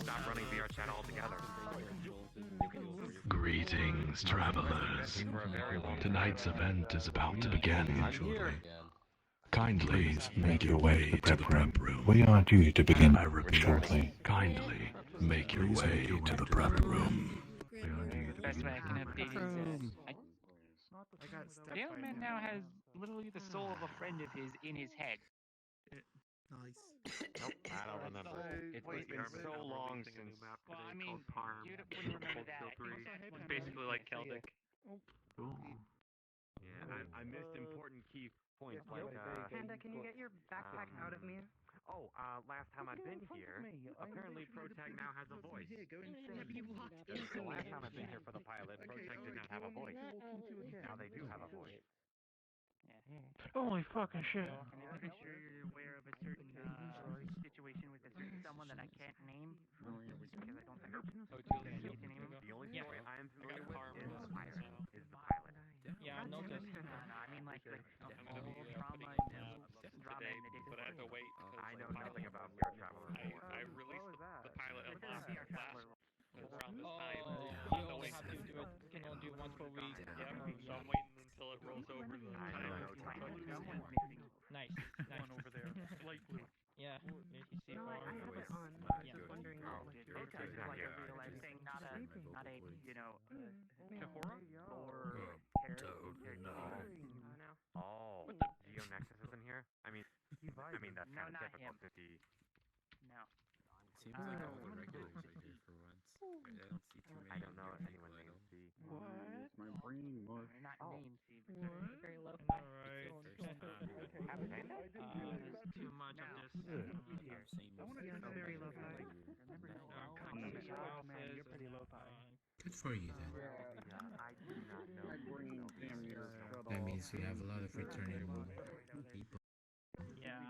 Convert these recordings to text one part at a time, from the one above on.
Stop running VRChat altogether. Greetings, travelers. Tonight's event is about to begin. Kindly make your way to the prep room. We are due to begin I repeat, shortly. kindly make your way to the prep room. Best way I can update is the old man now has literally the soul of a friend of his in his head. Nice. Nope, I don't remember. It's been so long since. Well, I mean, you wouldn't remember that. It's basically like Celtic. Yeah, I missed important key points like. Panda, can you get your backpack out of me? Oh, last time I've been here, apparently ProTag now has a voice. The last time I've been here for the pilot, ProTag did not have a voice. Now they do have a voice. Holy fucking shit. And I'm pretty sure you're aware of a certain situation with a certain someone that I can't name because I don't think I get to name him. The only Yeah. story I am familiar with Karma is the pilot. so. Is the pilot. Yeah, I noticed. No, I mean like the I'm gonna whole be drama updating and drama today, and the but I have to wait. I know because nothing about VRTravellers. I released the pilot of last VRTravellers. around this time. You So only wait, have to do it. can only do it once per week. Yep. So I'm waiting until it rolls over the I know no time. Someone's missing. Nice. One over there. Light blue. Yeah. You see No, I far. have it on. I was Yeah. just wondering what was your Protest is like a real life thing, not a you know, Kahora? or Oh, GeoNexus is in here? I mean that's No, kind of not typical him. since he. no. Seems like all the regulars are here for once. I don't see too many. I don't know if anyone named C. My brain was. Not named Steve. Very low. Alright. There's too much of this. Yeah, it's very low fi. Oh man, you're pretty low fi. Good for you then. I do not know. That means you have a lot of returning people. Yeah.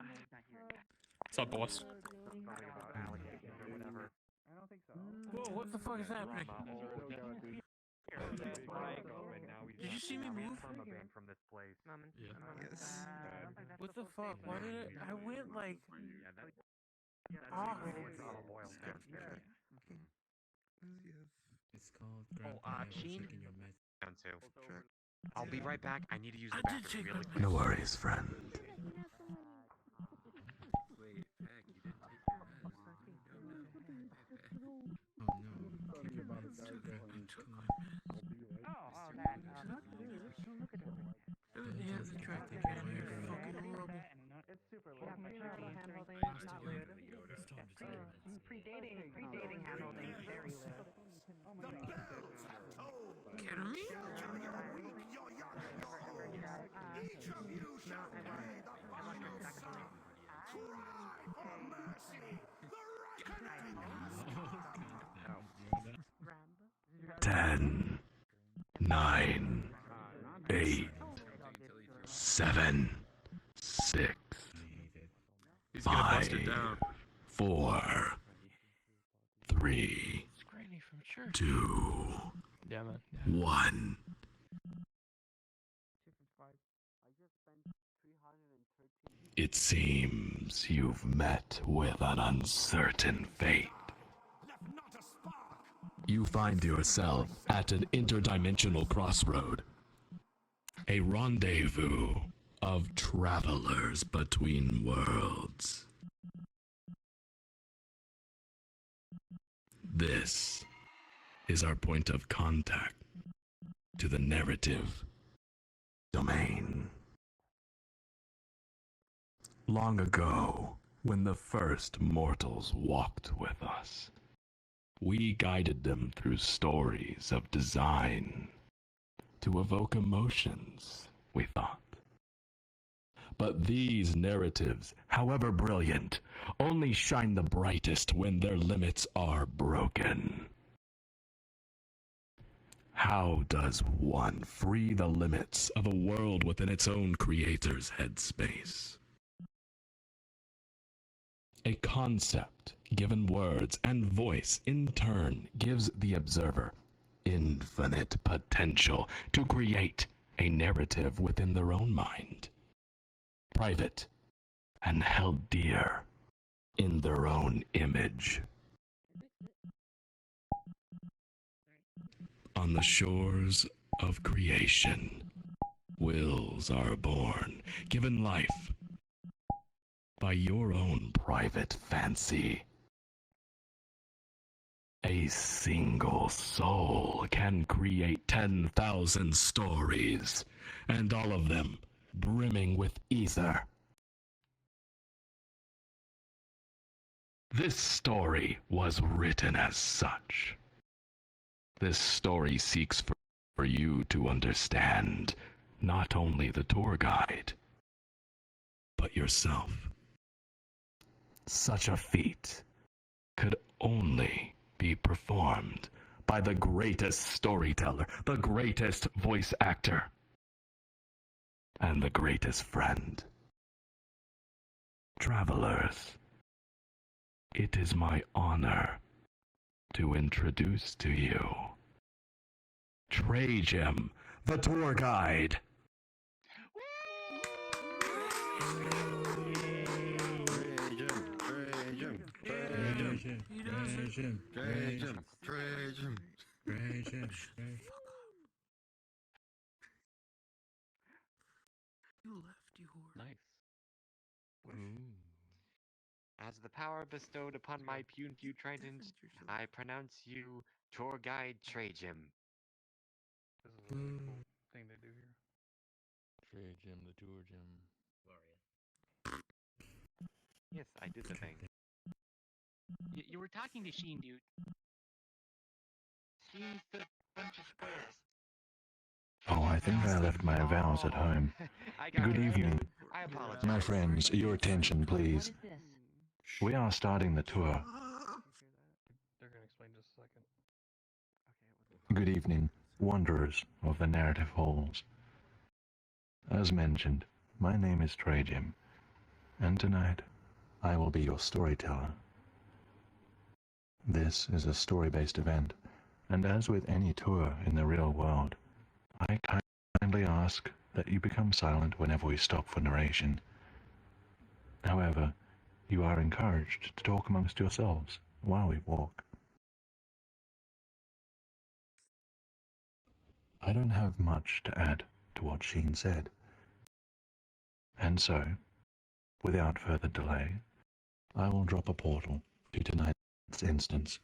What's up, boss? Whoa, what the fuck is happening? Did you see me move? From this place. Yes. What the fuck? Why did it? I went like off. It's called Sheen? shaking your mouth. Down two. I'll be right back. I need to use the I did bathroom take really a- quick. No worries, friend. Wait, Peck, you didn't take your Oh no, keep your bottle together. Come on. Oh, that. Yeah, the track they ran here is fucking horrible. It's super Yeah, maturity handholding, not lewd. Predating handholding, very lewd. Kidding me? Ten, 9, 8, 7, 6, 5, 4, 3, It's Granny from church. 2, Yeah, man. 1. It seems you've met with an uncertain fate. You find yourself at an interdimensional crossroad. A rendezvous of travelers between worlds. This is our point of contact to the narrative domain. Long ago, when the first mortals walked with us, we guided them through stories of design to evoke emotions, we thought. But these narratives, however brilliant, only shine the brightest when their limits are broken. How does one free the limits of a world within its own creator's headspace? A concept, given words and voice, in turn, gives the observer infinite potential to create a narrative within their own mind, private and held dear in their own image. On the shores of creation, wills are born, given life by your own private fancy. A single soul can create 10,000 stories, and all of them brimming with ether. This story was written as such. This story seeks for you to understand not only the tour guide, but yourself. Such a feat could only be performed by the greatest storyteller, the greatest voice actor, and the greatest friend. Travelers, it is my honor to introduce to you Trajim, the tour guide. Nice. As the power bestowed upon my puny trident, I pronounce you tour guide Trajim. This is a really cool thing they do here. Trade gym, the tour gym. Yes, I did the thing. You were talking to Sheen, dude. She's the bunch of squares. Oh, I think I left my vows at home. I got Good it. evening. I apologize. My friends, your attention, please. We are starting the tour. They're gonna explain just a second. Good evening, wanderers of the narrative halls. As mentioned, my name is Trajim, and tonight I will be your storyteller. This is a story-based event, and as with any tour in the real world, I kindly ask that you become silent whenever we stop for narration. However, you are encouraged to talk amongst yourselves while we walk. I don't have much to add to what Sheen said. And so, without further delay, I will drop a portal to tonight's instance.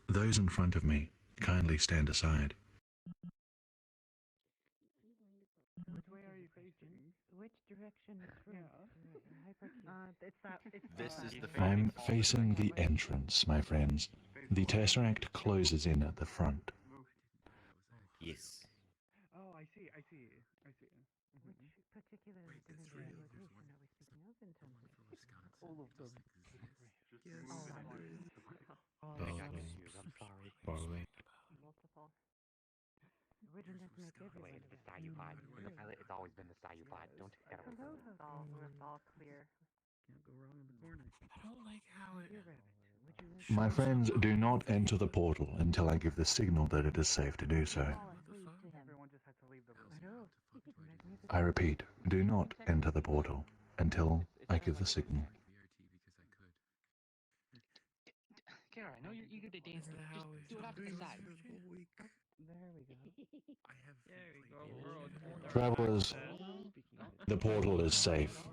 Those in front of me, kindly stand aside. Which way are you facing? Which direction is This is the I'm facing the entrance, my friends. The Tesseract closes in at the front. Yes. Oh, I see. Which particular dimension or location are we speaking of in terms of? All of them. I got confused. I'm sorry. Multiple. We're going to have to make everyone. It's the Sayupod. In the pilot, it's always been the Sayupod. Don't take that away. It's all clear. Can't go wrong in the corner. I don't like how it. You're right. Would you like My friends, do not enter the portal until I give the signal that it is safe to do so. fall asleep to him? Everyone just had to leave the room. Righto. I repeat, do not enter the portal until I give the signal. Kara, I know you're eager to dance. Just do it off to the side. There we go. Travelers, the portal is safe.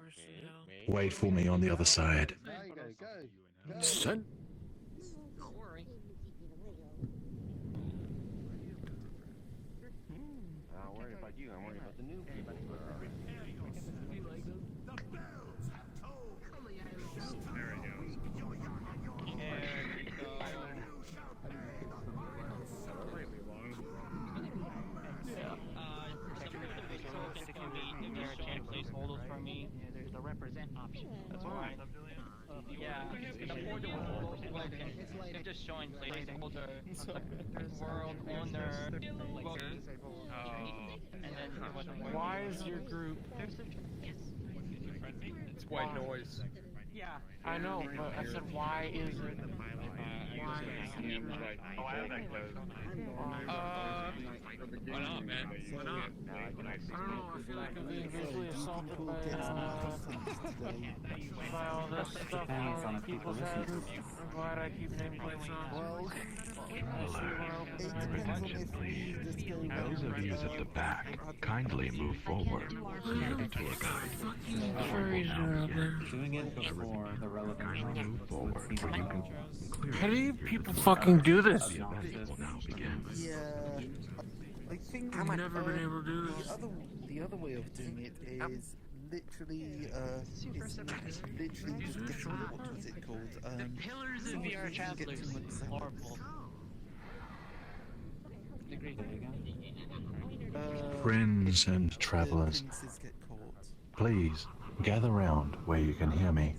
Wait for me on the other side. Son. Don't worry. I'm not worried about you. I'm worried about the new people. Placeholders for me. Yeah, there's a represent option. That's why. Yeah, the folder it's just showing placeholder, world owner, and then Why is your group? Yes. It's white noise. Yeah. I know, but I said, why is it? Why? Oh, I have that code. Why not, man? Why not? I don't know, I feel like I'm being visually assaulted by all this stuff on people's heads. I'm glad I keep nameplates on. Hello. Your attention, please. Those of you at the back, kindly move forward. Near the tour guide. Furries are out there. Doing it before the relevant Kindly move forward, or you can clearly How do you hear people the fucking do this? The event will now begin. Yeah, I think I've never been able to do this. the other way of doing it is literally literally just getting what was it called? The pillars of VRTravellers is horrible. Agreed. Friends and travelers, Princes get caught. please gather round where you can hear me.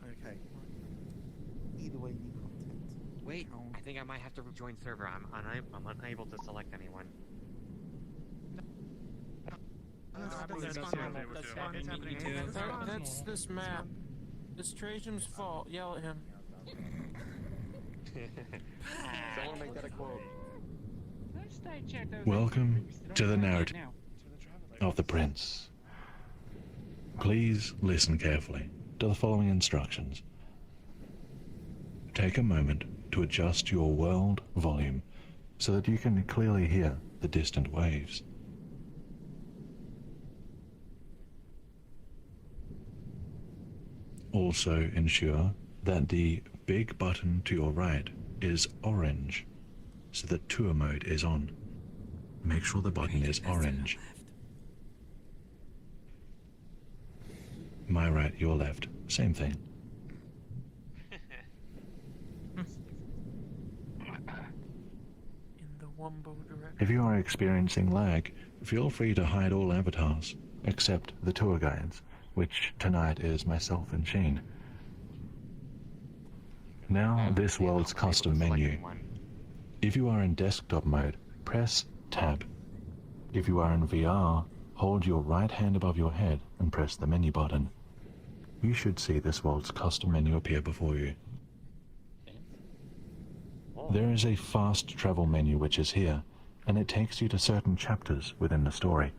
Okay. Either way, new content. Wait, I think I might have to rejoin server. I'm unable to select anyone. That's this map. It's Trajan's fault. Yell at him. Someone make that a quote. Welcome to the narrative of the prince. Please listen carefully to the following instructions. Take a moment to adjust your world volume so that you can clearly hear the distant waves. Also ensure that the big button to your right is orange so that tour mode is on. Make sure the button is orange. My right, your left, same thing. In the Wumbo direction. If you are experiencing lag, feel free to hide all avatars, except the tour guides, which tonight is myself and Sheen. Now, this world's custom menu. If you are in desktop mode, press Tab. If you are in VR, hold your right hand above your head and press the menu button. You should see this world's custom menu appear before you. There is a fast travel menu which is here, and it takes you to certain chapters within the story.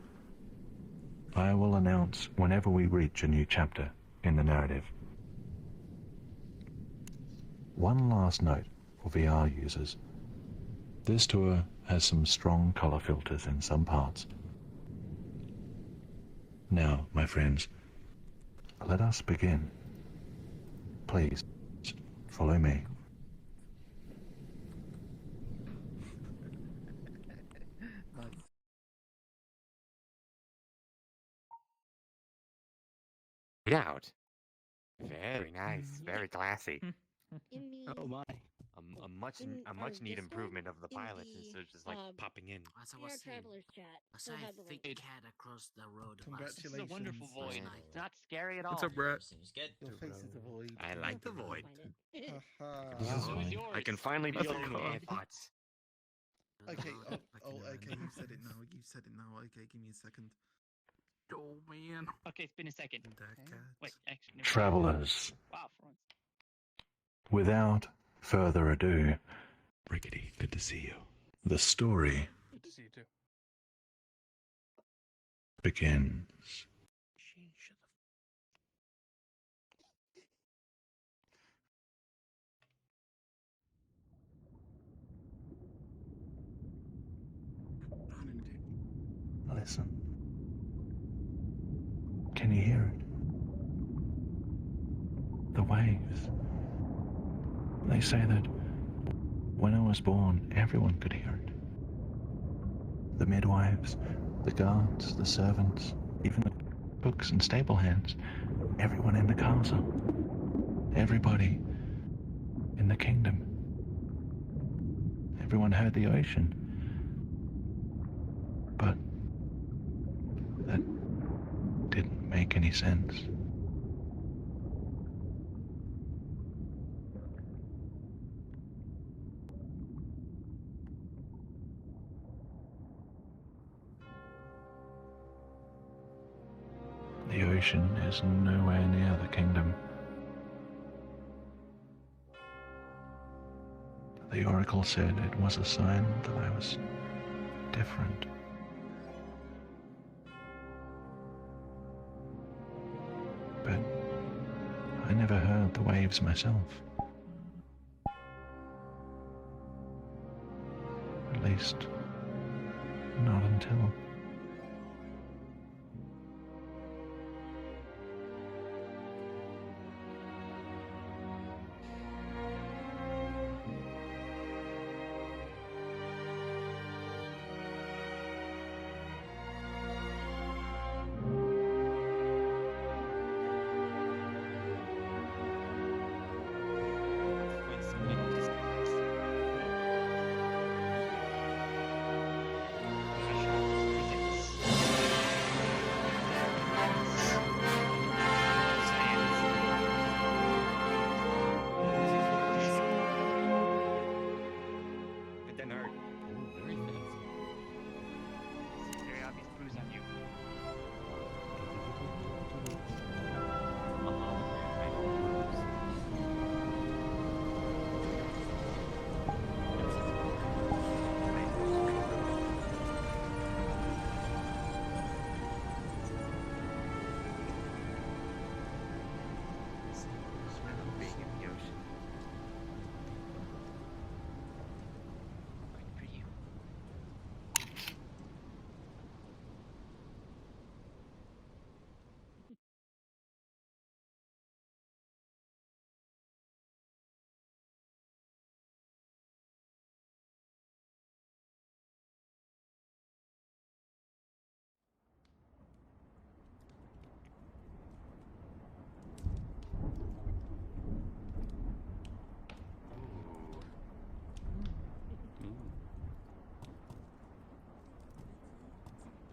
I will announce whenever we reach a new chapter in the narrative. One last note for VR users. This tour has some strong color filters in some parts. Now, my friends, let us begin. Please, follow me. Out. Very nice, very classy. Oh my. A much needed improvement of the pilots instead of just like popping in. As I was saying, as I think cat across the road. This is a wonderful void. Night. It's not scary at all. What's up, Brett? Your face is a void. I like the void. This is It was fine. yours. I can finally be That's alone a with my con. thoughts. Okay, I okay, you said it now. You said it now. Okay, give me a second. Oh man. Okay, it's been a second. That cat. Wait, actually. no. Travelers, Wow, for once. without further ado, Rickety, good to see you. the story Good to see you too. begins. Listen. Can you hear it? The waves. They say that when I was born, everyone could hear it. The midwives, the guards, the servants, even the cooks and stable hands, everyone in the castle, everybody in the kingdom. Everyone heard the ocean. But that didn't make any sense. The ocean is nowhere near the kingdom. The oracle said it was a sign that I was different. But I never heard the waves myself. At least, not until...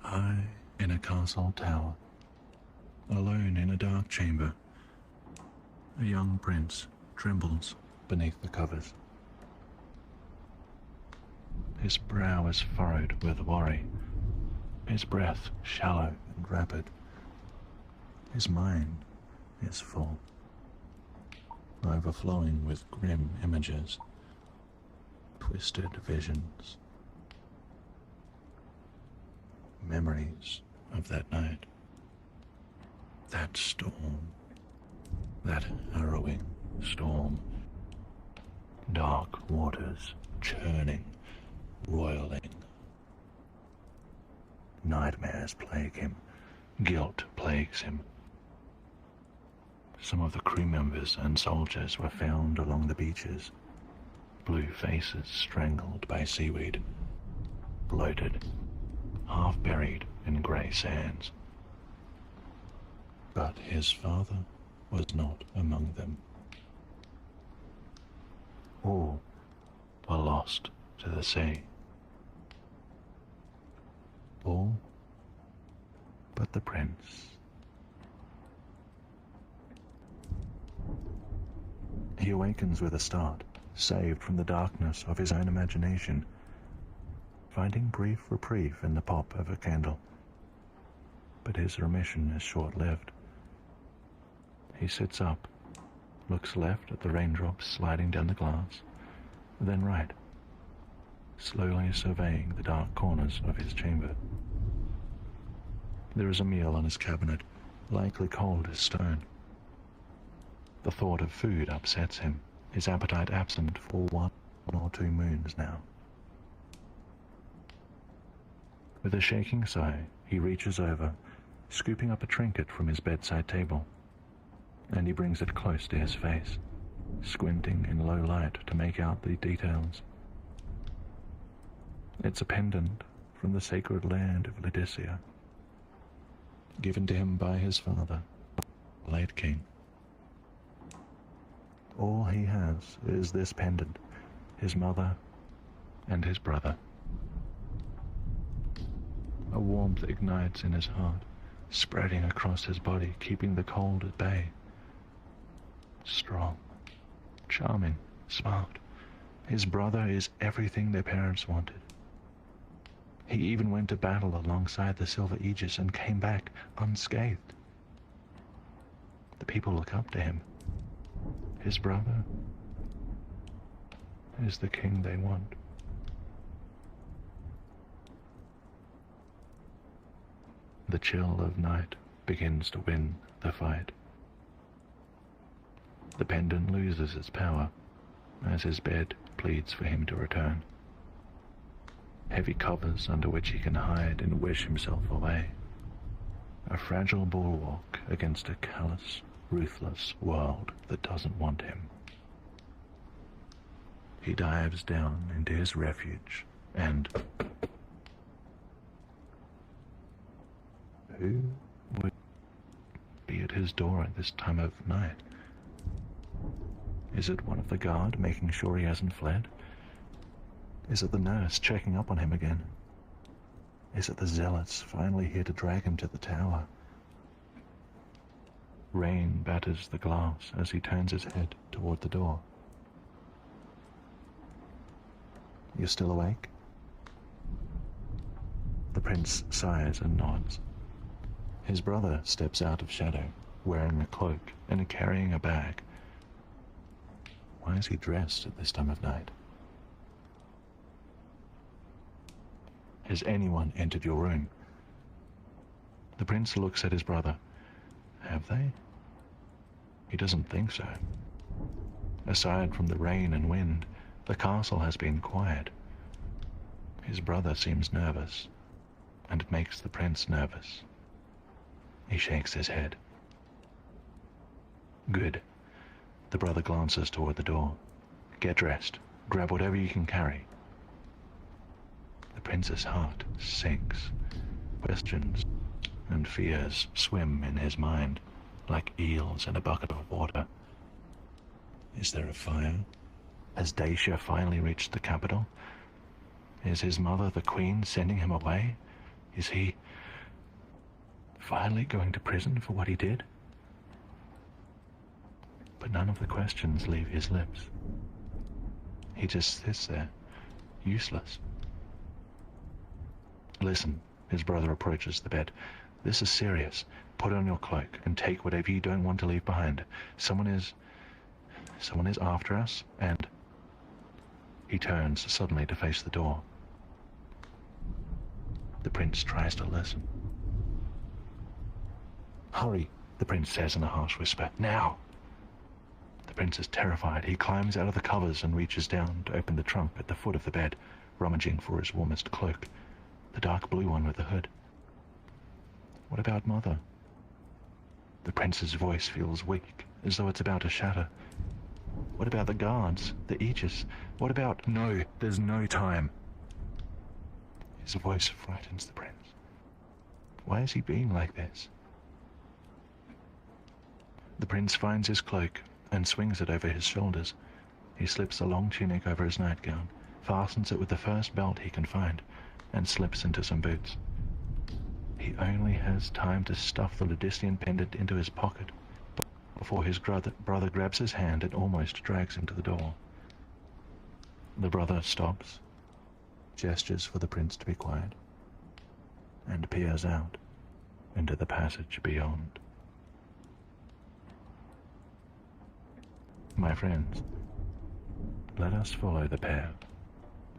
I, in a castle tower, alone in a dark chamber, a young prince trembles beneath the covers. His brow is furrowed with worry, his breath shallow and rapid. His mind is full, overflowing with grim images, twisted visions, memories of that night, that storm, that harrowing storm. Dark waters churning, roiling. Nightmares plague him, guilt plagues him. Some of the crew members and soldiers were found along the beaches, blue faces strangled by seaweed, bloated, half buried in grey sands. But his father was not among them. All were lost to the sea. All but the prince. He awakens with a start, saved from the darkness of his own imagination, finding brief reprieve in the pop of a candle. But his remission is short-lived. He sits up, looks left at the raindrops sliding down the glass, then right, slowly surveying the dark corners of his chamber. There is a meal on his cabinet, likely cold as stone. The thought of food upsets him, his appetite absent for 1 or 2 moons now. With a shaking sigh, he reaches over, scooping up a trinket from his bedside table, and he brings it close to his face, squinting in low light to make out the details. It's a pendant from the sacred land of Laodicea, given to him by his father, the late king. All he has is this pendant, his mother, and his brother. A warmth ignites in his heart, spreading across his body, keeping the cold at bay. Strong, charming, smart. His brother is everything their parents wanted. He even went to battle alongside the Silver Aegis and came back unscathed. The people look up to him. His brother is the king they want. The chill of night begins to win the fight. The pendant loses its power as his bed pleads for him to return. Heavy covers under which he can hide and wish himself away. A fragile bulwark against a callous, ruthless world that doesn't want him. He dives down into his refuge and... Who would be at his door at this time of night? Is it one of the guard making sure he hasn't fled? Is it the nurse checking up on him again? Is it the zealots finally here to drag him to the tower? Rain batters the glass as he turns his head toward the door. You're still awake? The prince sighs and nods. His brother steps out of shadow, wearing a cloak and carrying a bag. Why is he dressed at this time of night? Has anyone entered your room? The prince looks at his brother. Have they? He doesn't think so. Aside from the rain and wind, the castle has been quiet. His brother seems nervous, and it makes the prince nervous. He shakes his head. Good. The brother glances toward the door. Get dressed. Grab whatever you can carry. The prince's heart sinks. Questions and fears swim in his mind like eels in a bucket of water. Is there a fire? Has Dacia finally reached the capital? Is his mother, the queen, sending him away? Is he finally going to prison for what he did? But none of the questions leave his lips. He just sits there, useless. Listen, his brother approaches the bed. This is serious. Put on your cloak and take whatever you don't want to leave behind. Someone is after us, and... He turns suddenly to face the door. The prince tries to listen. Hurry, the prince says in a harsh whisper. Now! The prince is terrified. He climbs out of the covers and reaches down to open the trunk at the foot of the bed, rummaging for his warmest cloak. The dark blue one with the hood. What about Mother? The prince's voice feels weak, as though it's about to shatter. What about the guards, the Aegis? What about... No, there's no time. His voice frightens the prince. Why is he being like this? The prince finds his cloak and swings it over his shoulders. He slips a long tunic over his nightgown, fastens it with the first belt he can find, and slips into some boots. He only has time to stuff the Ludician pendant into his pocket before his brother grabs his hand and almost drags him to the door. The brother stops, gestures for the prince to be quiet, and peers out into the passage beyond. My friends, let us follow the pair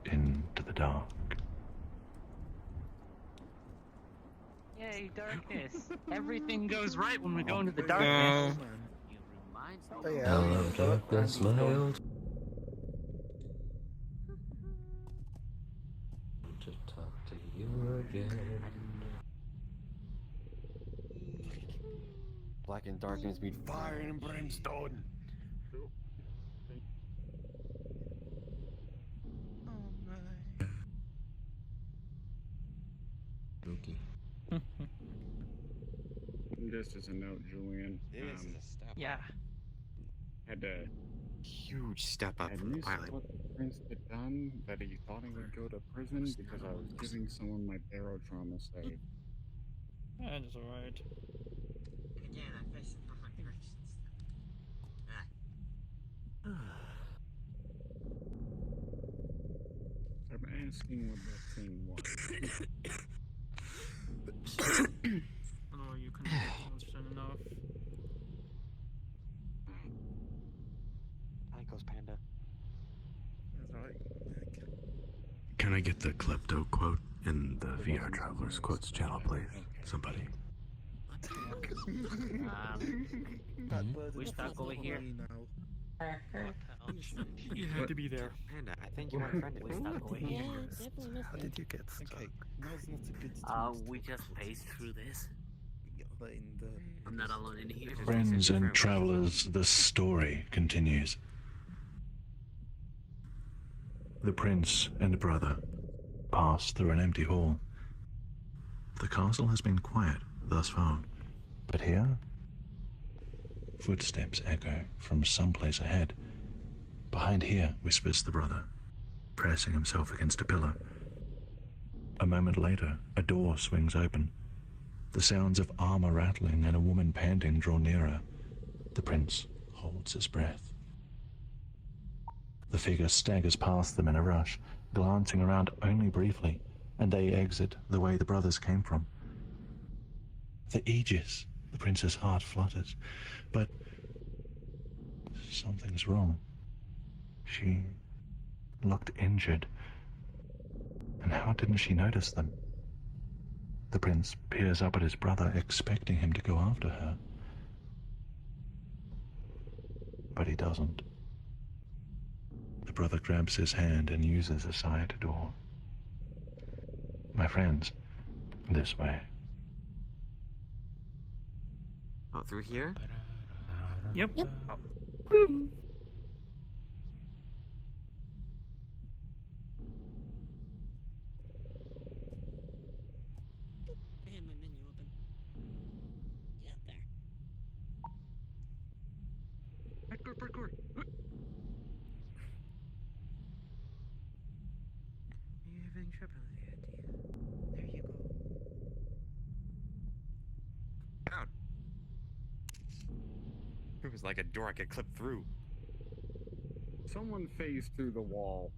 into the dark. Yay, darkness. Everything goes right when we go into the darkness. Hello, darkness, my old... To talk to you again. Black and darkness meet fire and brimstone. Spooky. Just as a note, Julian. This is a step. Yeah. Had to Huge step up had from the missed pilot. what the prince had done, that he thought he would go to prison because I was giving someone my barotrauma save. That's alright. Again, I faced the wrong directions. I'm asking what that thing was. Oh, you couldn't be close enough. get the klepto quote in the VRTravellers quotes channel, please? Somebody. We stuck over here. You had to be there. Panda, I think you unfriended We me. stuck over here. How did you get stuck? Okay, now's not a good We just paced through this. I'm not alone in here. Friends and travelers, the story continues. The prince and brother pass through an empty hall. The castle has been quiet thus far, but here, footsteps echo from someplace ahead. Behind here, whispers the brother, pressing himself against a pillar. A moment later, a door swings open. The sounds of armor rattling and a woman panting draw nearer. The prince holds his breath. The figure staggers past them in a rush, glancing around only briefly, and they exit the way the brothers came from. The Aegis! The prince's heart flutters, but something's wrong. She looked injured, and how didn't she notice them? The prince peers up at his brother, expecting him to go after her. But he doesn't. The brother grabs his hand and uses a side door. My friends, this way. Oh, through here? Yep. Oh. Parkour. You're having trouble there, dear. There you go. Down. It was like a door I could clip through. Someone phased through the wall.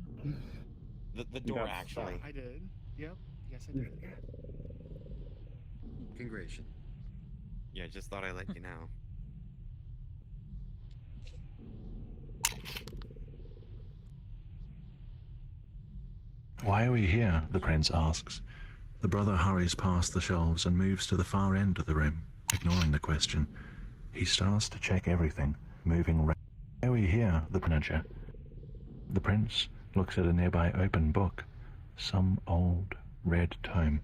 The door, actually. I did. Yep. Yes, I did. Congratulations. Yeah, just thought I'd let you know. Why are we here? The prince asks. The brother hurries past the shelves and moves to the far end of the room, ignoring the question. He starts to check everything, moving Why are we here? The manager. The prince looks at a nearby open book, some old red tome.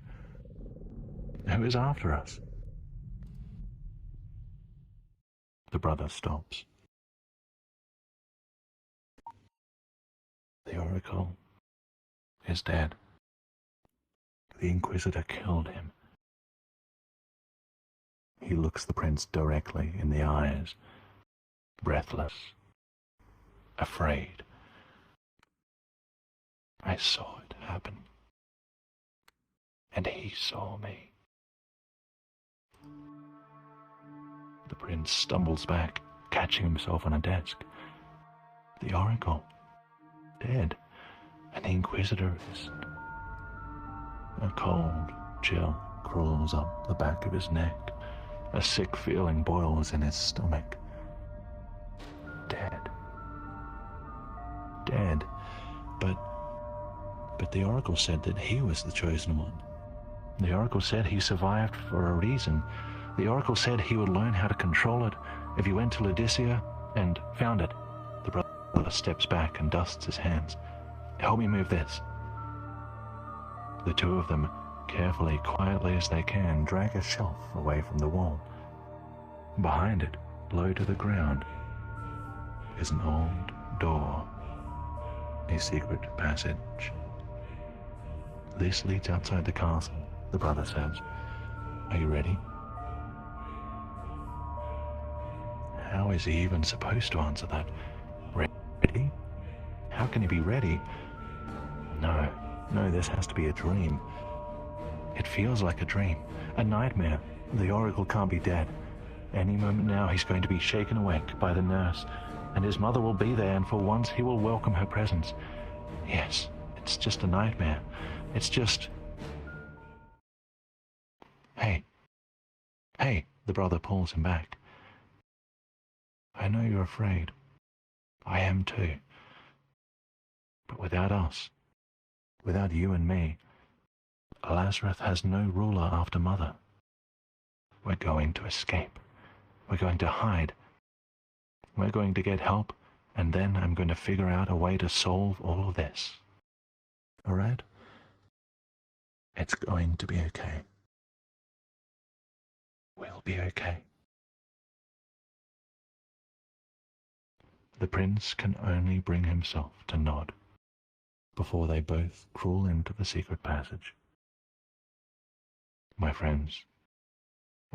Who is after us? The brother stops. The oracle is dead. The Inquisitor killed him. He looks the prince directly in the eyes, breathless, afraid. I saw it happen. And he saw me. The prince stumbles back, catching himself on a desk. The oracle, dead, and the Inquisitor isn't. A cold chill crawls up the back of his neck. A sick feeling boils in his stomach. Dead. Dead. But the oracle said that he was the chosen one. The oracle said he survived for a reason. The oracle said he would learn how to control it if he went to Laodicea and found it. The brother steps back and dusts his hands. Help me move this. The two of them, carefully, quietly as they can, drag a shelf away from the wall. Behind it, low to the ground, is an old door, a secret passage. This leads outside the castle, the brother says. Are you ready? How is he even supposed to answer that? Ready? How can he be ready? No, this has to be a dream. It feels like a dream, a nightmare. The oracle can't be dead. Any moment now he's going to be shaken awake by the nurse, and his mother will be there, and for once he will welcome her presence. Yes, it's just a nightmare. It's just... Hey, the brother pulls him back. I know you're afraid. I am too. But without us, Without you and me, Lazarus has no ruler after Mother. We're going to escape. We're going to hide. We're going to get help, and then I'm going to figure out a way to solve all of this. All right? It's going to be okay. We'll be okay. The prince can only bring himself to nod before they both crawl into the secret passage. My friends,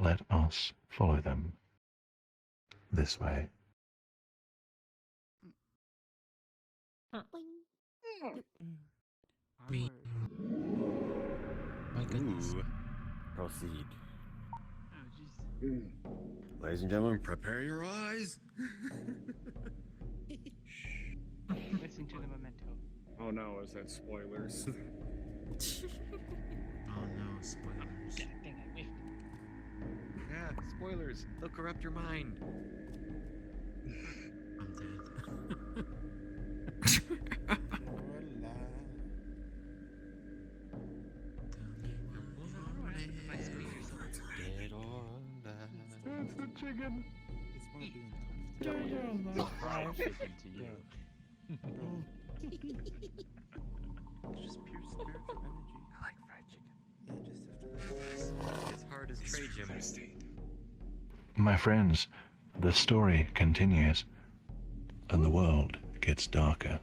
let us follow them this way. Me. My goodness. Ooh. Proceed. Ladies and gentlemen, prepare your eyes. Listen to the memento. Oh no, is that spoilers? Oh no, spoilers. Dang, I whiffed. Yeah, spoilers. They'll corrupt your mind. I'm dead. Dead or alive. It's the chicken. Fried chicken to you. It's just pure spiritual energy. I like fried chicken. As hard as trade gym. My friends, the story continues, and the world gets darker.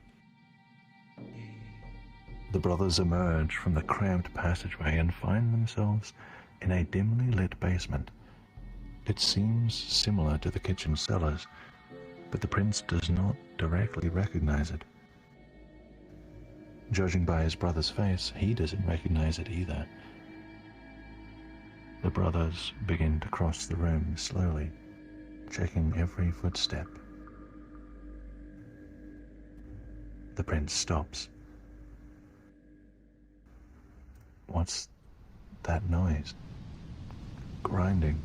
The brothers emerge from the cramped passageway and find themselves in a dimly lit basement. It seems similar to the kitchen cellars, but the prince does not directly recognize it. Judging by his brother's face, he doesn't recognize it either. The brothers begin to cross the room slowly, checking every footstep. The prince stops. What's that noise? Grinding,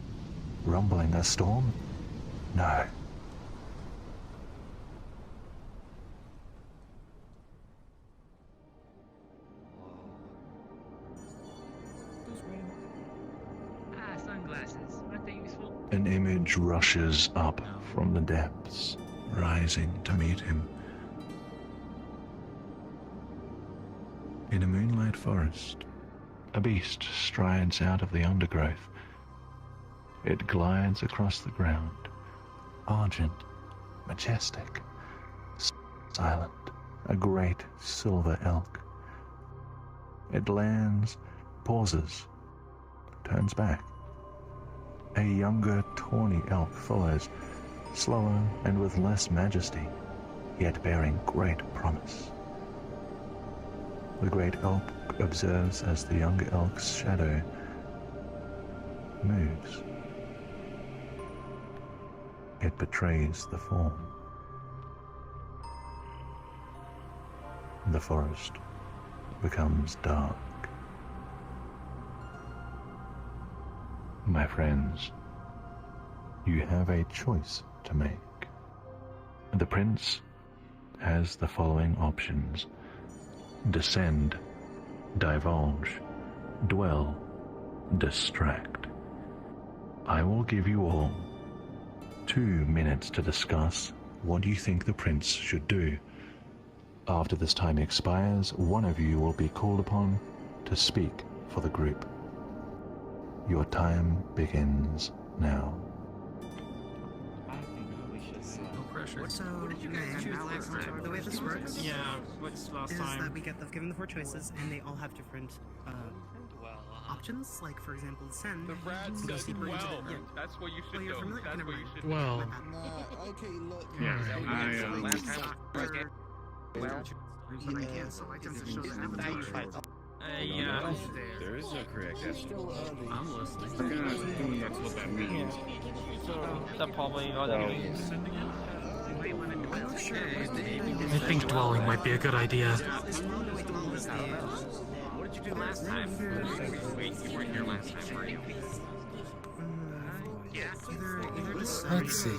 rumbling, a storm? No. Sunglasses. Aren't they useful? An image rushes up from the depths, rising to meet him. In a moonlight forest, a beast strides out of the undergrowth. It glides across the ground, argent, majestic, silent, a great silver elk. It lands, pauses, turns back. A younger, tawny elk follows, slower and with less majesty, yet bearing great promise. The great elk observes as the younger elk's shadow moves. It betrays the form. The forest becomes dark. My friends, you have a choice to make. The prince has the following options: descend, divulge, dwell, distract. I will give you all 2 minutes to discuss what you think the prince should do. After this time expires, one of you will be called upon to speak for the group. Your time begins now. No pressure. So, the way this works Yeah, what's last is time? that we get given the 4 choices, and they all have different options. Like, for example, send. The rat can go said deeper into well. the, That's what you should you're do. familiar- That's never what you mind. should Well. do. Okay, look. Yeah, Last time. But I can't, so I tend to show the avatar. Yeah. There is no correct answer. I'm listening. I'm gonna assume that's what that means. That probably ought to be. I think dwelling might be a good idea. What did you do last time? Wait, you weren't here last time, were you? Either this Let's see.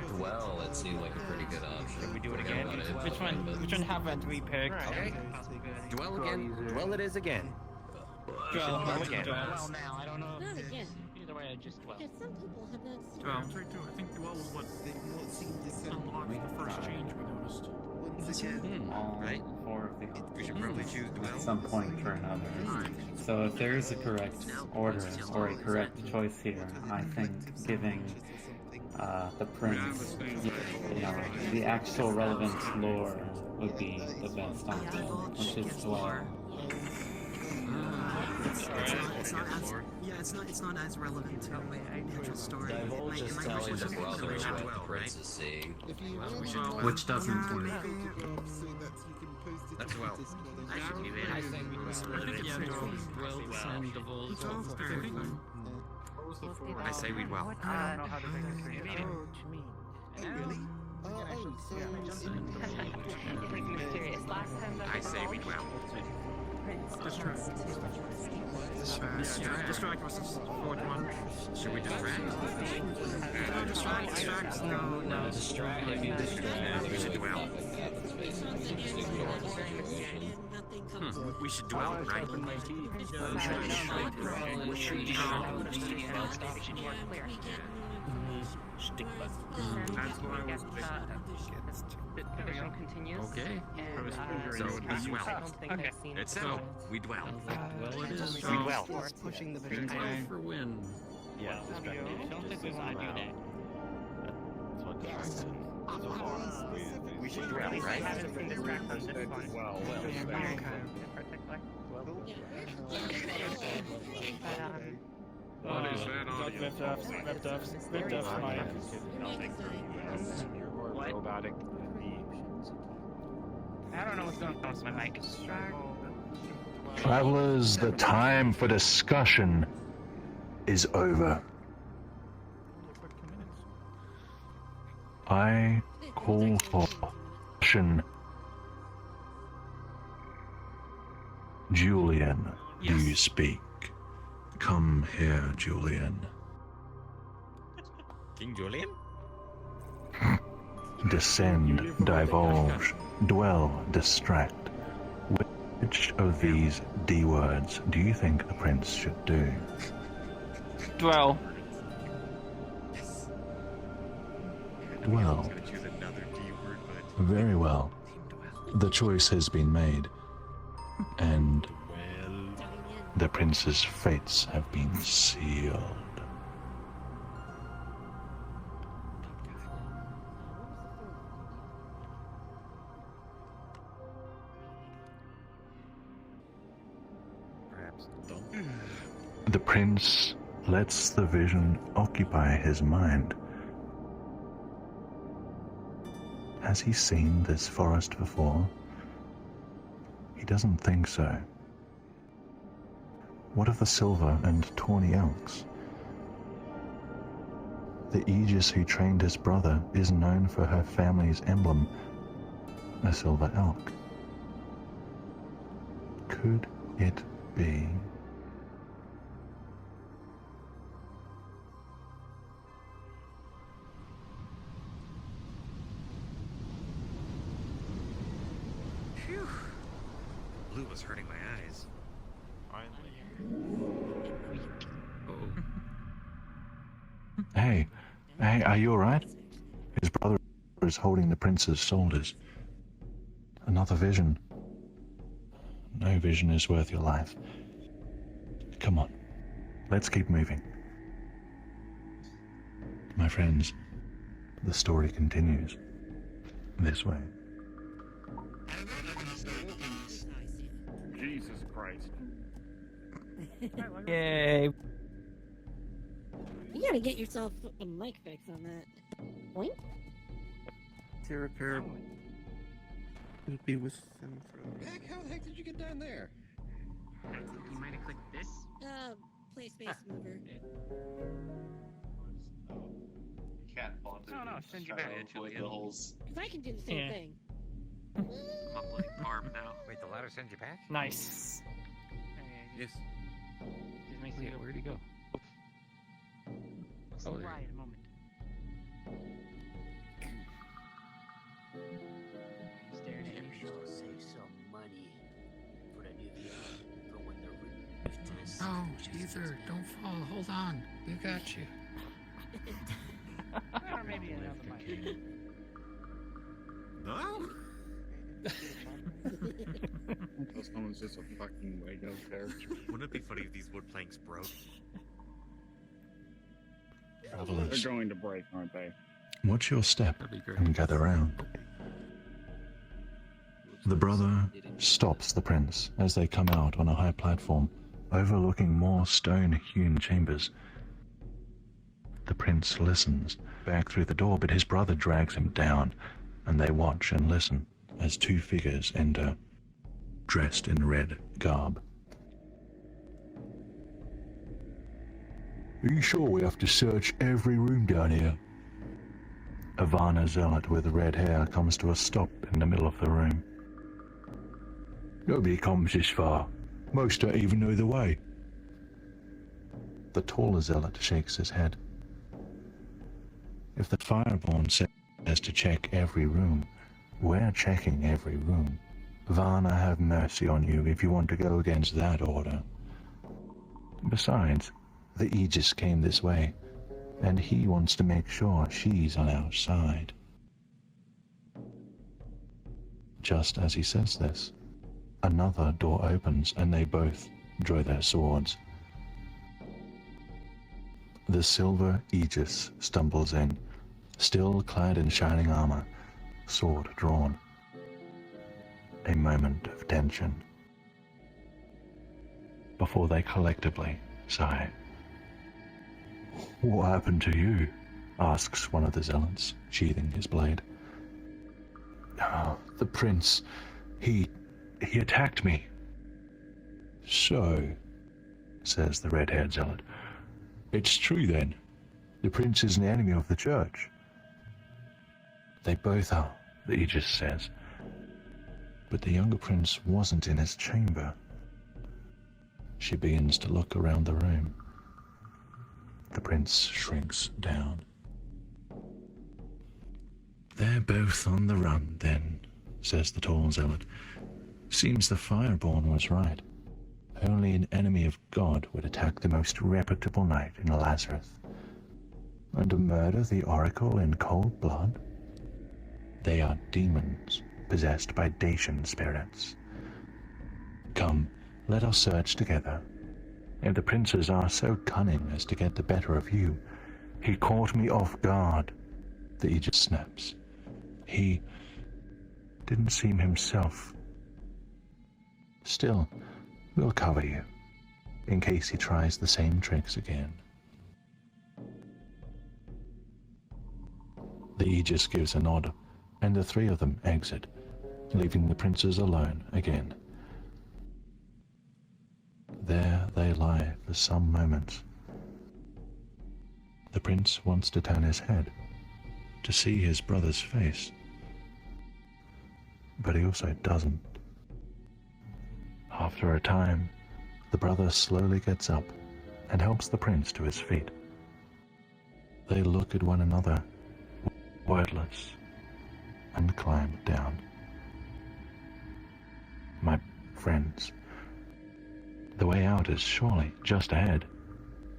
Dwell, it seemed like a pretty good option. Should we do it again? Which one haven't we picked? Okay. Dwell again. Dwell it is again. Dwell again. Well, now, I don't know. Not again. Either way, I just dwell. Because some people have not seen Well, I think Dwell was what unlocked the first change we noticed. Right? Four of the options. We should probably choose Dwell. At some point or another. So if there is a correct order or a correct choice here, I think giving the prince, you know, the actual relevant lore would be the best option, which is Dwell. It's not as relevant to the actual story. Divulge just telling the brother what the prince is seeing. Which doesn't work. That's well. I should be there. I think I say we dwell. I don't know how to make this read. Oh, really? It was mysterious. Last time that I say we dwell. Distract was the fourth one. Should we distract? No, distract. No. Distract if you distract. We should dwell. We should dwell, right? We should That's what I was the visual continues. Okay. And, So we I dwell. don't think I've seen It's it. settled. We dwell. Well, it is. We dwell. Pushing the Vision vision. for win. Yeah, I don't think we want to do that. That's what We should dwell, right? I haven't seen distract on this one. Well, In particular. What is that on you? Robotic. I don't know what's going on with my mic. Travelers, the time for discussion is over. I call for action. Julian, do you speak? Come here, Julian. King Julian? Descend, divulge, dwell, distract. Which of these D words do you think the prince should do? Dwell. Dwell. Very well. The choice has been made, and the prince's fates have been sealed. Perhaps don't. The prince lets the vision occupy his mind. Has he seen this forest before? He doesn't think so. What of the silver and tawny elks? The Aegis who trained his brother is known for her family's emblem, a silver elk. Could it be? Blue was hurting my eyes. Hey, are you alright? His brother is holding the prince's shoulders. Another vision. No vision is worth your life. Come on, let's keep moving. My friends, the story continues. This way. Jesus Christ. Yay. You gotta get yourself a mic fix on that. Boink? To repair would be with them for. Heck, how the heck did you get down there? You might have clicked this. Play space mover. Cat bonded. No, send you back. Because I can do the same thing. I'm uploading Barb now. Wait, the ladder sends you back? Nice. Yes. me see it. Where'd he go? Oh, right, a moment. Staring at me. Save some money for the new VR for when the test. Oh, Ether, don't fall. Hold on. We got you. Or maybe another mic. No? Someone's just a fucking Lego character. Wouldn't it be funny if these wood planks broke? Travelers, They're going to break, aren't they? watch your step and gather round. The brother stops the prince as they come out on a high platform overlooking more stone-hewn chambers. The prince listens back through the door, but his brother drags him down, and they watch and listen as two figures enter, dressed in red garb. Are you sure we have to search every room down here? A Varna zealot with red hair comes to a stop in the middle of the room. Nobody comes this far. Most don't even know the way. The taller zealot shakes his head. If the Fireborn says to check every room, we're checking every room. Varna have mercy on you if you want to go against that order. Besides, the Aegis came this way, and he wants to make sure she's on our side. Just as he says this, another door opens and they both draw their swords. The silver Aegis stumbles in, still clad in shining armor, sword drawn. A moment of tension before they collectively sigh. What happened to you? Asks one of the zealots, sheathing his blade. Oh, the prince, he attacked me. So, says the red-haired zealot, it's true then. The prince is an enemy of the church. They both are, the Aegis says. But the younger prince wasn't in his chamber. She begins to look around the room. The prince shrinks down. They're both on the run, then, says the tall zealot. Seems the Fireborn was right. Only an enemy of God would attack the most reputable knight in Lazarus. And murder the Oracle in cold blood? They are demons, possessed by Dacian spirits. Come, let us search together. If the princes are so cunning as to get the better of you, he caught me off guard, the Aegis snaps. He didn't seem himself. Still, we'll cover you, in case he tries the same tricks again. The Aegis gives a nod, and the three of them exit, leaving the princes alone again. There they lie for some moments. The prince wants to turn his head to see his brother's face, but he also doesn't. After a time, the brother slowly gets up and helps the prince to his feet. They look at one another, wordless, and climb down. My friends, the way out is surely just ahead.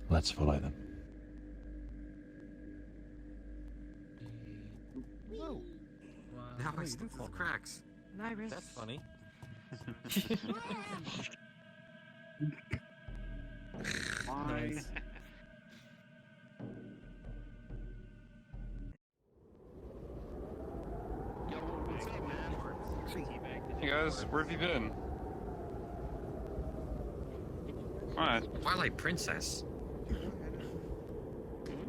Let's follow them. Whoa. Now I see the cracks. Iris. That's funny. Nice. Hey guys, where have you been? What? Twilight Princess.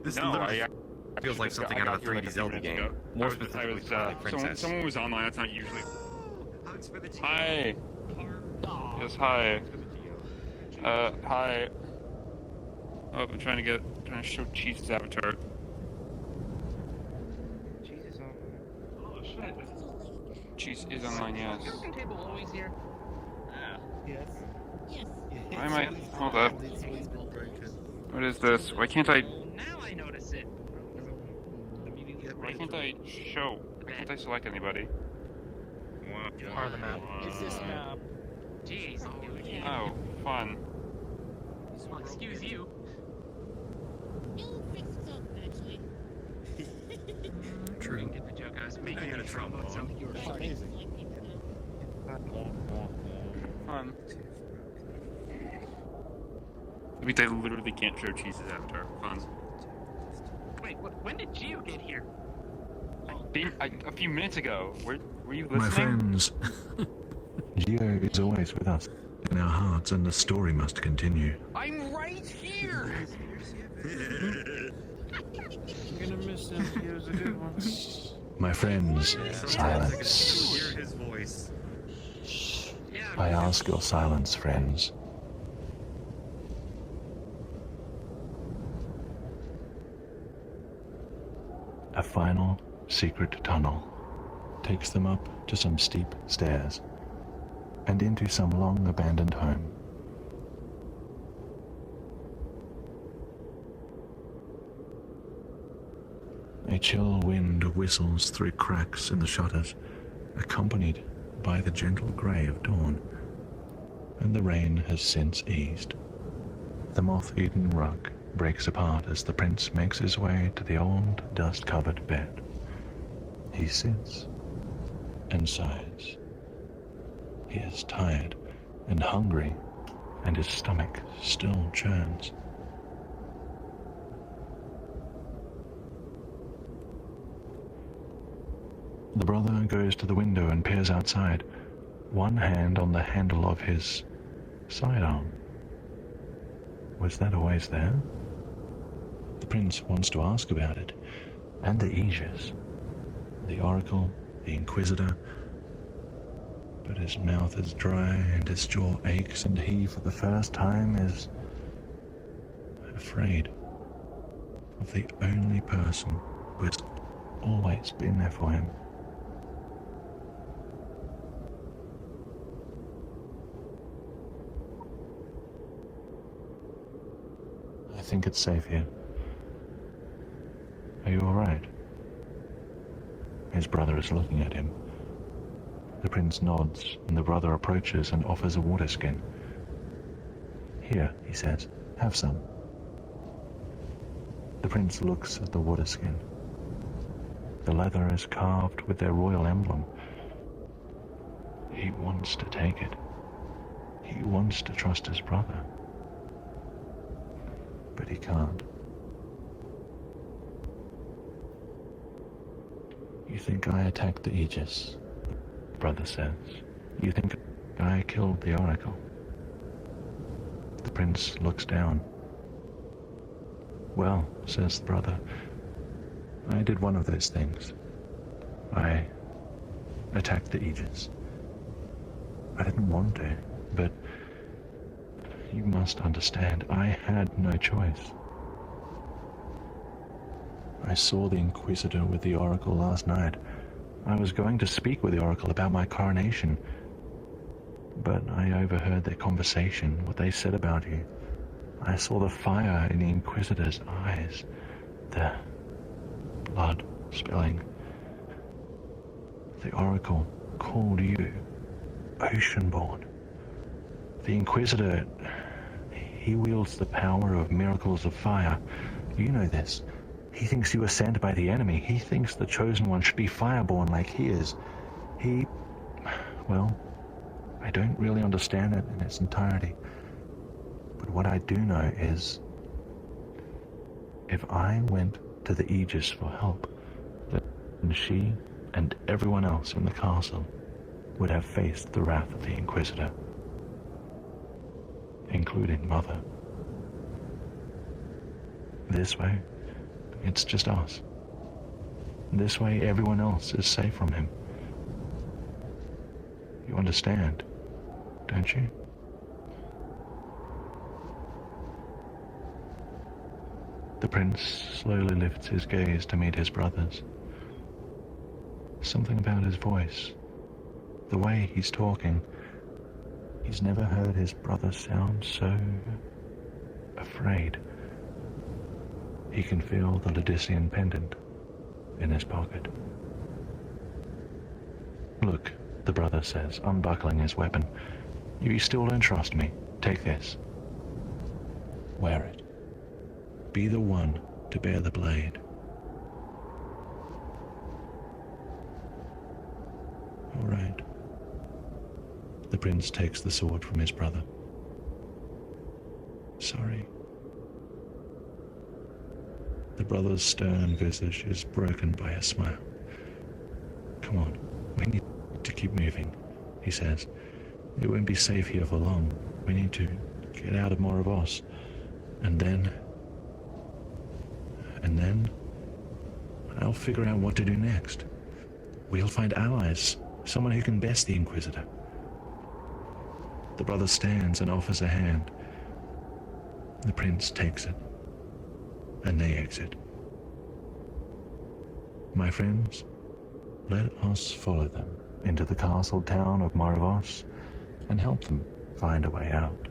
This No, literally I feels like something out of a 3D Zelda game. More specifically, Twilight Princess. Someone was online. That's not usually. Hi. Yes, hi. Hi. Oh, I'm trying to show Cheese's avatar. Jesus on. Oh shit. Cheese is online, yes. Crafting table always here. Yes. Why am I? Hold up. What is this? Why can't I... Now I notice it. Why can't I show? Why can't I select anybody? Part of the map. It's this map. Jeez, dude. Oh, fun. Well, excuse you. True. You get the joke. I was making a trombone sound. Fun. I mean, they literally can't show Cheese's avatar. Fun. Wait, when did Gio get here? A few minutes ago. Were you listening? My friends, Geo is always with us in our hearts, and the story must continue. I'm right here! I'm gonna miss him. He was a good one. My friends, silence. Hear his voice. I ask your silence, friends. A final secret tunnel takes them up to some steep stairs and into some long abandoned home. A chill wind whistles through cracks in the shutters, accompanied by the gentle grey of dawn, and the rain has since eased. The moth-eaten rug breaks apart as the prince makes his way to the old, dust-covered bed. He sits and sighs. He is tired and hungry, and his stomach still churns. The brother goes to the window and peers outside, one hand on the handle of his sidearm. Was that always there? The prince wants to ask about it, and the Aegis, the Oracle, the Inquisitor, but his mouth is dry and his jaw aches, and he, for the first time, is afraid of the only person who has always been there for him. I think it's safe here. Are you alright? His brother is looking at him. The prince nods, and the brother approaches and offers a water skin. Here, he says, have some. The prince looks at the water skin. The leather is carved with their royal emblem. He wants to take it. He wants to trust his brother. But he can't. You think I attacked the Aegis, the brother says. You think I killed the Oracle. The prince looks down. Well, says the brother, I did one of those things. I attacked the Aegis. I didn't want to, but you must understand, I had no choice. I saw the Inquisitor with the Oracle last night. I was going to speak with the Oracle about my coronation, but I overheard their conversation, what they said about you. I saw the fire in the Inquisitor's eyes, the blood spilling. The Oracle called you Oceanborn. The Inquisitor, he wields the power of miracles of fire. You know this. He thinks you were sent by the enemy. He thinks the Chosen One should be fireborn like he is. Well, I don't really understand it in its entirety. But what I do know is, if I went to the Aegis for help, then she and everyone else in the castle would have faced the wrath of the Inquisitor, including Mother. This way, it's just us. This way, everyone else is safe from him. You understand, don't you? The prince slowly lifts his gaze to meet his brother's. Something about his voice, the way he's talking. He's never heard his brother sound so afraid, He can feel the Lydissian pendant in his pocket. Look, the brother says, unbuckling his weapon. You still don't trust me. Take this. Wear it. Be the one to bear the blade. All right. The prince takes the sword from his brother. Sorry. The brother's stern visage is broken by a smile. Come on, we need to keep moving, he says. It won't be safe here for long. We need to get out of Moravos. And then I'll figure out what to do next. We'll find allies, someone who can best the Inquisitor. The brother stands and offers a hand. The prince takes it, and they exit. My friends, let us follow them into the castle town of Moravos and help them find a way out.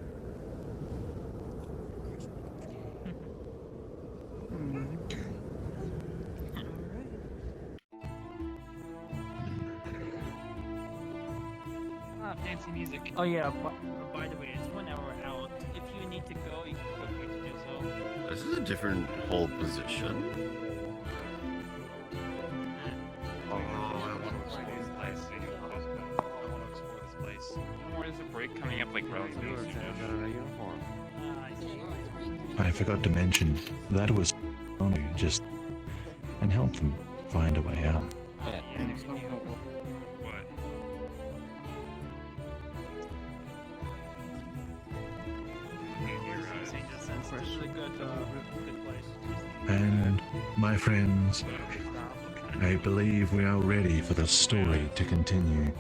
Fancy music. Oh yeah, by the way, it's 1 hour out. If you need to go, you can feel free to do so. This is a different whole position. Oh, I want to explore this place. I want to explore this place. Or is a break coming up like relatively soon? I forgot to mention, that was just and help them find a way out. And, my friends, I believe we are ready for the story to continue.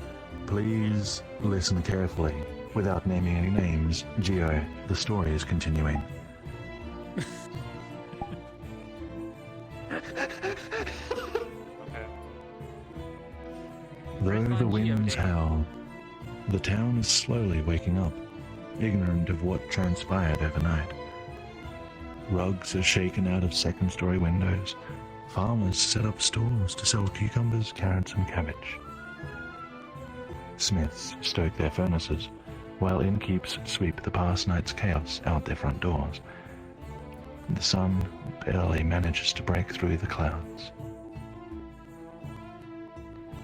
Please listen carefully. Without naming any names, Gio, the story is continuing. Though the winds howl, the town is slowly waking up, ignorant of what transpired overnight. Rugs are shaken out of second-story windows. Farmers set up stalls to sell cucumbers, carrots, and cabbage. Smiths stoke their furnaces, while innkeeps sweep the past night's chaos out their front doors. The sun barely manages to break through the clouds.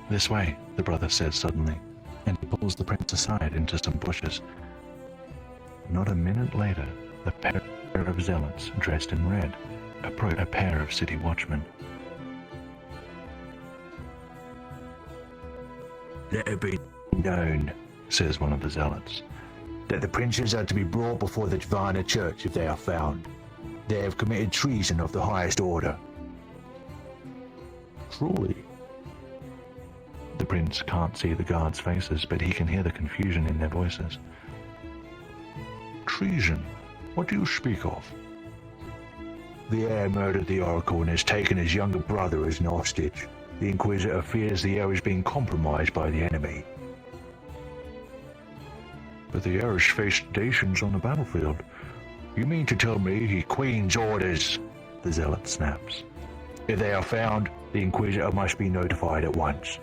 This way, the brother says suddenly, and he pulls the prince aside into some bushes. Not a minute later, a pair of zealots dressed in red approach a pair of city watchmen. "Let it be known," says one of the zealots, "that the princes are to be brought before the Diviner Church if they are found. They have committed treason of the highest order." Truly. The prince can't see the guards' faces, but he can hear the confusion in their voices. "Treason? What do you speak of?" "The heir murdered the Oracle and has taken his younger brother as an hostage. The Inquisitor fears the heir is being compromised by the enemy." "But the heir has faced nations on the battlefield. You mean to tell me he queen's orders?" the zealot snaps. "If they are found, the Inquisitor must be notified at once.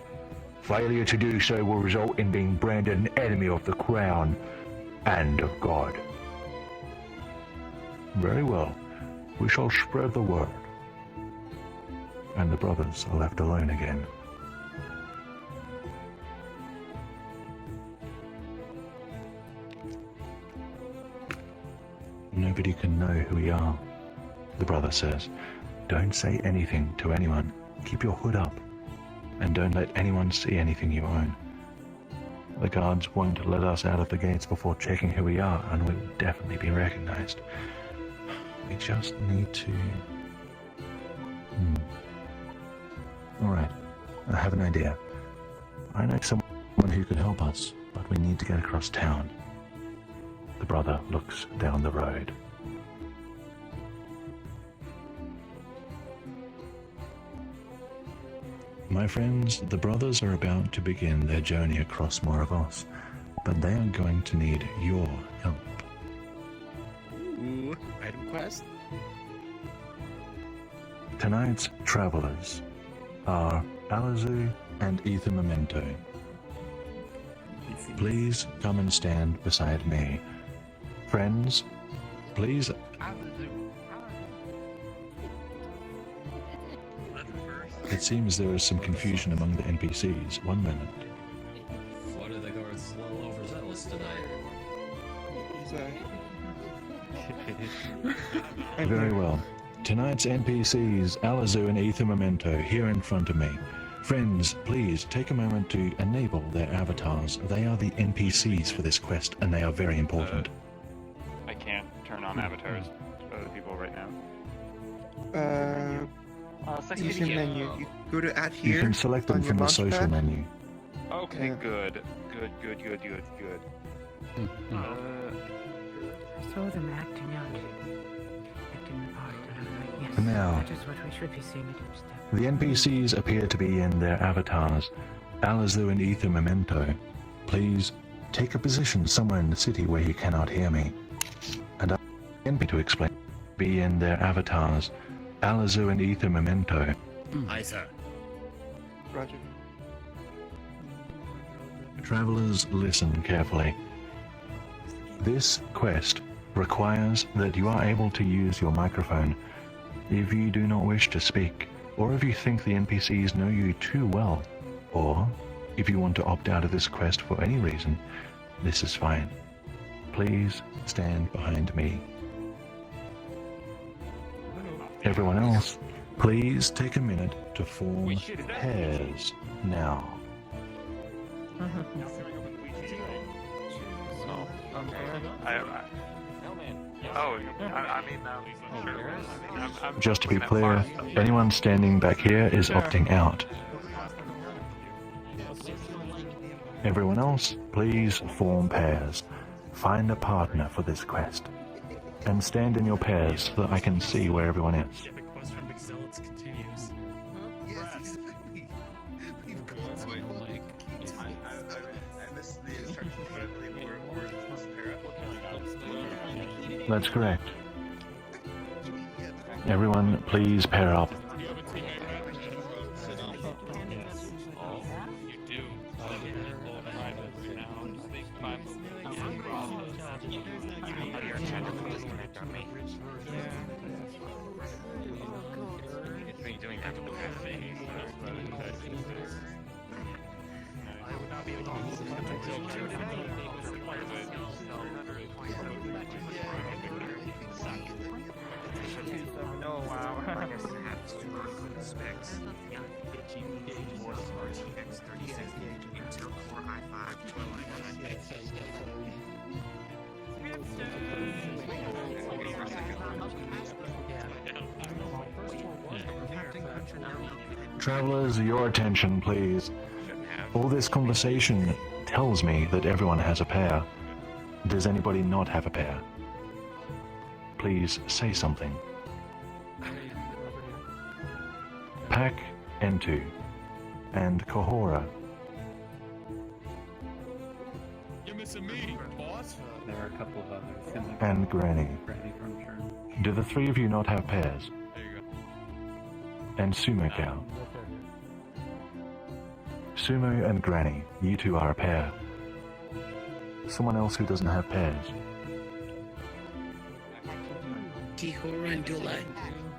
Failure to do so will result in being branded an enemy of the crown and of God." "Very well. We shall spread the word." And the brothers are left alone again. "Nobody can know who we are," the brother says. "Don't say anything to anyone. Keep your hood up. And don't let anyone see anything you own. The guards won't let us out of the gates before checking who we are, and we'll definitely be recognized. We just need to... Alright, I have an idea. I know someone who could help us, but we need to get across town." The brother looks down the road. My friends, the brothers are about to begin their journey across Moravos, but they are going to need your help. Ooh, item quest? Tonight's travelers are Alizu and Ether Memento. Please come and stand beside me. Friends, please. It seems there is some confusion among the NPCs. 1 minute. Why do the guards slow overzealous tonight? Very well. Tonight's NPCs, Alizu and Ether Memento, here in front of me. Friends, please take a moment to enable their avatars. They are the NPCs for this quest, and they are very important. I can't turn on avatars for other people right now. You can menu. You go to add here. You can select them on your from the social launchpad. menu. Okay, Yeah. good. Saw them acting out. Acting the part. And I was like, yes, Now. that is what we should be seeing at each step. The NPCs appear to be in their avatars. Alizu and Ether Memento, please take a position somewhere in the city where you cannot hear me. And I NPC to explain. Be in their avatars. Alizu and Ether Memento. Aye, sir. Roger. Travelers, listen carefully. This quest requires that you are able to use your microphone. If you do not wish to speak, or if you think the NPCs know you too well, or if you want to opt out of this quest for any reason, this is fine. Please stand behind me. Everyone else, please take a minute to form pairs now. Just to be clear, anyone standing back here is opting out. Everyone else, please form pairs. Find a partner for this quest. And stand in your pairs so that I can see where everyone is. The quest from Big Zealots continues. That's correct. Everyone, please pair up. Travelers, your attention, please. All this conversation tells me that everyone has a pair. Does anybody not have a pair? Please say something. Pack, Entu, and Kahora. You're missing me, boss. There are a couple of others. And Granny. Granny from Churn. Do the three of you not have pairs? There you go. And Sumiko. Sumo and Granny, you two are a pair. Someone else who doesn't have pairs. Kihora and Dulai.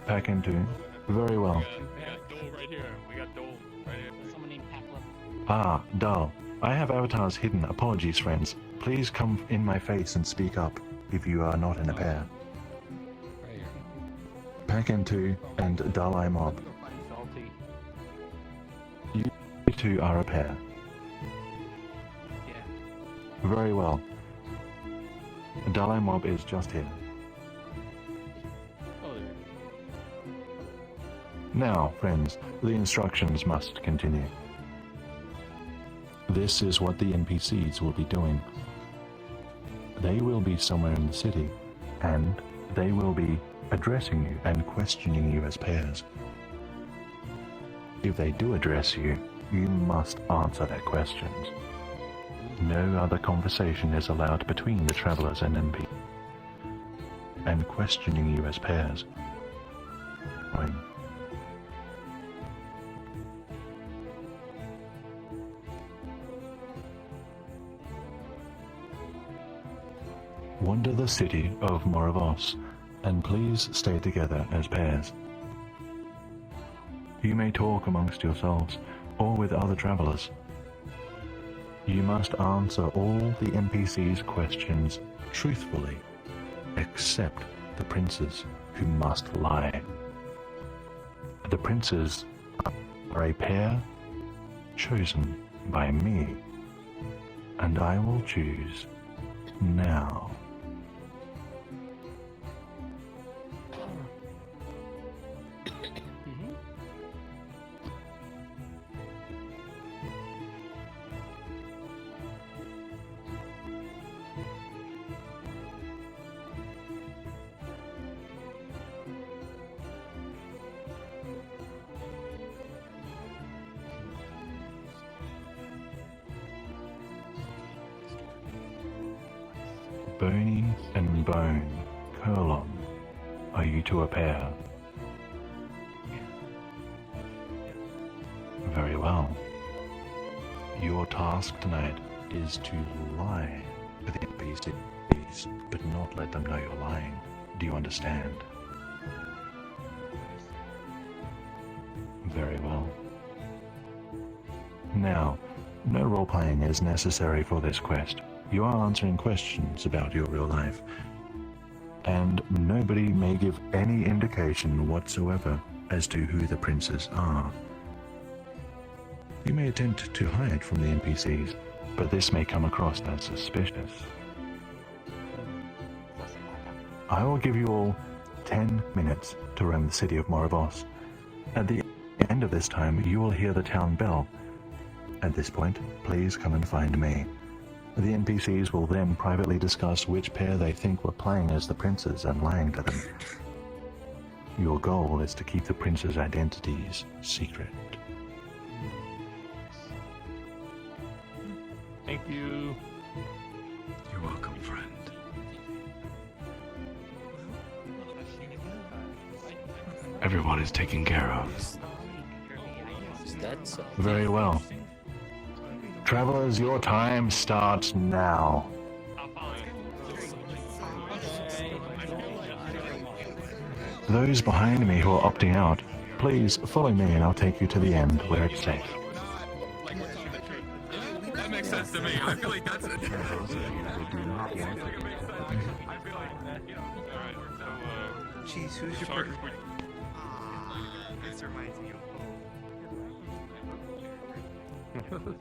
Pack into. Very well. We got Dole right here. Someone named Packlip. Ah, Dull. I have avatars hidden. Apologies, friends. Please come in my face and speak up if you are not in a pair. Pack into and Dalai Mob. You two are a pair. Very well. Dalai Mob is just here. Now, friends, the instructions must continue. This is what the NPCs will be doing. They will be somewhere in the city, and they will be addressing you and questioning you as pairs. If they do address you, you must answer their questions. No other conversation is allowed between the travelers and NPCs. And questioning you as pairs. wander the city of Moravos, and please stay together as pairs. You may talk amongst yourselves, or with other travelers. You must answer all the NPC's questions truthfully, except the princes, who must lie. The princes are a pair chosen by me, and I will choose now. Bony and Bone, Curlon, are you two a pair? Very well. Your task tonight is to lie to the NPCs, but not let them know you're lying. Do you understand? Very well. Now, no role-playing is necessary for this quest. You are answering questions about your real life, and nobody may give any indication whatsoever as to who the princes are. You may attempt to hide from the NPCs, but this may come across as suspicious. I will give you all 10 minutes to roam the city of Moravos. At the end of this time, you will hear the town bell. At this point, please come and find me. The NPCs will then privately discuss which pair they think were playing as the princes and lying to them. Your goal is to keep the princes' identities secret. Thank you. You're welcome, friend. Everyone is taken care of. That's Very well. Travelers, your time starts now. Those behind me who are opting out, please follow me and I'll take you to the end where it's safe. That makes sense to me. I feel like that's it. Jeez, who's your partner? This reminds me of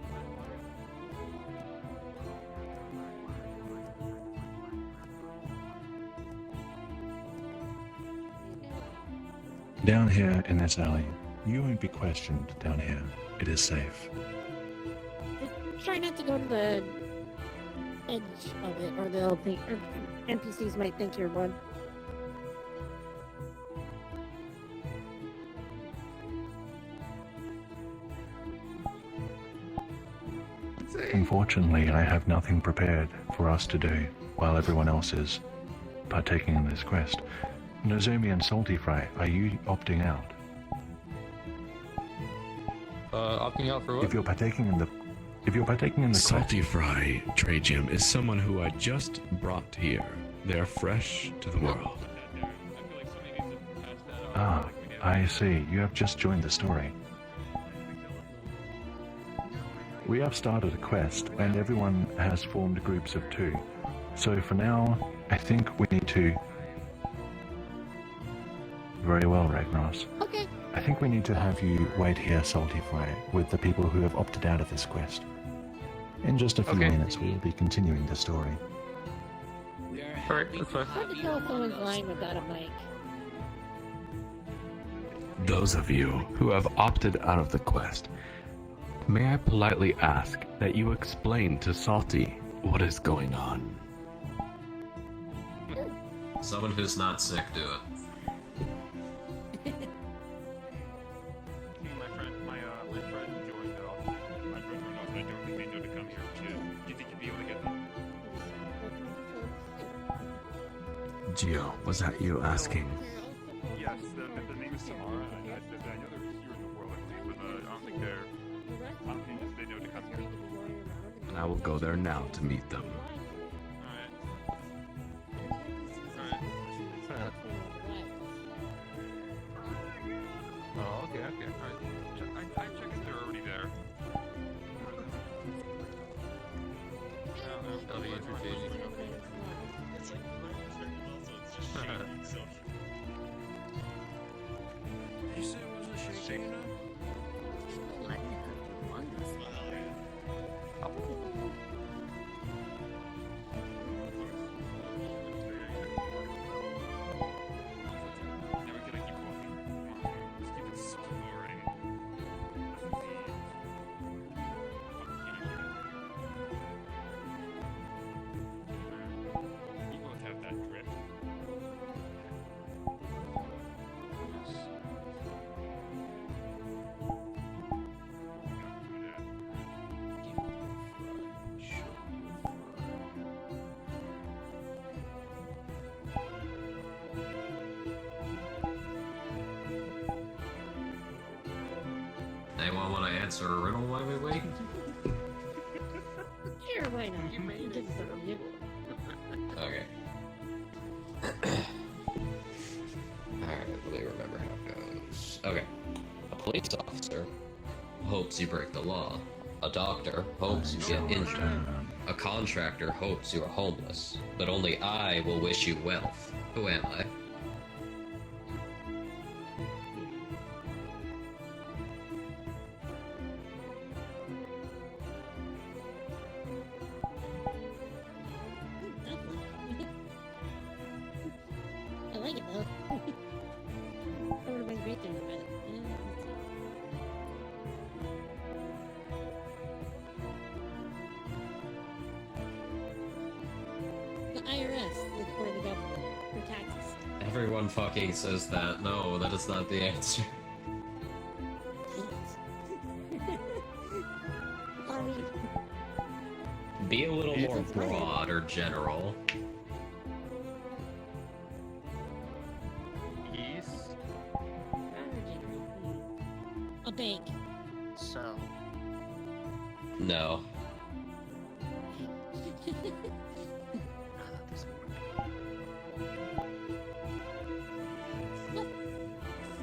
Down here in this alley, you won't be questioned down here. It is safe. Just try not to go to the edge of it, or they'll think, or NPCs might think you're one. Unfortunately, I have nothing prepared for us to do while everyone else is partaking in this quest. Nozomi and Salty Fry, are you opting out? Opting out for what? If you're partaking in the Salty Fry, Trade Gym, is someone who I just brought here. They're fresh to the world. Ah, I see. You have just joined the story. We have started a quest, and everyone has formed groups of 2. So for now, I think we need to... Very well, Ragnaros. Okay. I think we need to have you wait here, Salty Fry, with the people who have opted out of this quest. In just a few minutes, we will be continuing the story. Alright, that's fine. Hard to tell if someone's lying without a mic. Those of you who have opted out of the quest, may I politely ask that you explain to Salty what is going on? Someone who's not sick, do it. My friend joined my friend went off, and I don't think they know to come here too. Do you think you'd be able to get them? Gio, was that you asking? Yes, the name is Samara, and I know they're here in the world, I believe, but I don't think they know to come here. And I will go there now to meet them. You say it was a shaking enough? Let me have your wonders. Now we gotta keep walking. Just keep exploring. You both have that drip. Anyone want to answer a riddle while we wait? Sure, why not? You made it. Okay. Alright, let me remember how it goes. Okay. A police officer hopes you break the law. A doctor hopes you get injured. A contractor hopes you are homeless. But only I will wish you wealth. Who am I? I like it though. That would have been great thing about it. The IRS, or the government, for taxes. Everyone fucking says that. No, that is not the answer. I mean, Be a little more broad or general. a bank. So. No.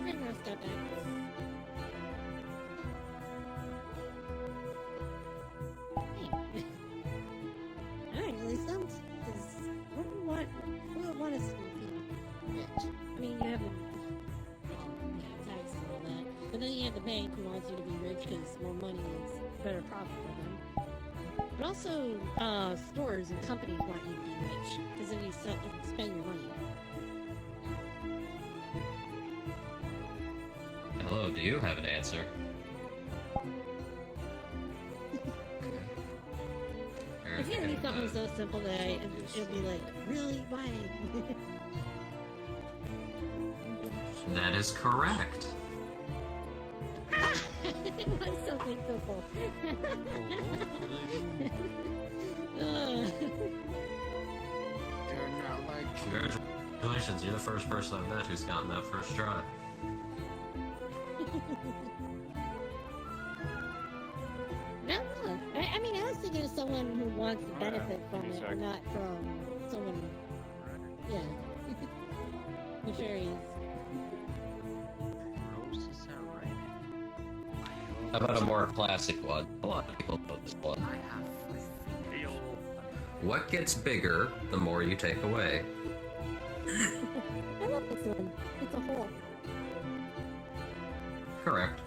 Bring our step back. Hey. Alright, at least some. What would want us to be rich? I mean, you have taxes and all that, but then you have the bank who wants you to be rich because more money is better profit for them. But also, stores and companies want you to be rich because then you spend your money. Hello, do you have an answer? It's gonna be something so simple that it'll be like, really? Why? That is correct. It was something simple. You're not like. Congratulations, you're the first person I've met who's gotten that first try. No, I mean, I was thinking of someone who wants to benefit from it, or not from someone. Yeah. Nefarious. Roses are red. How about a more classic one? A lot of people know this one. I have What gets bigger the more you take away? I love this one. It's a hole. Correct.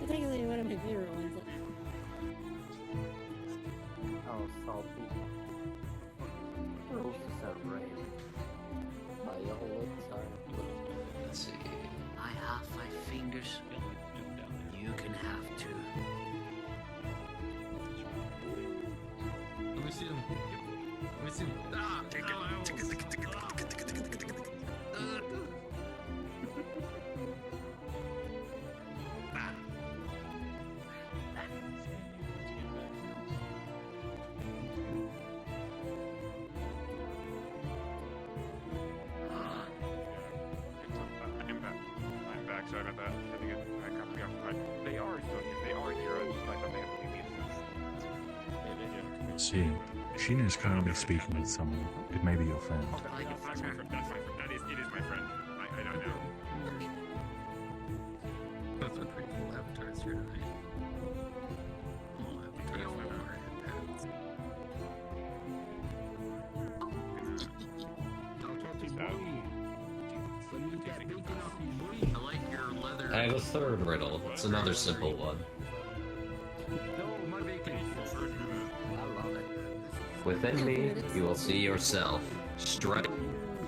It's actually one of my favorite ones. Oh, salty. Roses are red. My whole lips are blue. Let's see. I have 5 fingers. You can have 2. Let me see them. Let me see them. Ah! I'm back. Sorry about that. I think I got preoccupied. They are still here. They are here. I just thought they had to leave me. See, Sheena is currently speaking with someone. It may be your friend. That's my friend. That's my friend. It is my friend. I don't know. Those are pretty cool avatars here tonight. All avatars with our headbands. I have a third riddle. It's another simple one. Within me, you will see yourself. Strike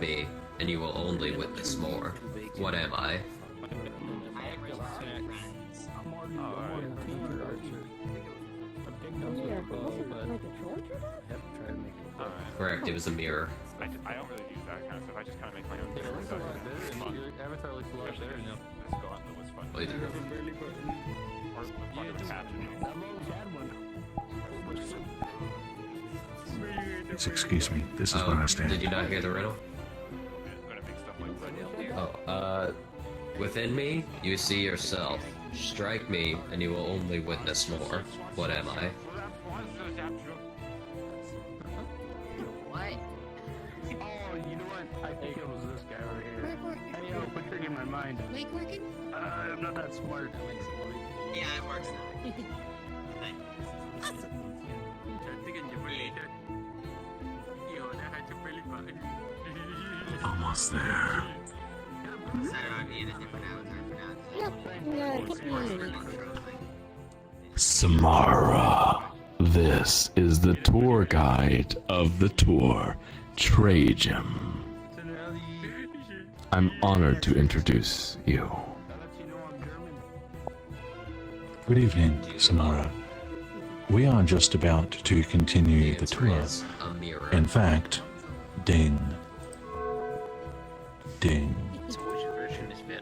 me, and you will only witness more. What am I? Correct, it was a mirror. I don't really use that kind of stuff. I just kind of make my own mirrors. Your avatar looks a lot better now. Let's go on to what's fun. Well, either Or fun to attach Excuse me, this is where I stand. Did you not hear the riddle? Within me, you see yourself. Strike me, and you will only witness more. What am I? What? Oh, you know what? I think it was this guy over here. Hey, yo, quick trick in my mind. Wake working? I'm not that smart. Yeah, it works. Almost there. Samara. This is the tour guide of the tour, Trajan. I'm honored to introduce you. Good evening, Samara. We are just about to continue the tour. In fact, ding. Ding.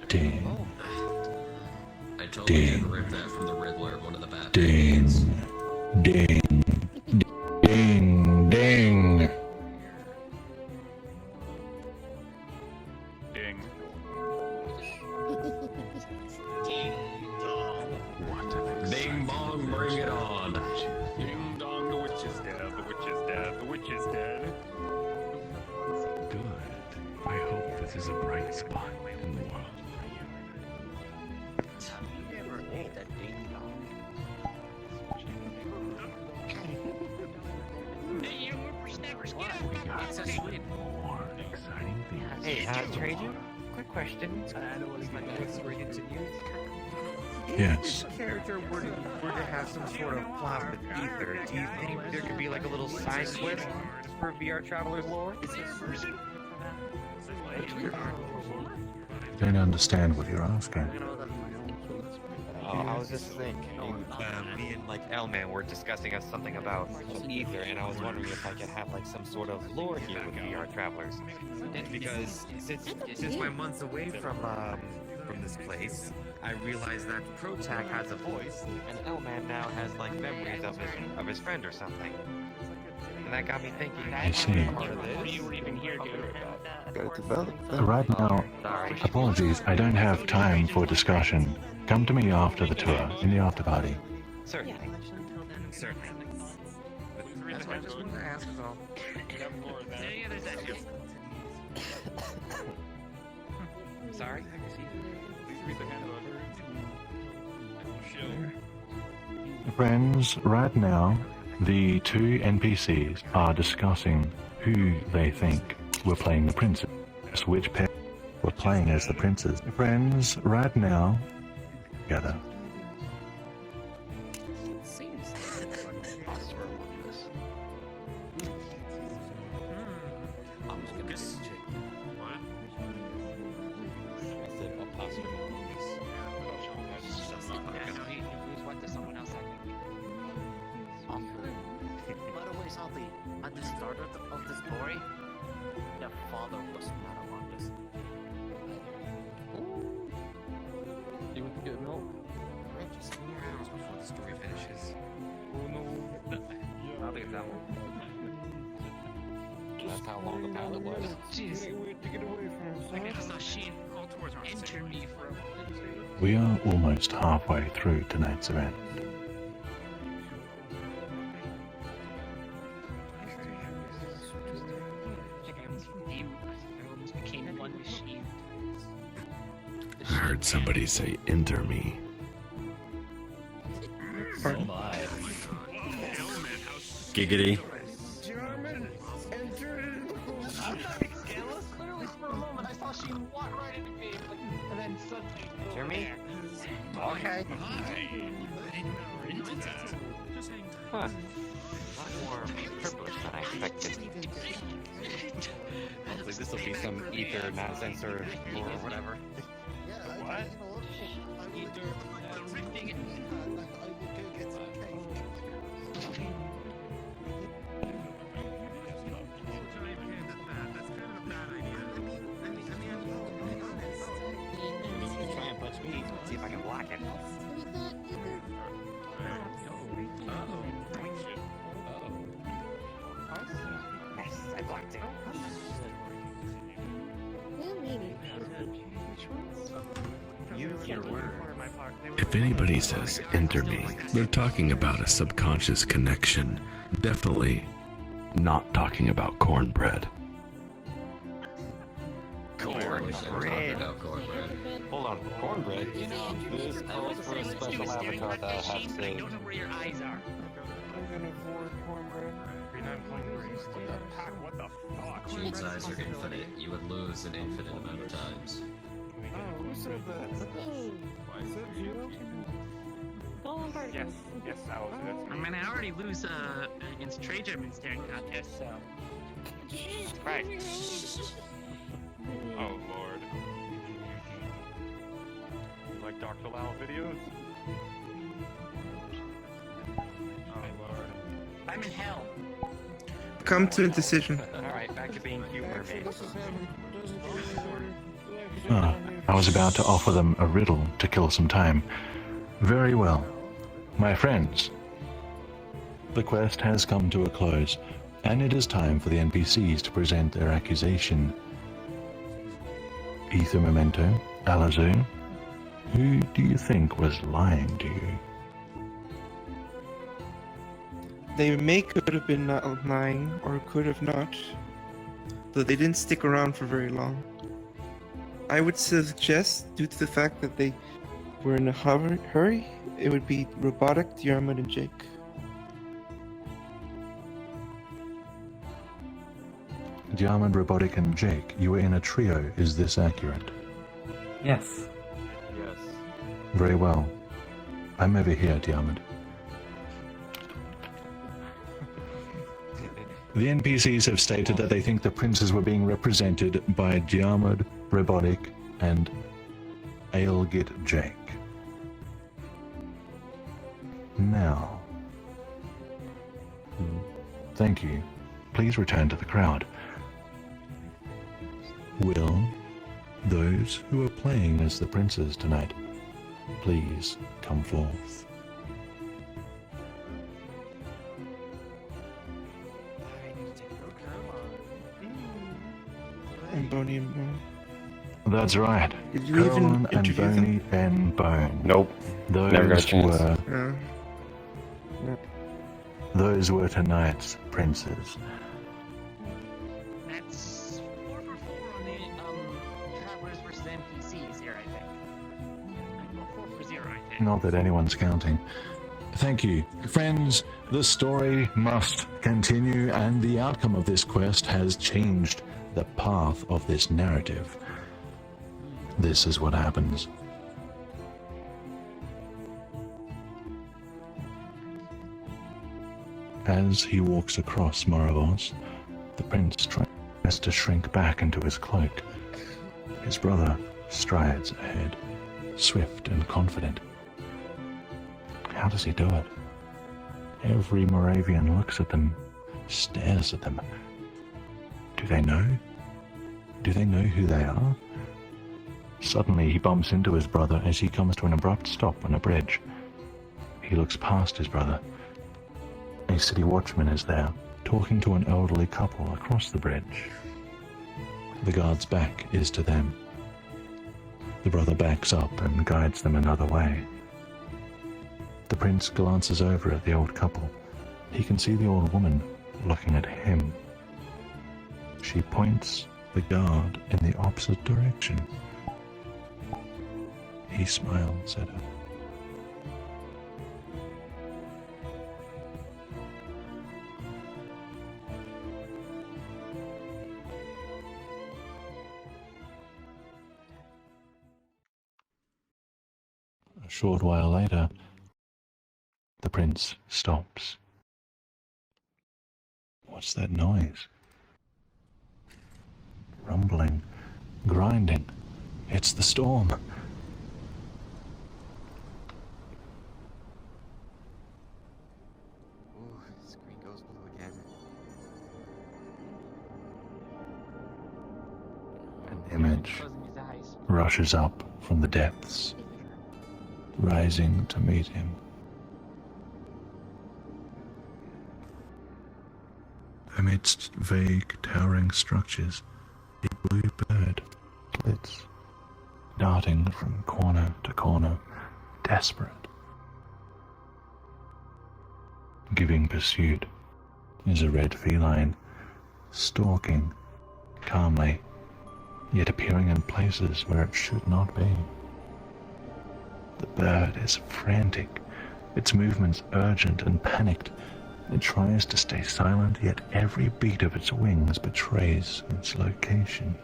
Ding. I totally Ding. did rip that from the Riddler, one of the Batman. Ding. Ding. Ding. Ding. Ding. Bing bong, bring it on. Ding dong, the witch is dead. The witch is dead. The witch is dead. Good. I hope this is a bright spot in the world. Hey, Trajan, quick question. Before we continue. Yes. If this character were to have some sort of plot with Ether, do you think there could be like a little side quest for VRTravellers lore? I don't understand what you're asking. I was just thinking, me and like L-Man were discussing something about Ether, and I was wondering if I could have like some sort of lore here with VRTravellers, because since we're months away from this place, I realized that Protag has a voice, and L-Man now has like memories of his friend or something, and that got me thinking. I see. Part of this. Right now, apologies, I don't have time for discussion. Come to me after the tour, in the after party. Certainly. Certainly. That's why I just wanted to ask is all. Yeah, there's that too. Sorry? Please read the handbook. Friends, right now, the two NPCs are discussing who they think were playing the princess, which pair were playing as the princes. Friends, right now, together. By the way, Salty, at the start of the story, the father was not among us. You want to get milk? Right, just in your house before the story finishes. Oh no. I think it's that one. That's how long the pilot was. Jeez. I guess I should call towards enter me from. We are almost halfway through tonight's event. I heard somebody say, enter me. Giggity. German, enter. I'm not jealous. Literally, for a moment, I saw she walk right into me, and then suddenly. Jeremy? Okay. Huh. A lot more purplish than I expected. Hopefully this will be some ether nonsense or whatever. What? Try and punch me. See if I can block it. Yes, I blocked it. Use your word. If anybody says enter me, they're talking about a subconscious connection. Definitely not talking about cornbread. Cornbread. Hold on, cornbread? This calls for a special avatar that has to... I don't know where your eyes are. I'm gonna avoid cornbread. What the fuck? June's eyes are infinite. You would lose an infinite amount of times. Oh, who said that? Is that you? Yes, yes, that's I mean, I already lose against trade German staring contest, so. right. Oh lord. You like Dr. Lau videos? Oh lord. I'm in hell. Come to a decision. Alright, back to being cute mermaid. I was about to offer them a riddle to kill some time. Very well. My friends, the quest has come to a close, and it is time for the NPCs to present their accusation. Ether Memento, Alazun, who do you think was lying to you? They could have been not lying, or could have not, though they didn't stick around for very long. I would suggest, due to the fact that they were in a hurry, it would be Robotic, Diarmid, and Jake. Diamond, Robotic, and Jake, you were in a trio. Is this accurate? Yes. Yes. Very well. I'm over here, Diamond. The NPCs have stated that they think the princes were being represented by Diarmid, Robotic, and Aelgit Jake. Now, thank you. Please return to the crowd. Will those who are playing as the princes tonight please come forth? And Boney and Bone. That's right. Did you even Colin and interview them? Boney Ben Bone. Nope. Those Never got a chance. were those were tonight's princes. That's 4 for 4 on the Travelers versus NPCs here, I think. Well, 4 for 0, I think. Not that anyone's counting. Thank you. Friends, the story must continue, and the outcome of this quest has changed the path of this narrative. This is what happens. As he walks across Moravos, the prince tries to shrink back into his cloak. His brother strides ahead, swift and confident. How does he do it? Every Moravian looks at them, stares at them. Do they know? Do they know who they are? Suddenly he bumps into his brother as he comes to an abrupt stop on a bridge. He looks past his brother. A city watchman is there, talking to an elderly couple across the bridge. The guard's back is to them. The brother backs up and guides them another way. The prince glances over at the old couple. He can see the old woman looking at him. She points the guard in the opposite direction. He smiles at her. short while later, the prince stops. What's that noise? Rumbling, grinding. It's the storm. Ooh, screen goes blue again. An image rushes up from the depths, rising to meet him. Amidst vague, towering structures, a blue bird flits, darting from corner to corner, desperate. Giving pursuit is a red feline, stalking calmly, yet appearing in places where it should not be. The bird is frantic, its movements urgent and panicked. It tries to stay silent, yet every beat of its wings betrays its location.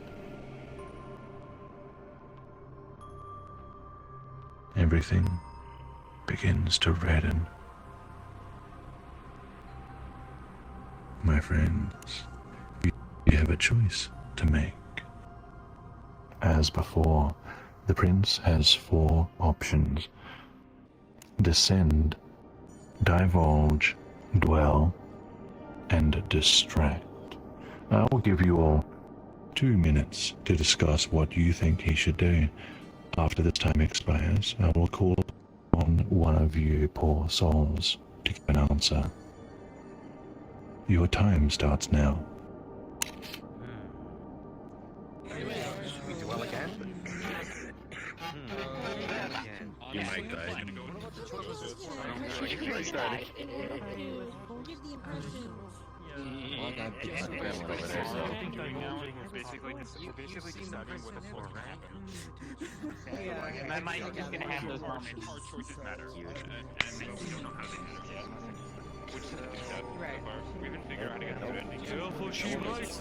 Everything begins to redden. My friends, you have a choice to make. As before, the prince has 4 options: descend, divulge, dwell, and distract. I will give you all 2 minutes to discuss what you think he should do. After this time expires, I will call on one of you poor souls to give an answer. Your time starts now. Should we dwell again? You might die. Well, I got big grandma over there, so. Basically deciding what the floor Yeah, my mind is just gonna have those moments. Hard choices matter, and we don't know how to do it yet. Which is sad so far. We haven't figured out how to get through it. Careful, she might.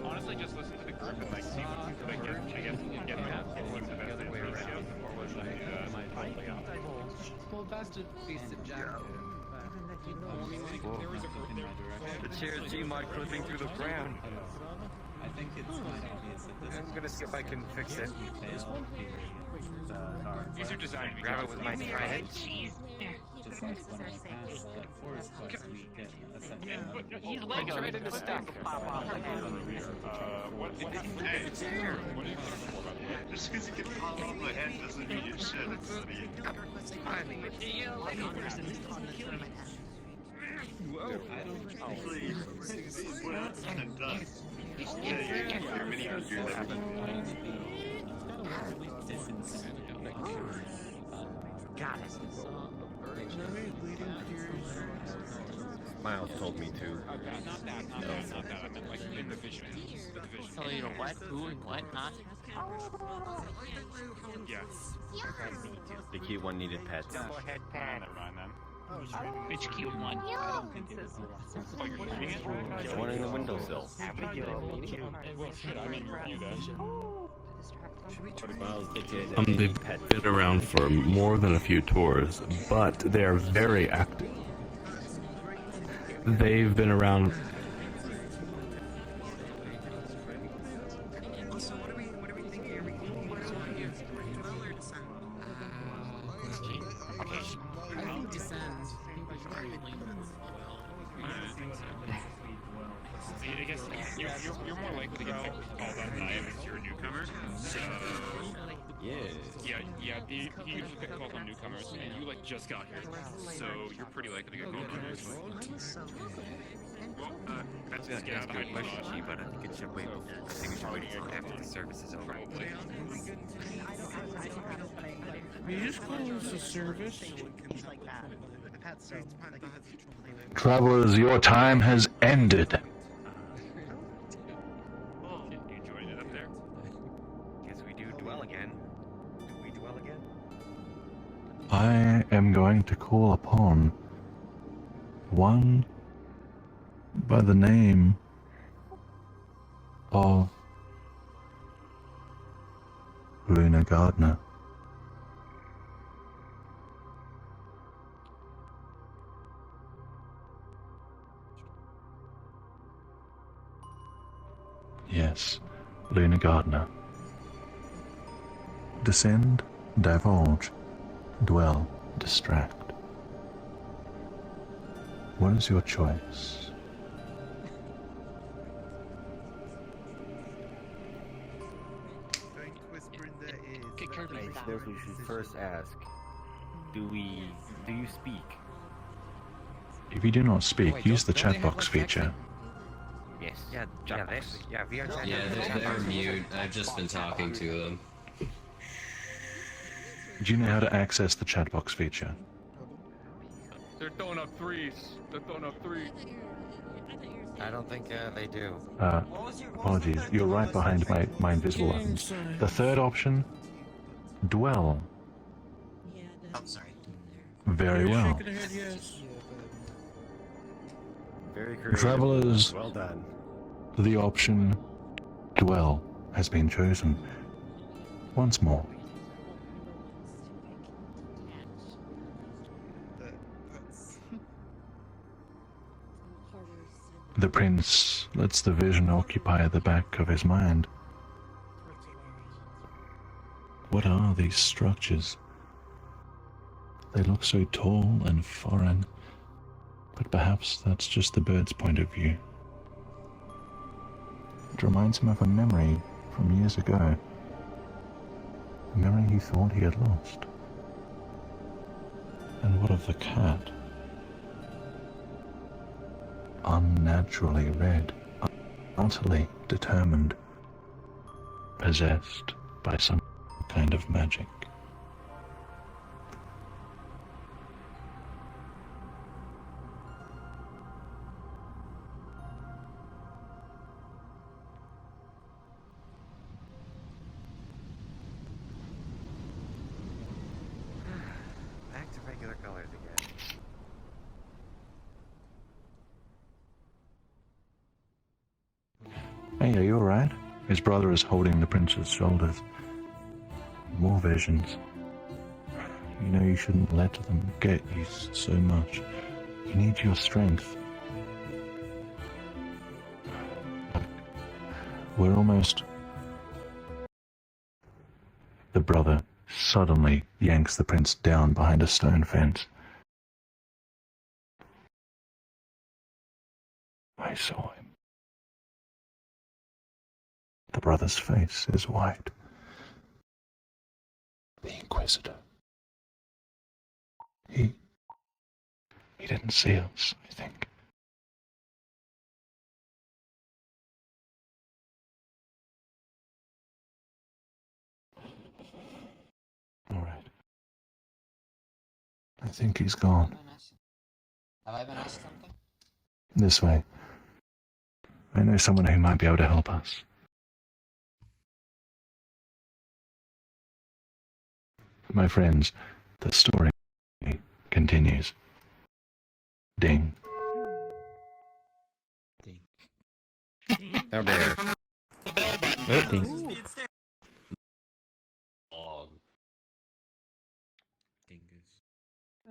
Honestly, just listen to the group and like see what you like get that. What's the best ratio, or was it Well, best to be subjective. The chair G-mod clipping through the ground. I think it's quite obvious at this I'm gonna see if I can fix it. These are designed to be Grab it with my trident. Just like when I pass the forest quest, we get a section He's like trying to stuck. What is Just because you can pop off my head doesn't mean you should. It's funny. Whoa. Please. When it's said and done. Your mini gears happen. Got it. Miles told me to. not that. I meant like in the vision. Tell you to what, who, and what, huh? Yeah. HQ1 needed pets. Go ahead, Pat. Never mind then. HQ1. There's one in the windowsill. Well, shit, I mean, review that. They've been around for more than a few tours, but they are very active. They've been around. So what are we thinking? Are we dwell or descend? I think descend. I guess you're more likely to get called on knives if you're a newcomer. So yeah. He usually get called on newcomers, and you like just got here, so you're pretty likely to get called on knives. Well, That's gonna ask you a question, G, but I think it should wait. I think we should wait until after the service is over. You just close the service. Travelers, your time has ended. You enjoyed it up there? Guess we do dwell again. Do we dwell again? I am going to call upon one by the name of Luna Gardner. Yes, Luna Gardner. Descend, divulge, dwell, distract. What is your choice? I suppose we should first ask, do you speak? If you do not speak, use the chat box feature. Yes. Yeah, VRTravellers. Yeah, they're mute. I've just been talking to them. Do you know how to access the chat box feature? They're throwing up threes. They're throwing up threes. I don't think they do. Apologies, you're right behind my invisible buttons. The third option, dwell. Oh, sorry. Very well. Very creative. Travelers, Well done. the option dwell has been chosen. Once more. The prince lets the vision occupy the back of his mind. What are these structures? They look so tall and foreign, but perhaps that's just the bird's point of view. It reminds him of a memory from years ago. A memory he thought he had lost. And what of the cat? Unnaturally red, utterly determined, possessed by some kind of magic. Back to regular colors again. Hey, are you alright? His brother is holding the prince's shoulders. More visions. You know you shouldn't let them get you so much. You need your strength. We're almost... The brother suddenly yanks the prince down behind a stone fence. I saw him. The brother's face is white. The Inquisitor. He didn't see us, I think. Alright. I think he's gone. Have I been asked something? This way. I know someone who might be able to help us. My friends, the story continues. Ding. How dare. Ding.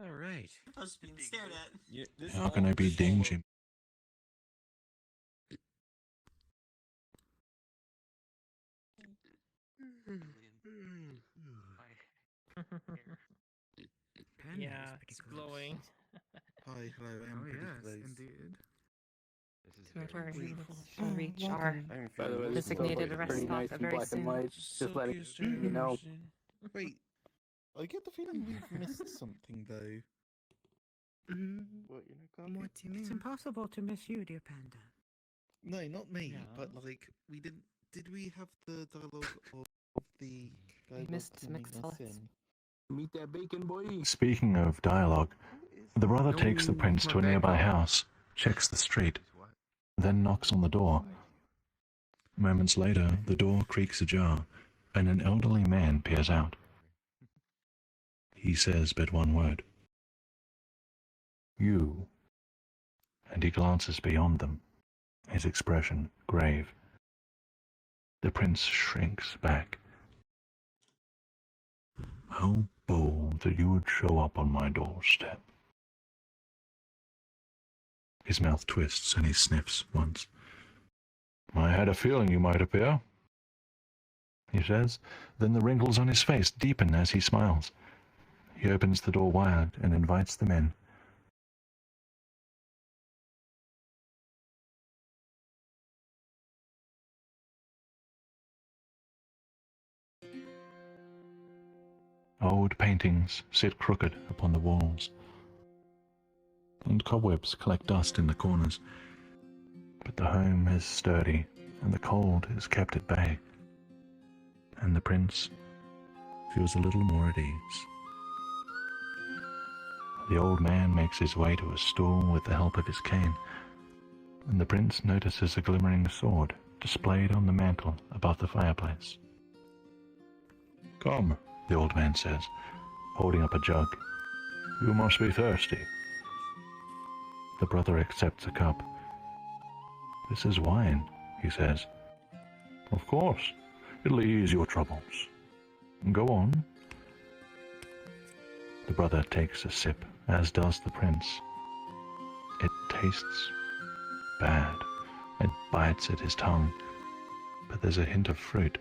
Alright. I was being stared at. How can I be dinged? Yeah, it's glowing. Hi, hello, I'm pretty close. Indeed. We're shall reach our By the way, this is designated pretty rest nice stop and very black and soon. white. Just letting you know. Wait, I get the feeling we've missed something though. What, What do you mean? It's impossible to miss you, dear panda. No, not me, but like, we didn't. Did we have the dialogue of the guy missed welcoming mixed us salads. in? Meet that bacon boy. Speaking of dialogue, the brother takes the prince to a nearby house, checks the street, then knocks on the door. Moments later, the door creaks ajar, and an elderly man peers out. He says but one word. You. And he glances beyond them, his expression grave. The prince shrinks back. How bold that you would show up on my doorstep. His mouth twists and he sniffs once. I had a feeling you might appear, he says. Then the wrinkles on his face deepen as he smiles. He opens the door wide and invites them in. Old paintings sit crooked upon the walls, and cobwebs collect dust in the corners. But the home is sturdy, and the cold is kept at bay, and the prince feels a little more at ease. The old man makes his way to a stool with the help of his cane, and the prince notices a glimmering sword displayed on the mantel above the fireplace. Come, the old man says, holding up a jug. You must be thirsty. The brother accepts a cup. This is wine, he says. Of course, it'll ease your troubles. Go on. The brother takes a sip, as does the prince. It tastes bad and bites at his tongue, but there's a hint of fruit.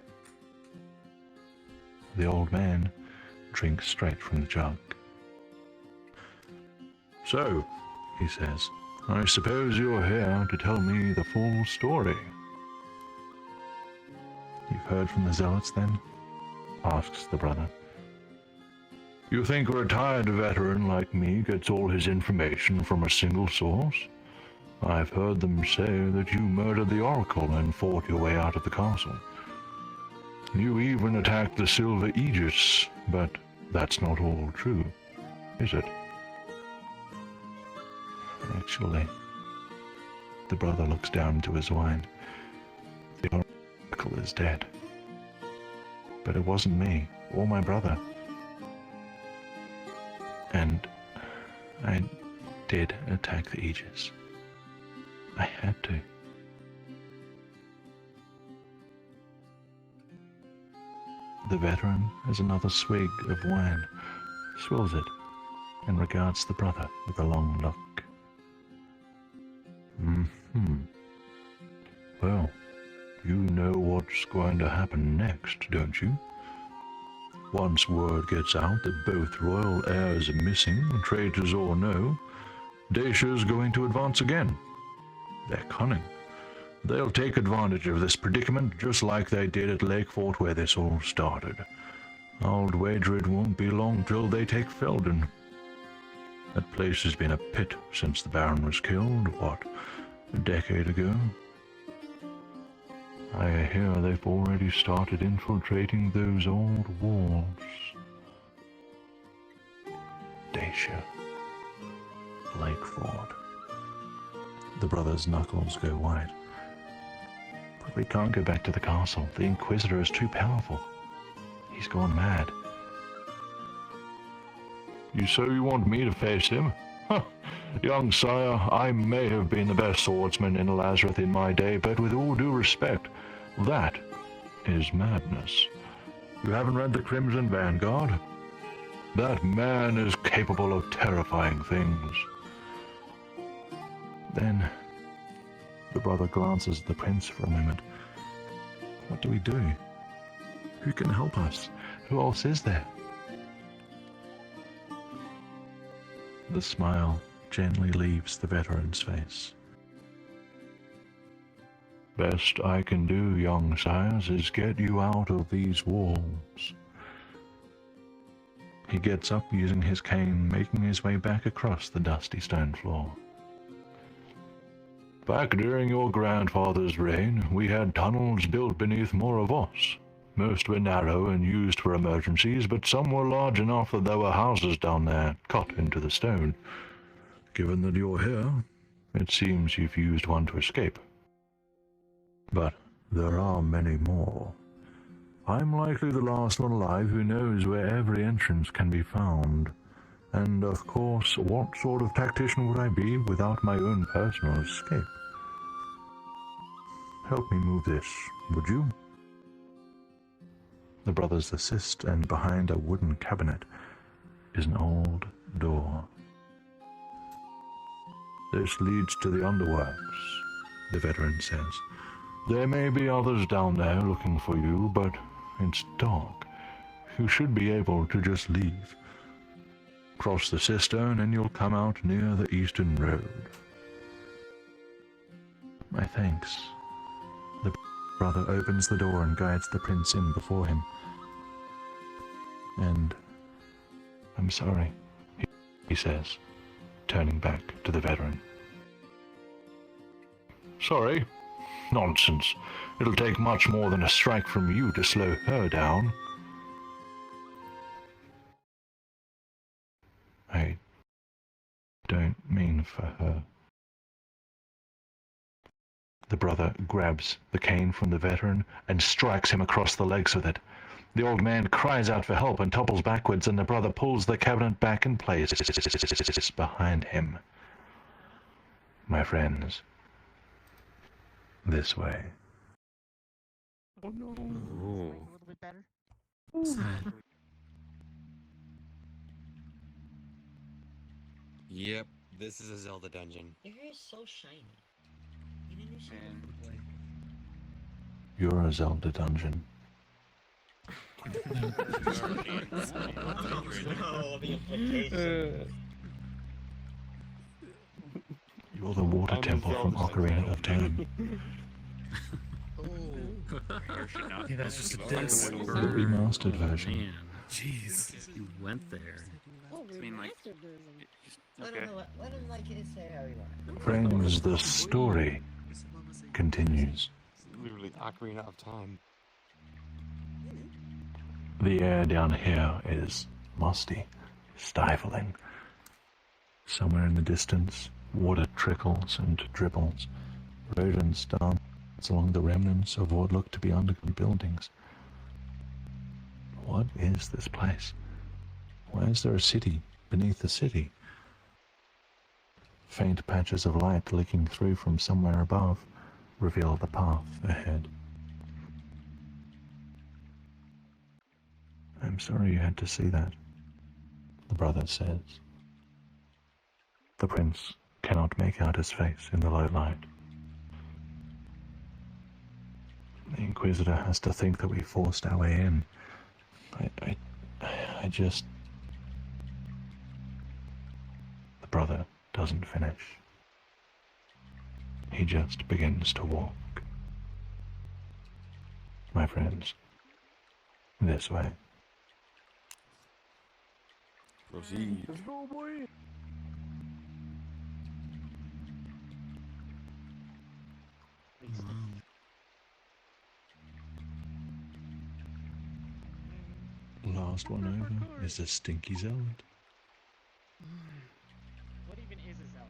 The old man drinks straight from the jug. So, he says, I suppose you're here to tell me the full story. You've heard from the zealots, then? Asks the brother. You think a retired veteran like me gets all his information from a single source? I've heard them say that you murdered the oracle and fought your way out of the castle. You even attacked the Silver Aegis, but that's not all true, is it? Actually, the brother looks down into his wine. The oracle is dead. But it wasn't me, or my brother. And I did attack the Aegis. I had to. The veteran has another swig of wine, swills it, and regards the brother with a long look. Well, you know what's going to happen next, don't you? Once word gets out that both royal heirs are missing, traitors or no, Dacia's going to advance again. They're cunning. They'll take advantage of this predicament just like they did at Lakefort where this all started. I'll wager it won't be long till they take Felden. That place has been a pit since the Baron was killed, a decade ago? I hear they've already started infiltrating those old walls. Dacia. Lakeford. The brother's knuckles go white. But we can't go back to the castle. The Inquisitor is too powerful. He's gone mad. You want me to face him? Huh. Young sire, I may have been the best swordsman in Lazarus in my day, but with all due respect, that is madness. You haven't read the Crimson Vanguard? That man is capable of terrifying things. Then, the brother glances at the prince for a moment. What do we do? Who can help us? Who else is there? The smile gently leaves the veteran's face. Best I can do, young sires, is get you out of these walls. He gets up using his cane, making his way back across the dusty stone floor. Back during your grandfather's reign, we had tunnels built beneath Moravos. Most were narrow and used for emergencies, but some were large enough that there were houses down there, cut into the stone. Given that you're here, it seems you've used one to escape. But there are many more. I'm likely the last one alive who knows where every entrance can be found. And of course, what sort of tactician would I be without my own personal escape? Help me move this, would you? The brothers assist, and behind a wooden cabinet is an old door. This leads to the underworks, the veteran says. There may be others down there looking for you, but it's dark. You should be able to just leave. Cross the cistern and you'll come out near the eastern road. My thanks. The brother opens the door and guides the prince in before him. And I'm sorry, he says, turning back to the veteran. Sorry? Nonsense. It'll take much more than a strike from you to slow her down. I don't mean for her. The brother grabs the cane from the veteran and strikes him across the legs with it. The old man cries out for help and topples backwards, and the brother pulls the cabinet back in place behind him. My friends, this way. Oh no. Ooh. A little bit better. Sad. Yep, this is a Zelda dungeon. Your hair is so shiny. You need a new shampoo. You're a Zelda dungeon. No, the implication. You're the water temple from Ocarina of Time. Yeah, that's just a The disc. remastered version. Man, jeez, you went there. Oh, I mean, like, remastered version. Let him know. Let him like his hair how he wants. Friends, the story continues. Literally the Ocarina of Time. The air down here is musty, stifling. Somewhere in the distance, water trickles and dribbles. Rodents dance along the remnants of what look to be underground buildings. What is this place? Why is there a city beneath the city? Faint patches of light leaking through from somewhere above reveal the path ahead. I'm sorry you had to see that, the brother says. The prince cannot make out his face in the low light. The Inquisitor has to think that we forced our way in. I just... The brother doesn't finish. He just begins to walk. My friends, this way. Proceed. Let's go, boy! Last one over is a stinky zealot. What even is a zealot?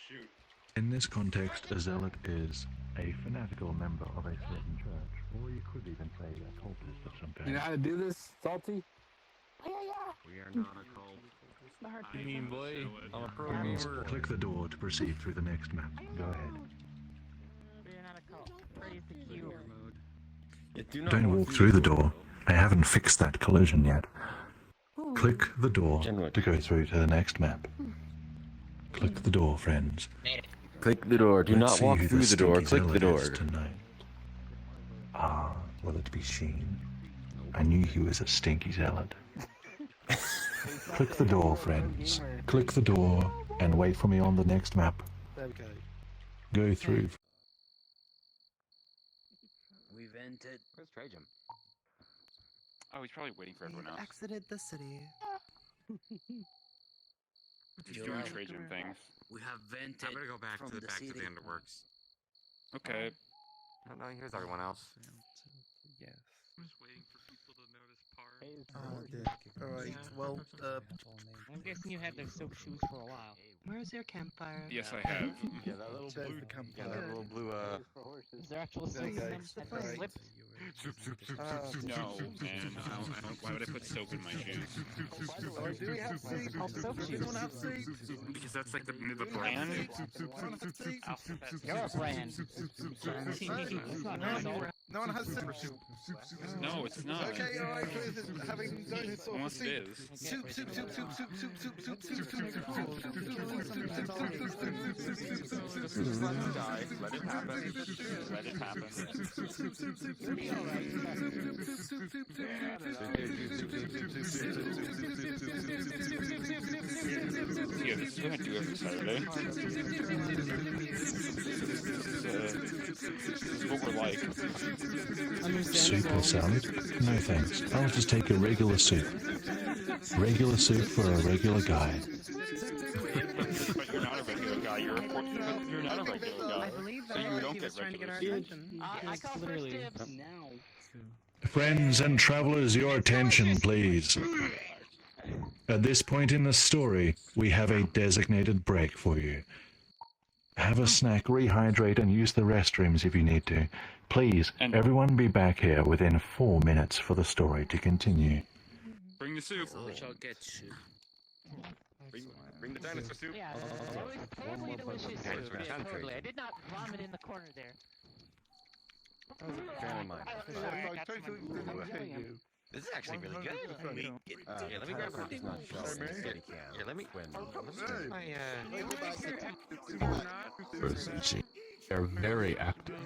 Shoot. In this context, a zealot is a fanatical member of a certain church, or you could even say a cultist of some kind. You know how to do this, Salty? We are not a cult. You mean, boy? I'm a pro Friends, gamer. click the door to proceed through the next map. Go ahead. We're not a cult. Praise the Q. Don't walk through the door. I haven't fixed that collision yet. Click the door to go through to the next map. Click the door, friends. Click the door. Do Let's not see walk who through the door. stinky Click the zealot door. is tonight. Ah, will it be Sheen? I knew he was a stinky zealot. Click the door, friends. Click the door and wait for me on the next map. Go through. We've entered. Where's Trajan? Oh, he's probably waiting for everyone else. Exited the city. He's doing Trajan things. We have vented. I'm gonna go back from to the back to city. the underworks. Okay. Oh no, here's everyone else. Yes. I'm just waiting for people to notice parts. Alright, well, I'm guessing you had those silk shoes for a while. where's your campfire? Yes, I have. Yeah, that little blue. Yeah, that little blue. Is there actual silk in them? Have they slipped? No, man. Why would I put soap in my shoes? Do we have soup? Does anyone have soup? Because that's like the brand. You're a brand. No one has soup. No, it's not. Okay, alright, having dinosaur Unless it is. soup. Let him die. Let it happen. Let it happen. Yeah, this is what I do every Saturday. This is what we're like. Soup or salad? No thanks. I'll just take a regular soup. Regular soup for a regular guy. But you're not a regular guy. You're not a regular guy. So you don't get regular soup. I call literally first dibs. Friends and travelers, your attention, please. At this point in the story, we have a designated break for you. Have a snack, rehydrate, and use the restrooms if you need to. Please, everyone be back here within 4 minutes for the story to continue. Bring the soup. Which I'll get you. Bring the dinosaur soup. Yeah, totally delicious soup. Yeah, totally. I did not vomit in the corner there. This is actually really good. Here, let me grab a It's not showing the steady cam. Here, let me They're very active.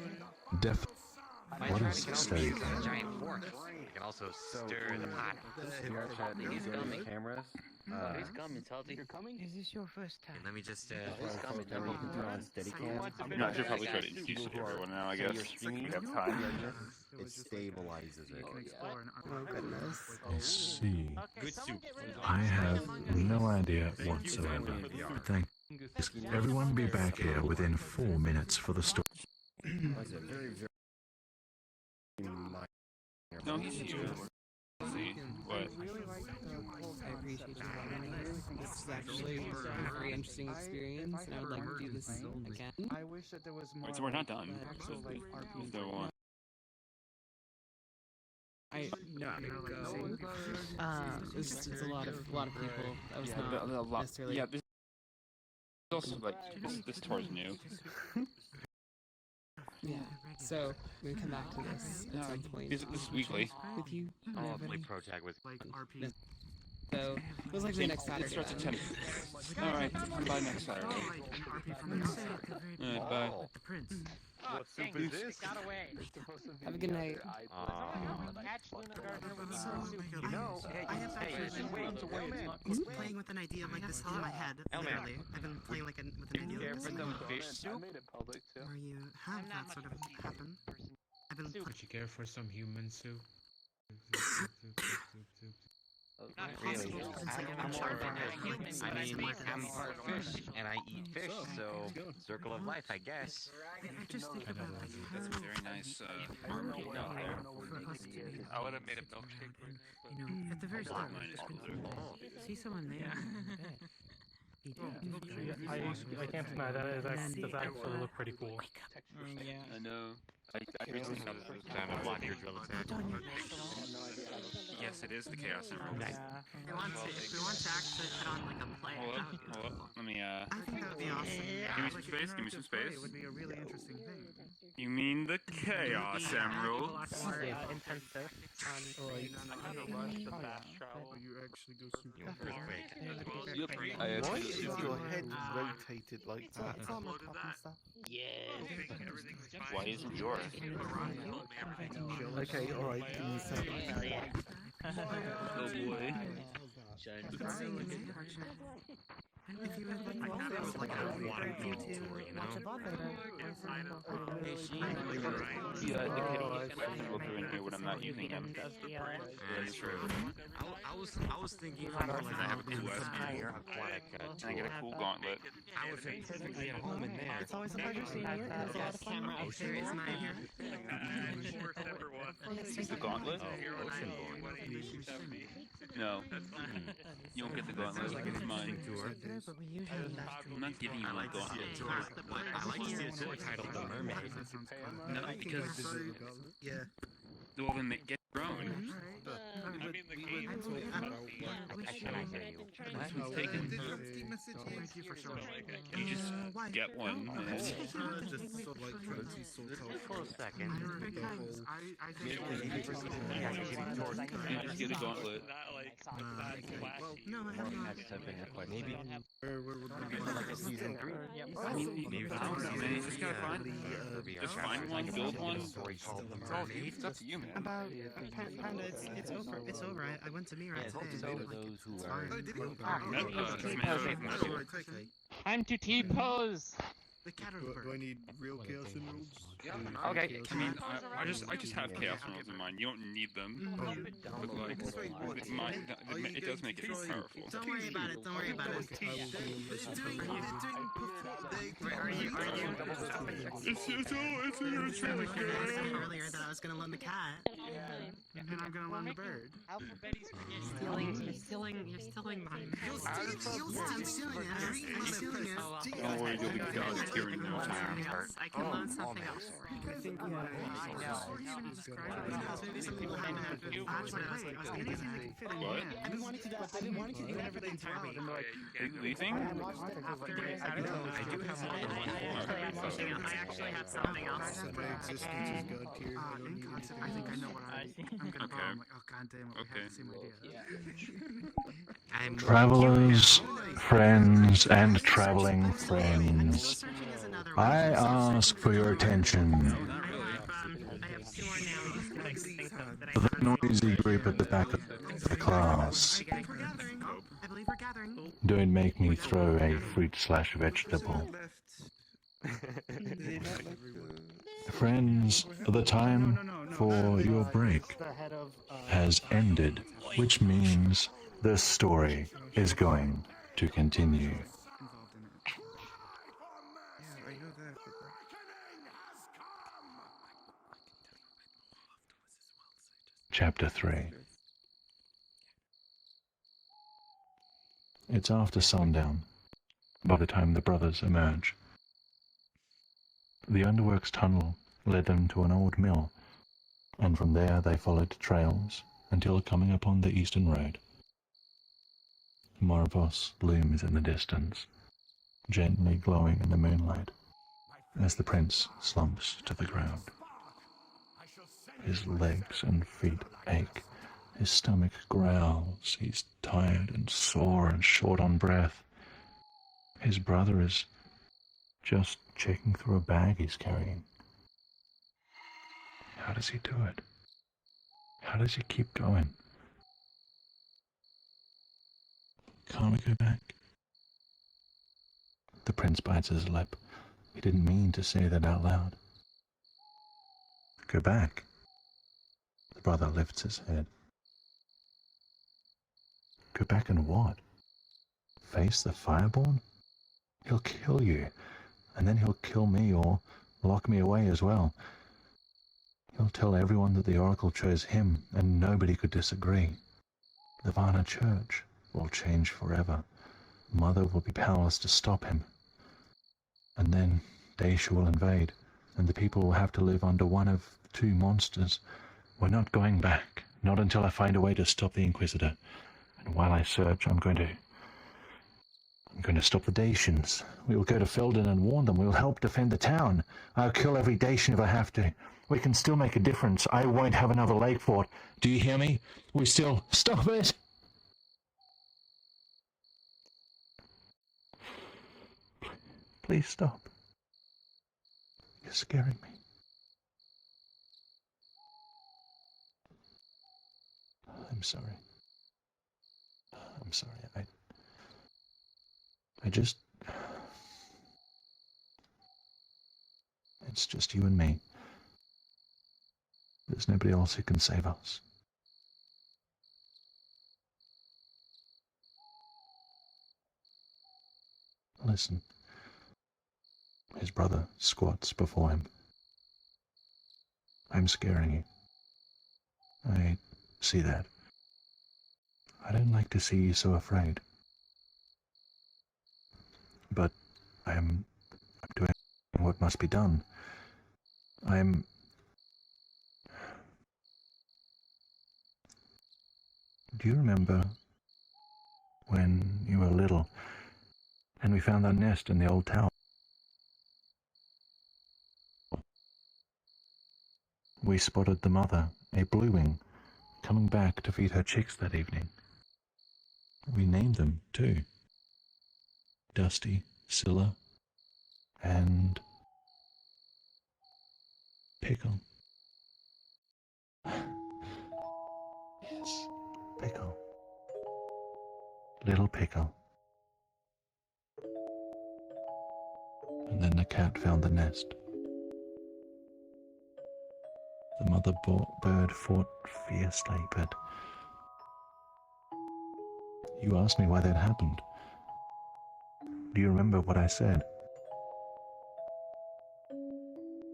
What is a steady giant fork. I can also stir the pot. He's coming. Cameras. He's coming, Salty. You're coming? Is this your first time? Let me just He's coming. Then you can turn on steady cam. No, I should probably try to introduce it to everyone now, I guess. We have time. It stabilizes it. Oh goodness. I see. Good soup. I have no idea whatsoever. Thank you. Everyone be back here within 4 minutes for the story. No, he's here. See what? I appreciate you having me. This is actually a very interesting experience, and I would like to do this again. I wish that there was more. Wait, so we're not done. Actual like Is there one? It's a lot of people. That was not necessarily. Yeah, this also like this tour is new. Yeah, so we can come back to this at some point. Is this weekly? With you. I'll play Pro Tag with RP. So it was like the next Saturday. It starts at 10. Alright, by next Saturday. Alright, bye. Oh, dang, it got away. Have a good night. Catch Luna Gardner with soup. You know, I have actually been playing with an idea like this in my head, literally. I've been playing with an idea like this in my head. fish soup? Where you have that sort of happen. I've been Would you care for some human soup? Not really. I'm part fish, and I eat fish, so circle of life, I guess. just think about That's a very nice army down there. I would have made a milkshake. you know, at the very start, Mine is blue. see someone there in bed. I can't deny that does actually look pretty cool. Yeah. I know. Time to block your drill attack. Yes, it is the Chaos Emerald. We want to actually put on like a play. Hold up. Let me, I think that would be awesome. Give me some space, give me some space. It would be a really interesting thing. You mean the Chaos Emerald? Intensive. You actually go super. Why is your head rotated like that? Why isn't yours? Okay, alright, give me some. Oh boy. If you would like a water tour, you know? The kid will go in here when I'm not using them. That's true. I was thinking for more like I have a cool aquatic And I get a cool gauntlet. I would fit perfectly at home in there. It's always a pleasure seeing you. There's a lot of camera upstairs is not here. The gauntlet? No. You don't get the gauntlet. It's mine. I'm not giving you my gauntlet. I like to see a tour titled The Mermaid. No, because... Yeah. Well, then get grown. Uh, I mean, the game I is told about you. the I cannot hear you. taken Thank you for showing. You just Why? get one. Oh, and- just so like Francie sort out For a second. because I Maybe just yeah, you just get a gauntlet. well, no, I have not. Maybe Where would we like a season 3. Maybe I don't know, man. You just gotta find, just find one, build one. Story called The It's all Mermaid. it's up to you, man. About Panda, it's over. It's over. I went to Mira today. It's fine. Oh, did you? Time to T-pose! The cat Do I need real chaos emeralds? Okay. I mean, I just have chaos emeralds in mind. You don't need them, but like, it does make it powerful. Don't worry about it. Don't worry about it. It's really good. Earlier that I was gonna loan the cat, and then I'm gonna loan the bird. You're stealing mine. I'm stealing it. I'm stealing it. Don't worry, you'll be volunteering now. I can loan something else for you. I think some people haven't had good. That's what I was like. Anything that can fit in What? here. I've been wanting to do that for the entire week. Leaving? I do have more than one I actually have something else. My existence is God tier. I don't need it. I think I know what I'm gonna borrow. I'm like, oh god damn it, we have the same idea. Travelers, friends, and traveling friends, I ask for your attention. The noisy group at the back of the class. I believe we're gathering. Don't make me throw a fruit/vegetable. Friends, the time for your break has ended, which means the story is going to continue. Chapter 3. It's after sundown by the time the brothers emerge. The underworks tunnel led them to an old mill, and from there they followed trails until coming upon the eastern road. Moravos looms in the distance, gently glowing in the moonlight, as the prince slumps to the ground. His legs and feet ache, his stomach growls, he's tired and sore and short on breath. His brother is just checking through a bag he's carrying. How does he do it? How does he keep going? Can't we go back? The prince bites his lip. He didn't mean to say that out loud. Go back. The brother lifts his head. Go back and what? Face the Fireborn? He'll kill you, and then he'll kill me or lock me away as well. He'll tell everyone that the Oracle chose him, and nobody could disagree. The Varna Church will change forever. Mother will be powerless to stop him. And then Daisha will invade, and the people will have to live under one of two monsters. We're not going back, not until I find a way to stop the Inquisitor. And while I search, I'm going to stop the Dacians. We will go to Felden and warn them. We will help defend the town. I'll kill every Dacian if I have to. We can still make a difference. I won't have another lake fort. Do you hear me? We still... Stop it! Please stop. You're scaring me. I'm sorry. I'm sorry. I just... It's just you and me. There's nobody else who can save us. Listen. His brother squats before him. I'm scaring you. I see that. I don't like to see you so afraid. But I'm doing what must be done. I'm Do you remember when you were little and we found our nest in the old tower? We spotted the mother, a bluewing, coming back to feed her chicks that evening. We named them, too. Dusty, Scylla, and Pickle. Yes, Pickle. Little Pickle. And then the cat found the nest. The mother bird fought fiercely, but you asked me why that happened. Do you remember what I said?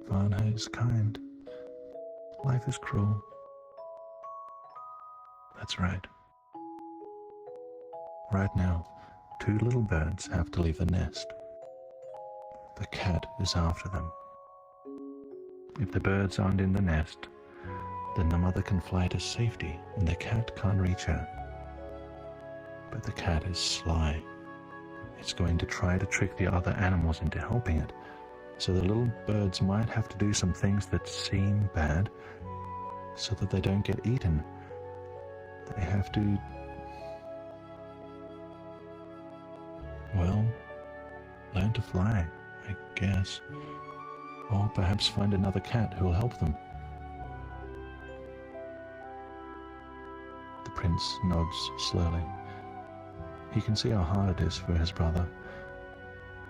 Vana is kind. Life is cruel. That's right. Right now, 2 little birds have to leave the nest. The cat is after them. If the birds aren't in the nest, then the mother can fly to safety and the cat can't reach her. But the cat is sly. It's going to try to trick the other animals into helping it. So the little birds might have to do some things that seem bad so that they don't get eaten. They have to, well, learn to fly, I guess. Or perhaps find another cat who'll help them. The prince nods slowly. He can see how hard it is for his brother.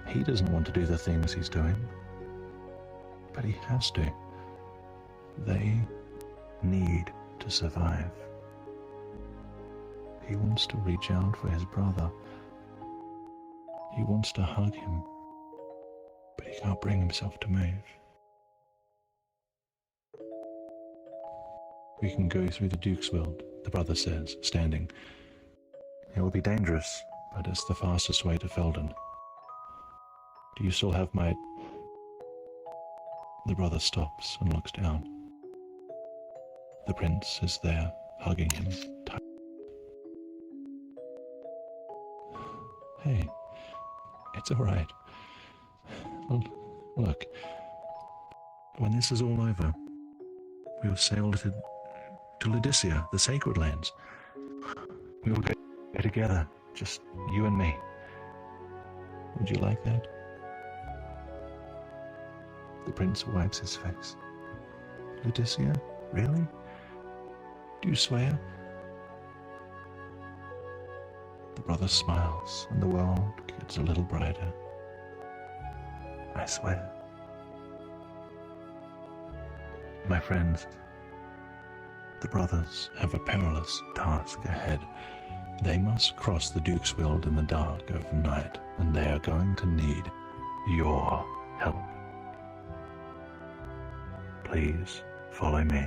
He doesn't want to do the things he's doing, but he has to. They need to survive. He wants to reach out for his brother. He wants to hug him, but he can't bring himself to move. We can go through the Duke's world, the brother says, standing. It will be dangerous, but it's the fastest way to Felden. Do you still have my... The brother stops and looks down. The prince is there, hugging him tight. Hey, it's all right. Look, when this is all over, we'll sail to Laodicea, the sacred lands. We will go together, just you and me. Would you like that? The prince wipes his face. Laodicea? Really? Do you swear? The brother smiles, and the world gets a little brighter. I swear. My friends, the brothers have a perilous task ahead. They must cross the Duke's world in the dark of night, and they are going to need your help. Please follow me.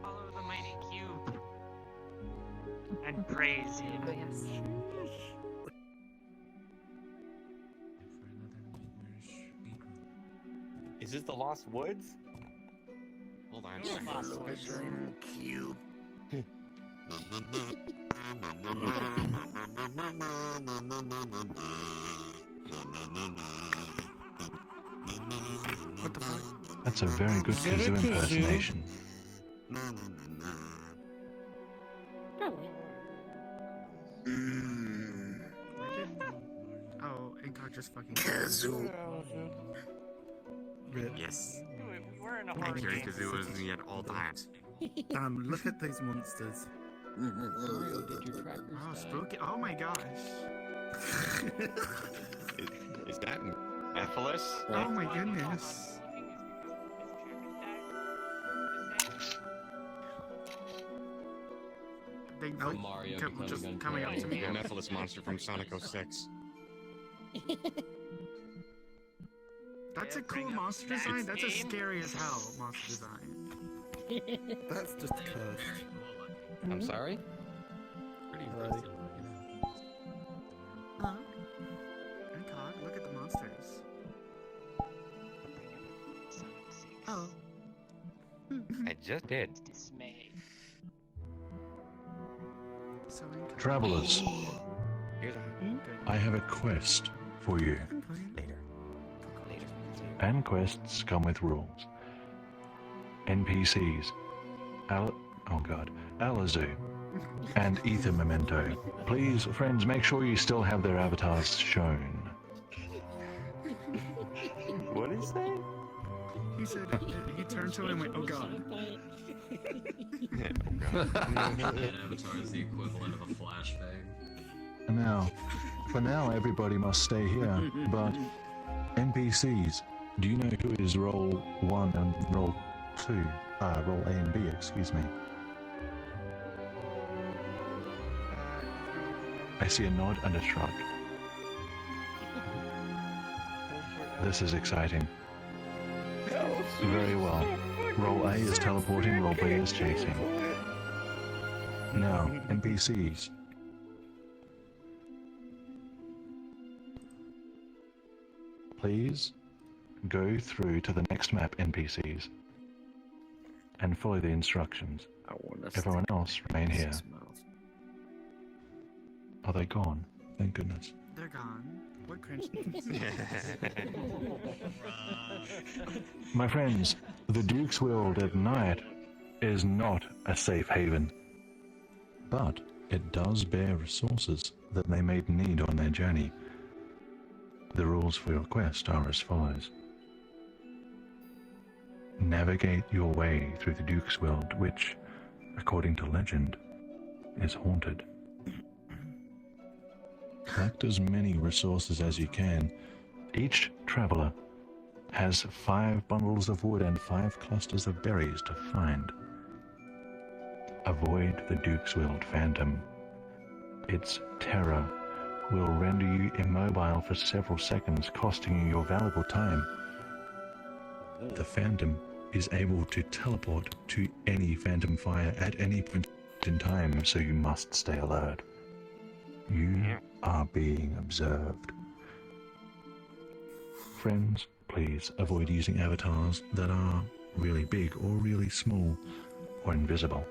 Follow the mighty cube and praise him. Is this the Lost Woods? Hold on. Lost Woods. Cube. What the fuck? That's a very good kazoo impersonation. Oh, Incog just fucking Kazoo. Yes. We were in a horror Accurate game. kazoo is me at all times. Damn, look at these monsters. Mario, did your trackers Oh, die? spooky. Oh my gosh. Is that Ephelis? Oh my goodness. They From Mario kept becoming just unplayable. coming up to me. The Nephilis monster from Sonic 06. That's a cool monster design. That's a scary as hell monster design. That's just cursed. I'm sorry? Pretty Right. impressive. Huh? Incog, look at the monsters. Oh. I just did. Dismay. Travelers, I have a quest for you. And quests come with rules. NPCs, Alazu, and Ether Memento. Please, friends, make sure you still have their avatars shown. What did he say? He said, he turned to him and went, oh god. An avatar is the equivalent of a flashbang. Now, for now, everybody must stay here, but NPCs, do you know who is role 1 and role 2? Role A and B, excuse me. I see a nod and a shrug. This is exciting. Very well. Role A is teleporting, role B is chasing. Now, NPCs. Please go through to the next map, NPCs, and follow the instructions. Everyone else remain here. Are they gone? Thank goodness. They're gone. What cringe? My friends, the Duke's World at night is not a safe haven, but it does bear resources that they may need on their journey. The rules for your quest are as follows. Navigate your way through the Duke's World, which, according to legend, is haunted. Collect as many resources as you can. Each traveler has 5 bundles of wood and 5 clusters of berries to find. Avoid the Duke's World Phantom. Its terror will render you immobile for several seconds, costing you your valuable time. The Phantom is able to teleport to any Phantom fire at any point in time, so you must stay alert. You are being observed. Friends, please avoid using avatars that are really big or really small or invisible.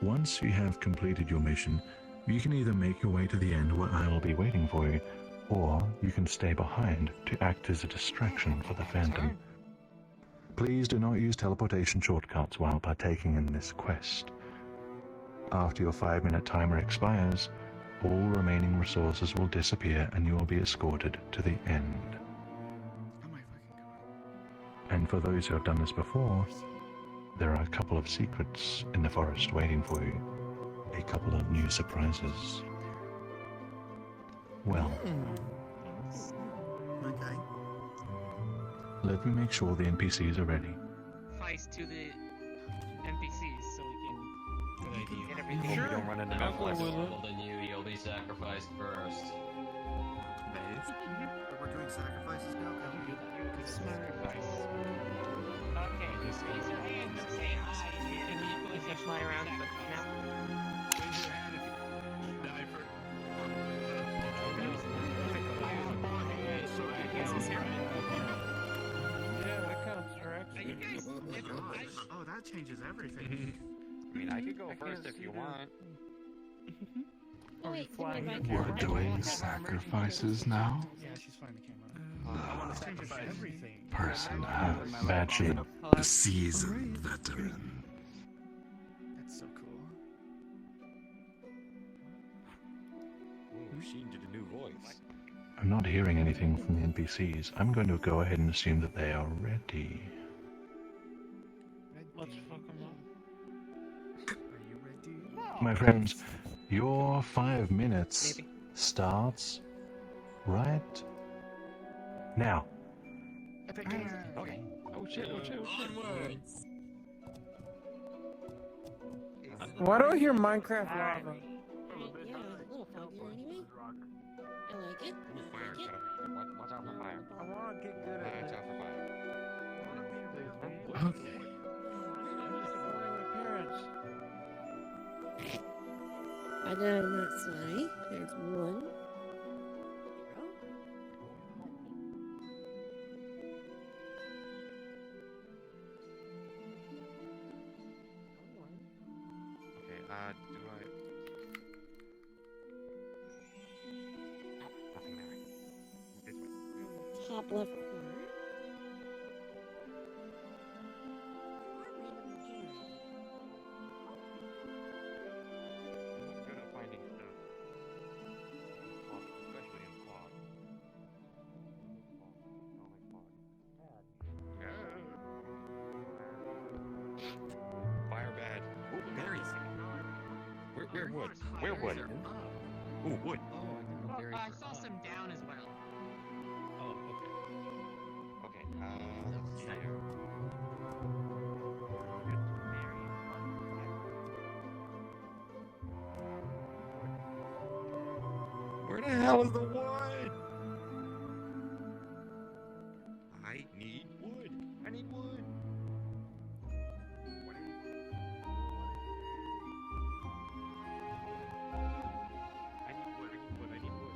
Once you have completed your mission, you can either make your way to the end where I will be waiting for you, or you can stay behind to act as a distraction for the Phantom. Please do not use teleportation shortcuts while partaking in this quest. After your 5-minute timer expires, all remaining resources will disappear and you will be escorted to the end. And for those who have done this before, there are a couple of secrets in the forest waiting for you. A couple of new surprises. Well, Okay. let me make sure the NPCs are ready. Sacrifice to the NPCs so we can get everything. Hope we don't run into Mephiles. Well, then you'll be sacrificed first. We're doing sacrifices now? Sacrifice. Okay, just raise your hand and say hi. If you fly around, but now. Oh, that changes everything. I mean, I could go first if you want. Oh, wait, We're doing sacrifices now? Yeah, she's flying the camera. I want to sacrifice everything. Person Batchy. a seasoned veteran. That's so cool. Ooh, she did a new voice. I'm not hearing anything from the NPCs. I'm going to go ahead and assume that they are ready. Let's fuck them up. Are you ready? My friends, your 5 minutes starts right now. Okay. Oh shit, oh shit, oh shit. Why do I hear Minecraft lava? Yeah, a little foggier anyway. I like it. Fire, I like it. watch out for fire. I want to get good at Watch out for fire. Okay. I know I'm not sorry. There's one. Do I? Nothing there. This way. Top left corner. I'm good at finding stuff. Especially in fog. Fire bad. Ooh, berries. Where wood? Where wood? Ooh, wood. I saw some down as well. Oh, okay. Okay, let's see here. Where the hell is the wood? I need wood. I need wood. I need wood. I need wood.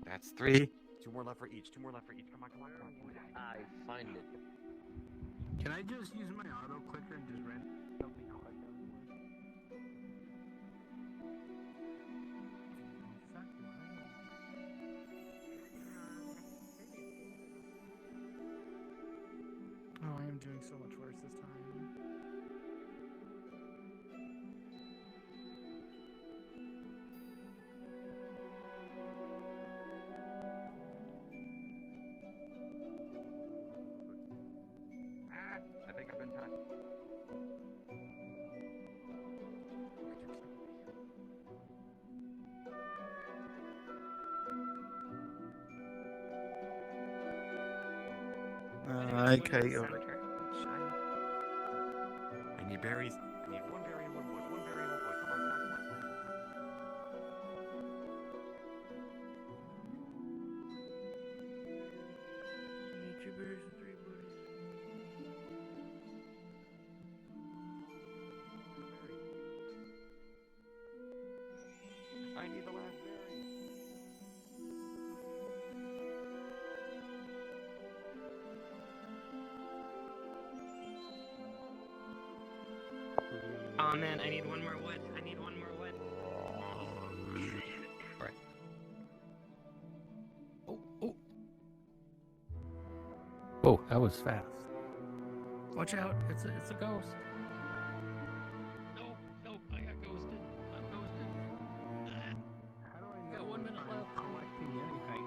That's 3. 2 more left for each. 2 more left for each. Come on, come on, come on. I find it. Can I just use my auto clicker and just randomly click everywhere? Oh, I am doing so much worse this time. I think I've been touched. Okay, alright. I need berries. I need 1 berry and 1 wood. 1 berry and 1 wood. Come on, come on, come on. I need 2 berries and 3 wood. I need the last berry. Oh man, I need 1 more wood. I need 1 more wood. Alright. Oh, that was fast. Watch out, it's a ghost. No, I got ghosted. I'm ghosted. How do I know Got 1 minute if I'm left. collecting anything?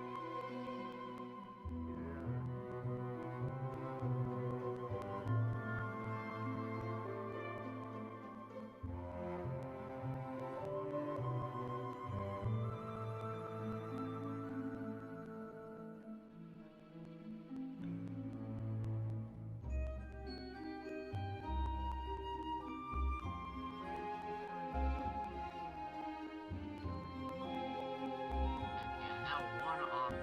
Now 1 off.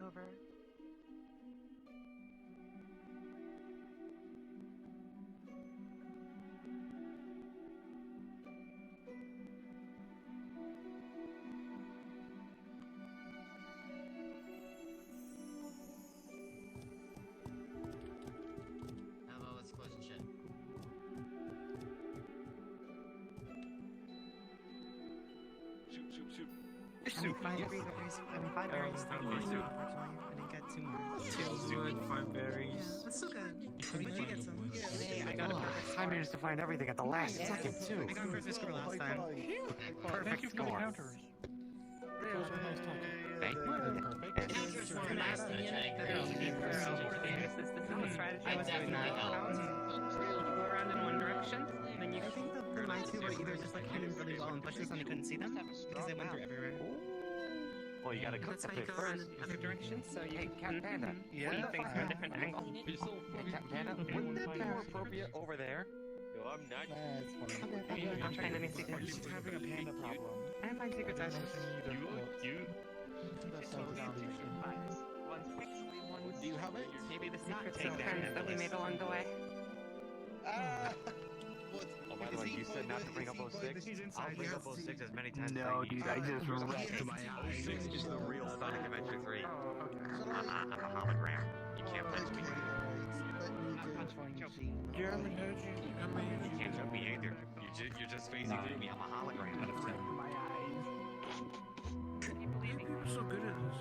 Over. How about let's close and shut? Shoot. I'm 5 berries. I'm 5 berries. Unfortunately, I didn't get 2 more. 2 wood, 5 berries. That's still good. But you get some. Hey, I got I managed to find everything at the last second, too. I got perfect score last time. Perfect score. Thank you. I was doing that. Go around in one direction, and then you. I think the my two were either just like hidden really well in bushes and you couldn't see them because they went through everywhere. Well, you gotta cook That's the how you fish go around first. in other directions. So you Hey, Cat Panda. yeah. Things from a different angle. Hey, Cat Panda, wouldn't that be more appropriate over there? Yo, I'm not. I'm trying any secrets. She's having a panda problem. I didn't find secrets actually. Do you have it? Maybe the secrets and friends that we made along the way. Oh, by the way, you said not to bring up 06? I'll bring up 06 as many times No, as I need. dude, I just wrecked my eyes. 06 is the real Sonic Adventure 3. I'm a hologram. You can't punch me. Jeremy, how'd you? I mean, You can't jump me either. You're just phasing through me. I'm a hologram. you're so good at this.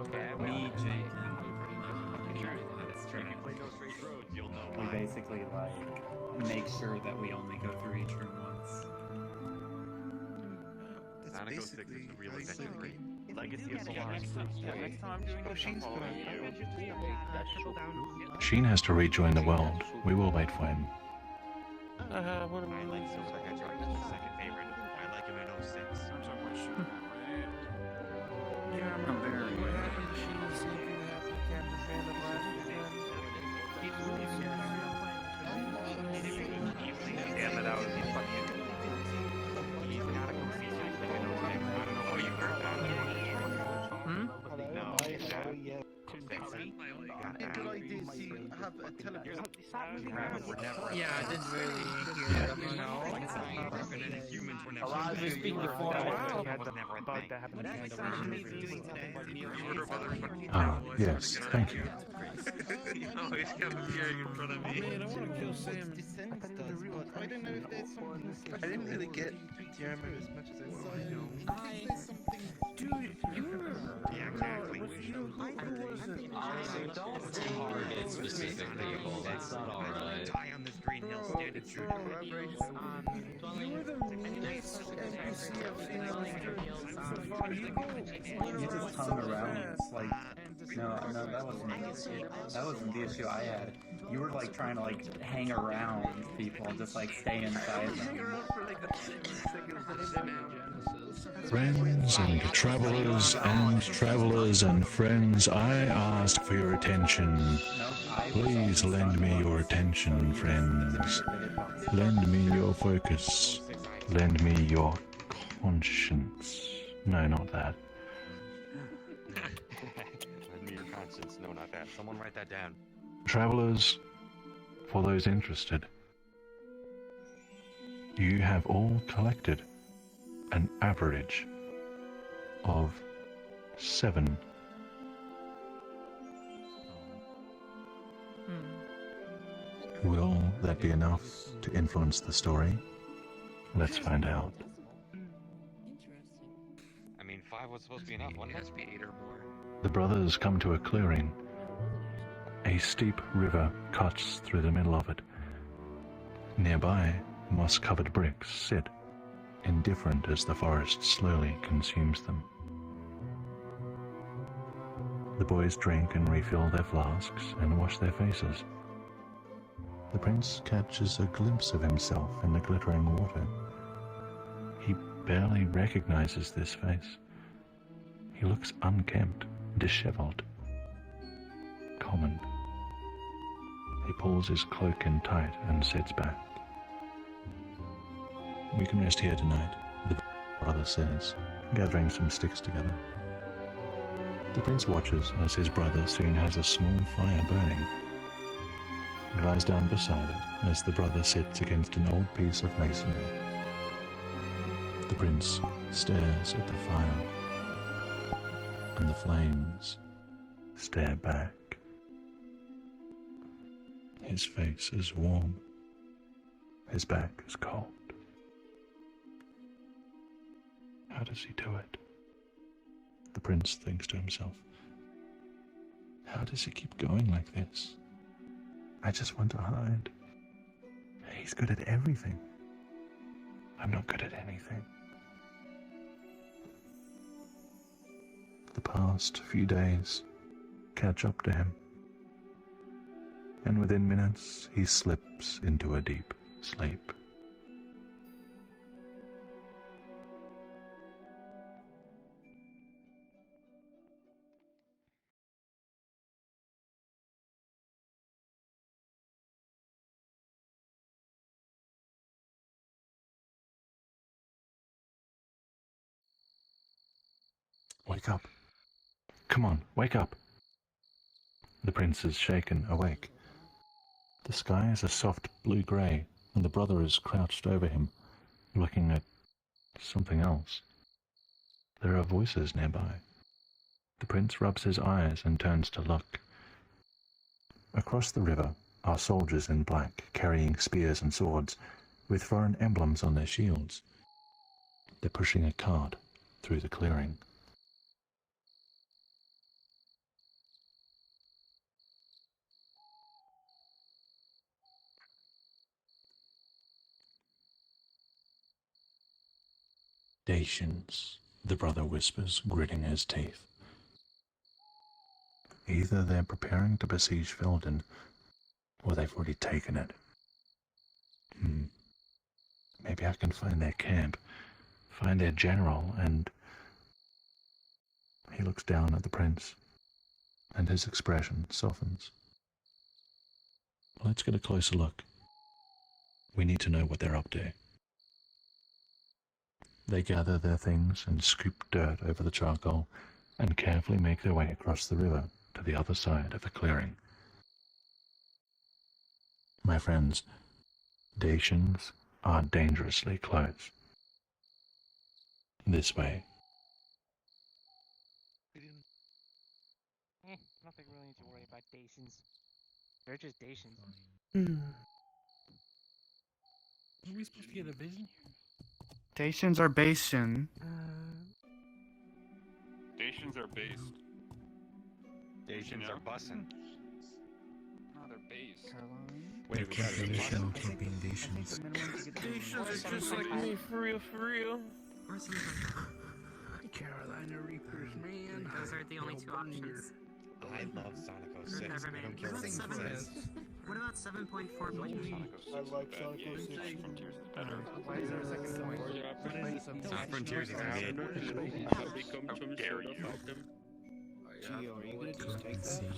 Okay, We If you play No Straight Roads, you'll know We why. basically like make sure that we only go through each room once. Sonic 06 is the real Adventure 3. Legacy of the Lost. Next time I'm doing this, I'm following you. Sheen has to rejoin the world. We will wait for him. What am I like Silver Hedgehog. He's my second favorite. I like him in 06. Yeah, I remember what happened to Sheena, the same thing that happened to Captain Panda last time. Damn it, I was fucking. He's not a goofy. I don't know what you heard about him. No, he's not. Sexy. Yeah, I didn't really hear that one. No. Elijah, speaking you for were a wow. while. Had the bug that happened to Ah, yes, thank you. You always kept appearing in front of me. Man, I want to kill Sam. I don't know if there's something. I didn't really get Diarma as much as I wanted. Dude, you remember? Yeah, exactly. Who was it? Don't target specific people. That's not alright. Die on this green hill standing true. You were the meanest NPC I've seen on You just hung around. Like, no, that wasn't the issue I had. You were like trying to like hang around people and just like stay inside them. Friends and travelers and friends, I ask for your attention. Please lend me your attention, friends. Lend me your focus. Lend me your conscience. No, not that. Lend me your conscience. No, not that. Someone write that down. Travelers, for those interested, you have all collected an average of 7. Will that be enough to influence the story? Let's find out. I mean, 5 was supposed to be enough. One has to be 8 or more. The brothers come to a clearing. A steep river cuts through the middle of it. Nearby, moss-covered bricks sit, indifferent as the forest slowly consumes them. The boys drink and refill their flasks and wash their faces. The prince catches a glimpse of himself in the glittering water. He barely recognizes this face. He looks unkempt, disheveled, common. He pulls his cloak in tight and sits back. We can rest here tonight, the brother says, gathering some sticks together. The prince watches as his brother soon has a small fire burning. He lies down beside it as the brother sits against an old piece of masonry. The prince stares at the fire, and the flames stare back. His face is warm. His back is cold. How does he do it? The prince thinks to himself. How does he keep going like this? I just want to hide. He's good at everything. I'm not good at anything. The past few days catch up to him, and within minutes he slips into a deep sleep. Wake up. Come on, wake up. The prince is shaken awake. The sky is a soft blue-grey, and the brother is crouched over him, looking at something else. There are voices nearby. The prince rubs his eyes and turns to look. Across the river are soldiers in black, carrying spears and swords, with foreign emblems on their shields. They're pushing a cart through the clearing. Dacians, the brother whispers, gritting his teeth. Either they're preparing to besiege Felden, or they've already taken it. Maybe I can find their camp, find their general, and... He looks down at the prince, and his expression softens. Let's get a closer look. We need to know what they're up to. They gather their things and scoop dirt over the charcoal, and carefully make their way across the river to the other side of the clearing. My friends, Dacians are dangerously close. This way. Nothing really need to worry about Dacians. They're just Dacians. Are we supposed to get a vision here? Dacians are Bayesian. Dacians are based. Dacians are bussin'. No, they're based. Wait, we got Dacian can't be Dacians. Dacians are just like me, for real, for real. Or something like that. Carolina Reapers, man. Those are the only two options. I love Sonic 06. I don't care what anyone says. What about 7.4.3? I like Sonic 06. Frontiers is better. Why is there a second point? Sonic Frontiers is mid. How dare you?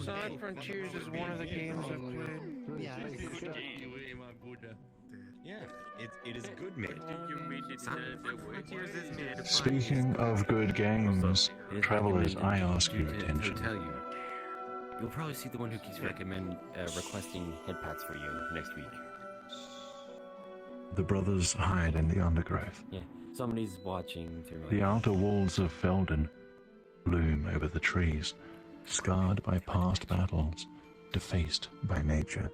Sonic Frontiers is one of the games I've played. Yeah. Yeah, it is good mid. Frontiers is mid. but- Speaking of good games, travelers, I ask your attention. Tell you. You'll probably see the one who keeps requesting head pats for you next week. The brothers hide in the undergrowth. Yeah, somebody's watching through. The outer walls of Felden loom over the trees, scarred by past battles, defaced by nature.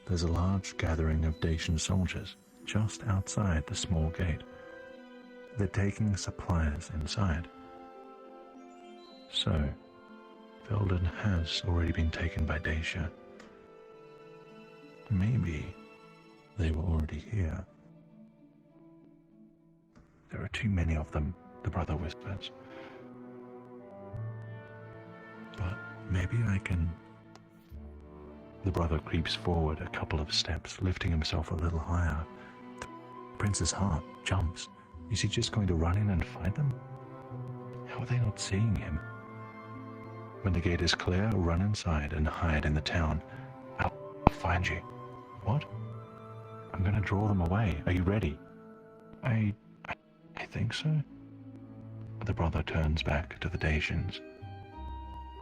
There's a large gathering of Dacian soldiers just outside the small gate. They're taking supplies inside. So, Felden has already been taken by Dacia. Maybe they were already here. There are too many of them, the brother whispers. But maybe I can... The brother creeps forward a couple of steps, lifting himself a little higher. The prince's heart jumps. Is he just going to run in and fight them? How are they not seeing him? When the gate is clear, run inside and hide in the town. I'll find you. What? I'm going to draw them away. Are you ready? I think so. The brother turns back to the Dacians.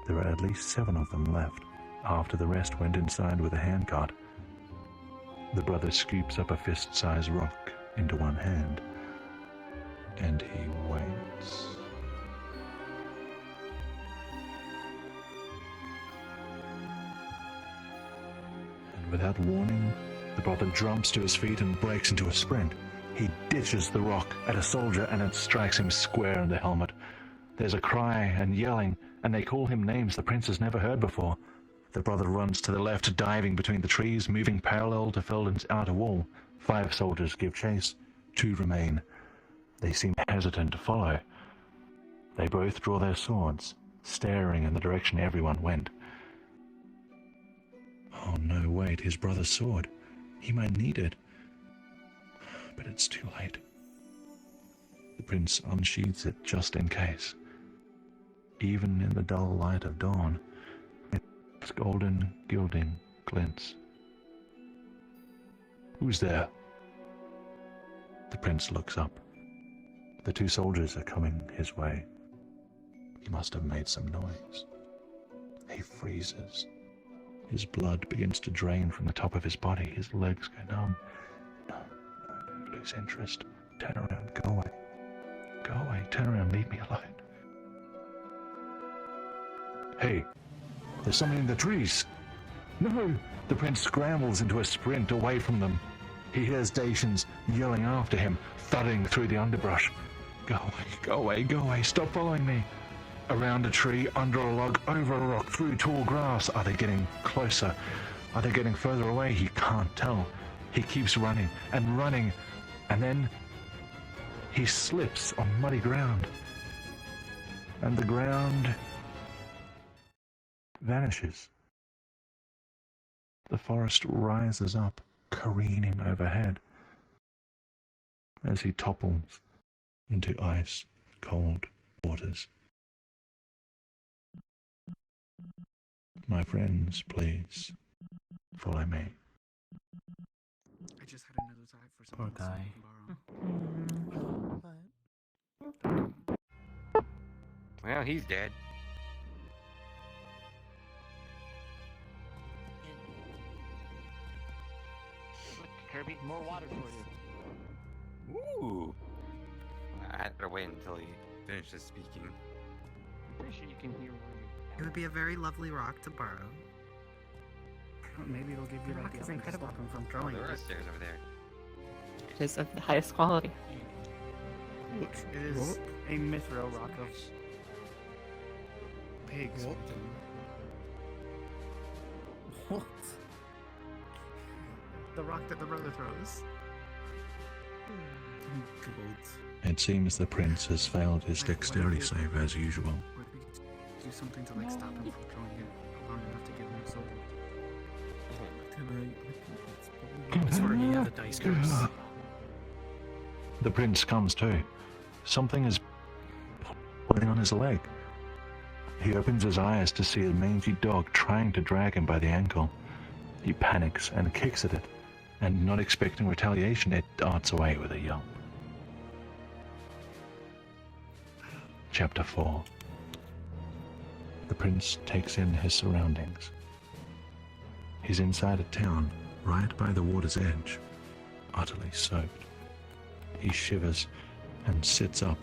There are at least 7 of them left, after the rest went inside with a handcart. The brother scoops up a fist-sized rock into one hand, and he waits. And without warning, the brother jumps to his feet and breaks into a sprint. He ditches the rock at a soldier and it strikes him square in the helmet. There's a cry and yelling, and they call him names the prince has never heard before. The brother runs to the left, diving between the trees, moving parallel to Felden's outer wall. 5 soldiers give chase. 2 remain. They seem hesitant to follow. They both draw their swords, staring in the direction everyone went. Oh no, wait, his brother's sword. He might need it. But it's too late. The prince unsheathes it just in case. Even in the dull light of dawn, its golden gilding glints. Who's there? The prince looks up. The 2 soldiers are coming his way. He must have made some noise. He freezes. His blood begins to drain from the top of his body. His legs go numb. No, don't lose interest. Turn around, go away. Go away, turn around, leave me alone. Hey, there's something in the trees. No! The prince scrambles into a sprint away from them. He hears Dacians yelling after him, thudding through the underbrush. Go away, go away, go away, stop following me. Around a tree, under a log, over a rock, through tall grass. Are they getting closer? Are they getting further away? He can't tell. He keeps running, and then he slips on muddy ground. And the ground vanishes. The forest rises up, careening overhead, as he topples into ice-cold waters. My friends, please, follow me. I just had another time for Poor guy. Well, he's dead. Look, Kirby, more water for you. Ooh. I had to wait until he finishes speaking. I'm pretty sure you can hear where It would be a very lovely rock to borrow. Maybe it'll give you The rock like is the incredible. stop him from Oh, throwing there are it. stairs over there. It is of the highest quality. Look, it is a mithril rock of pigs. What? The rock that the brother throws. It seems the prince has failed his dexterity save as usual. What if we could do something to like stop him from throwing it long enough to give him a sword? I swear he has a dice curse. The prince comes to. Something is pulling on his leg. He opens his eyes to see a mangy dog trying to drag him by the ankle. He panics and kicks at it, and not expecting retaliation, it darts away with a yelp. Chapter 4. The prince takes in his surroundings. He's inside a town, right by the water's edge, utterly soaked. He shivers and sits up.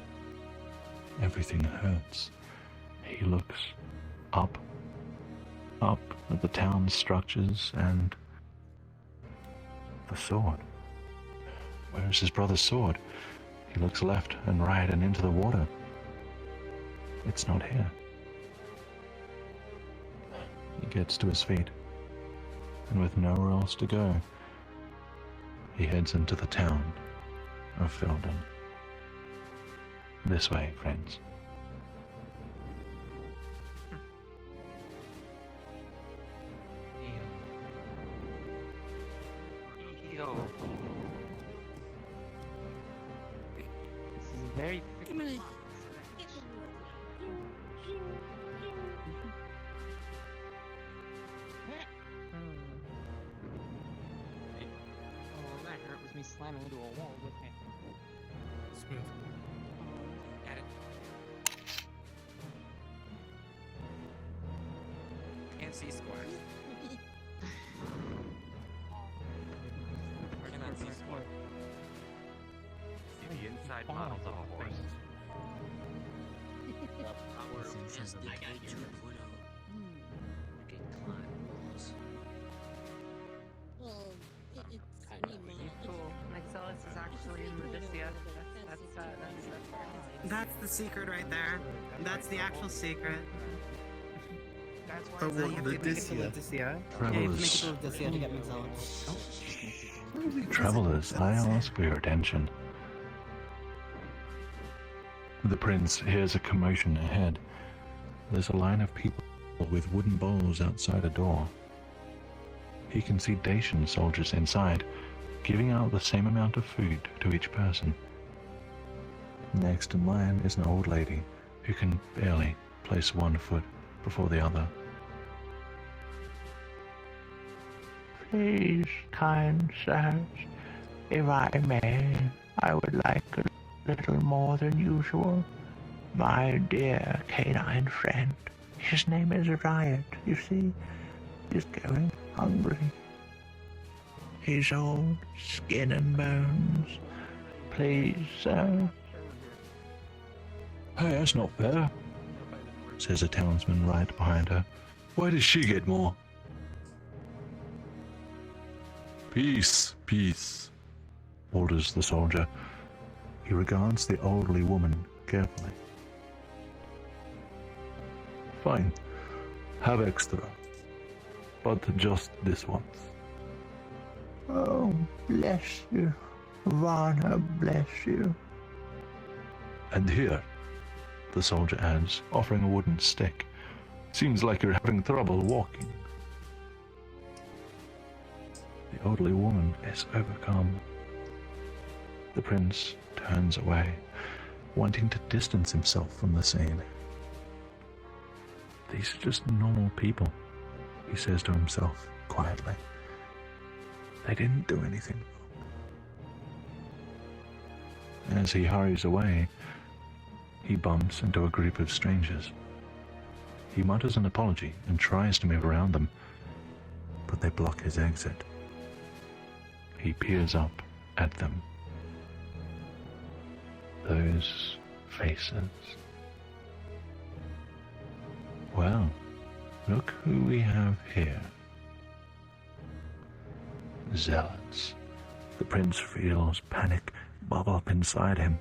Everything hurts. He looks up at the town's structures and the sword. Where is his brother's sword? He looks left and right and into the water. It's not here. He gets to his feet, and with nowhere else to go, he heads into the town of Felden. This way, friends. Yo. This is very freaking. Oh, that hurt was me slamming into a wall with him. Smooth. Got it. Can't see squares. Cannot see squares. See the inside models of a horse. I got you, Pluto. You can climb walls. Well, it's Cool. Nexellus is actually in Medicea. That's the secret right there. That's the actual secret. Oh, well, you have the to make it to Dysia. Leticia. Yeah, you have to Travelers. make it to Leticia to get McZealots. Travelers, I ask for your attention. The prince hears a commotion ahead. There's a line of people with wooden bowls outside a door. He can see Dacian soldiers inside, giving out the same amount of food to each person. Next in line is an old lady who can barely place one foot before the other. Please, kind sirs, if I may, I would like a little more than usual. My dear canine friend, his name is Riot, you see, is going hungry. He's all skin and bones. Please, sir. Hey, that's not fair, says a townsman right behind her. Why does she get more? Peace, peace, orders the soldier. He regards the elderly woman carefully. Fine, have extra, but just this once. Oh, bless you. Varna bless you. And here, the soldier adds, offering a wooden stick. Seems like you're having trouble walking. The elderly woman is overcome. The prince turns away, wanting to distance himself from the scene. These are just normal people, he says to himself quietly. They didn't do anything wrong. As he hurries away, he bumps into a group of strangers. He mutters an apology and tries to move around them, but they block his exit. He peers up at them. Those faces. Well, look who we have here. Zealots. The prince feels panic bubble up inside him.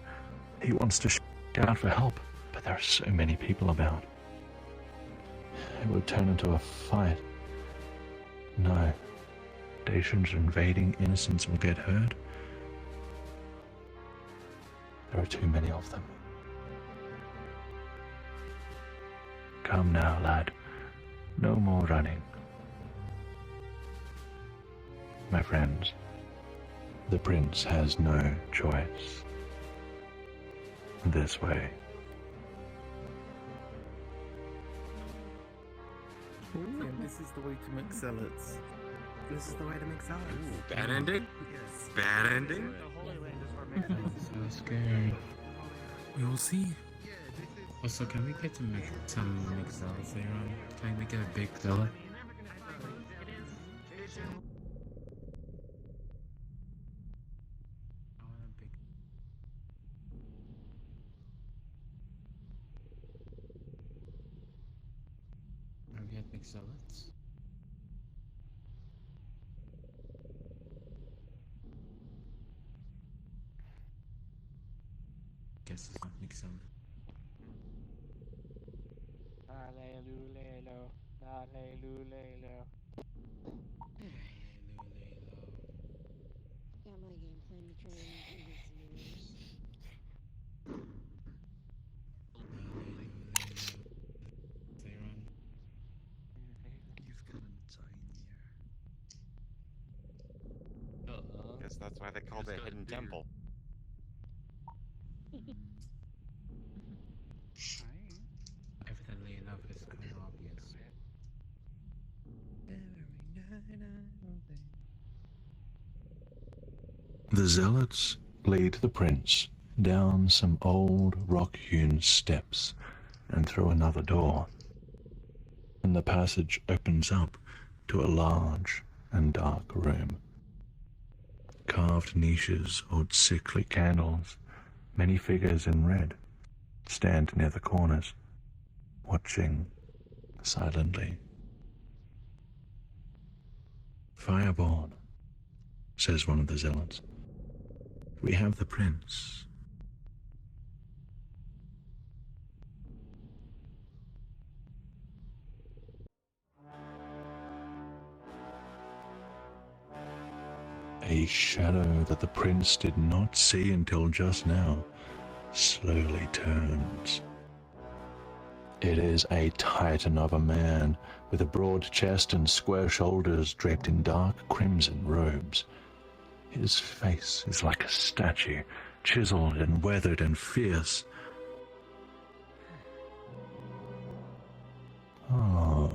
He wants to shout out for help, but there are so many people about. It would turn into a fight. No. Dacians invading innocents will get hurt. There are too many of them. Come now, lad. No more running. My friends, the prince has no choice. This way. And this is the way to make zealots. This is the way to make zealots. Bad ending? Yes. Bad ending? So scary. We will see. Also, can we get to make some mixed zealots later on? Can we get a big zealot? Can we get big zealots? Guess it's not mixed zealot. Hallelujah, hallelujah. Got my game plan to try and get some viewers. Guess that's why they called it a hidden temple. Evidently enough, it's kind of obvious. The zealots lead the prince down some old rock-hewn steps and through another door. And the passage opens up to a large and dark room. Carved niches hold sickly candles. Many figures in red stand near the corners, watching silently. Fireborn, says one of the zealots. We have the prince. A shadow that the prince did not see until just now slowly turns. It is a titan of a man with a broad chest and square shoulders draped in dark crimson robes. His face is like a statue, chiseled and weathered and fierce. Ah,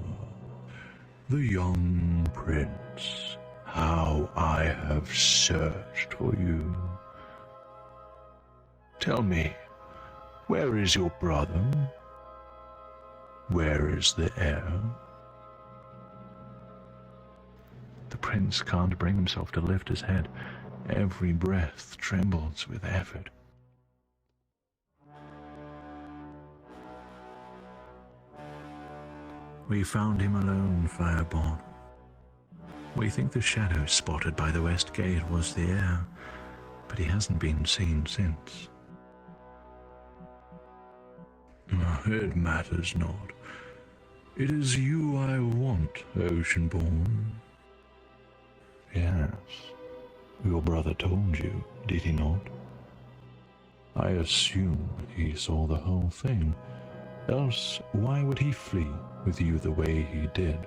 the young prince. How I have searched for you. Tell me, where is your brother? Where is the heir? The prince can't bring himself to lift his head. Every breath trembles with effort. We found him alone, Fireborn. We think the shadow spotted by the west gate was the heir, but he hasn't been seen since. It matters not. It is you I want, Oceanborn. Yes, your brother told you, did he not? I assume he saw the whole thing. Else, why would he flee with you the way he did?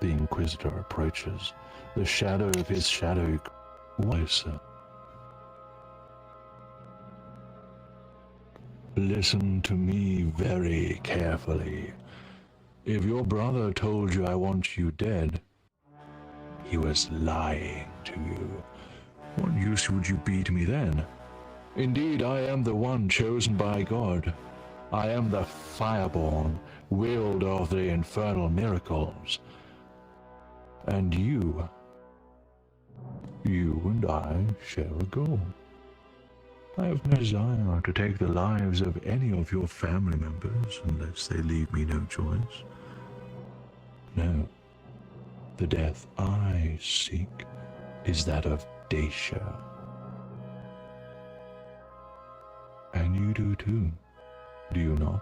The Inquisitor approaches. The shadow of his shadow closer. Listen to me very carefully. If your brother told you I want you dead, he was lying to you. What use would you be to me then? Indeed, I am the one chosen by God. I am the Fireborn, wielder of the infernal miracles. And you and I share a goal. I have no desire to take the lives of any of your family members unless they leave me no choice. No, the death I seek is that of Dacia. And you do too, do you not?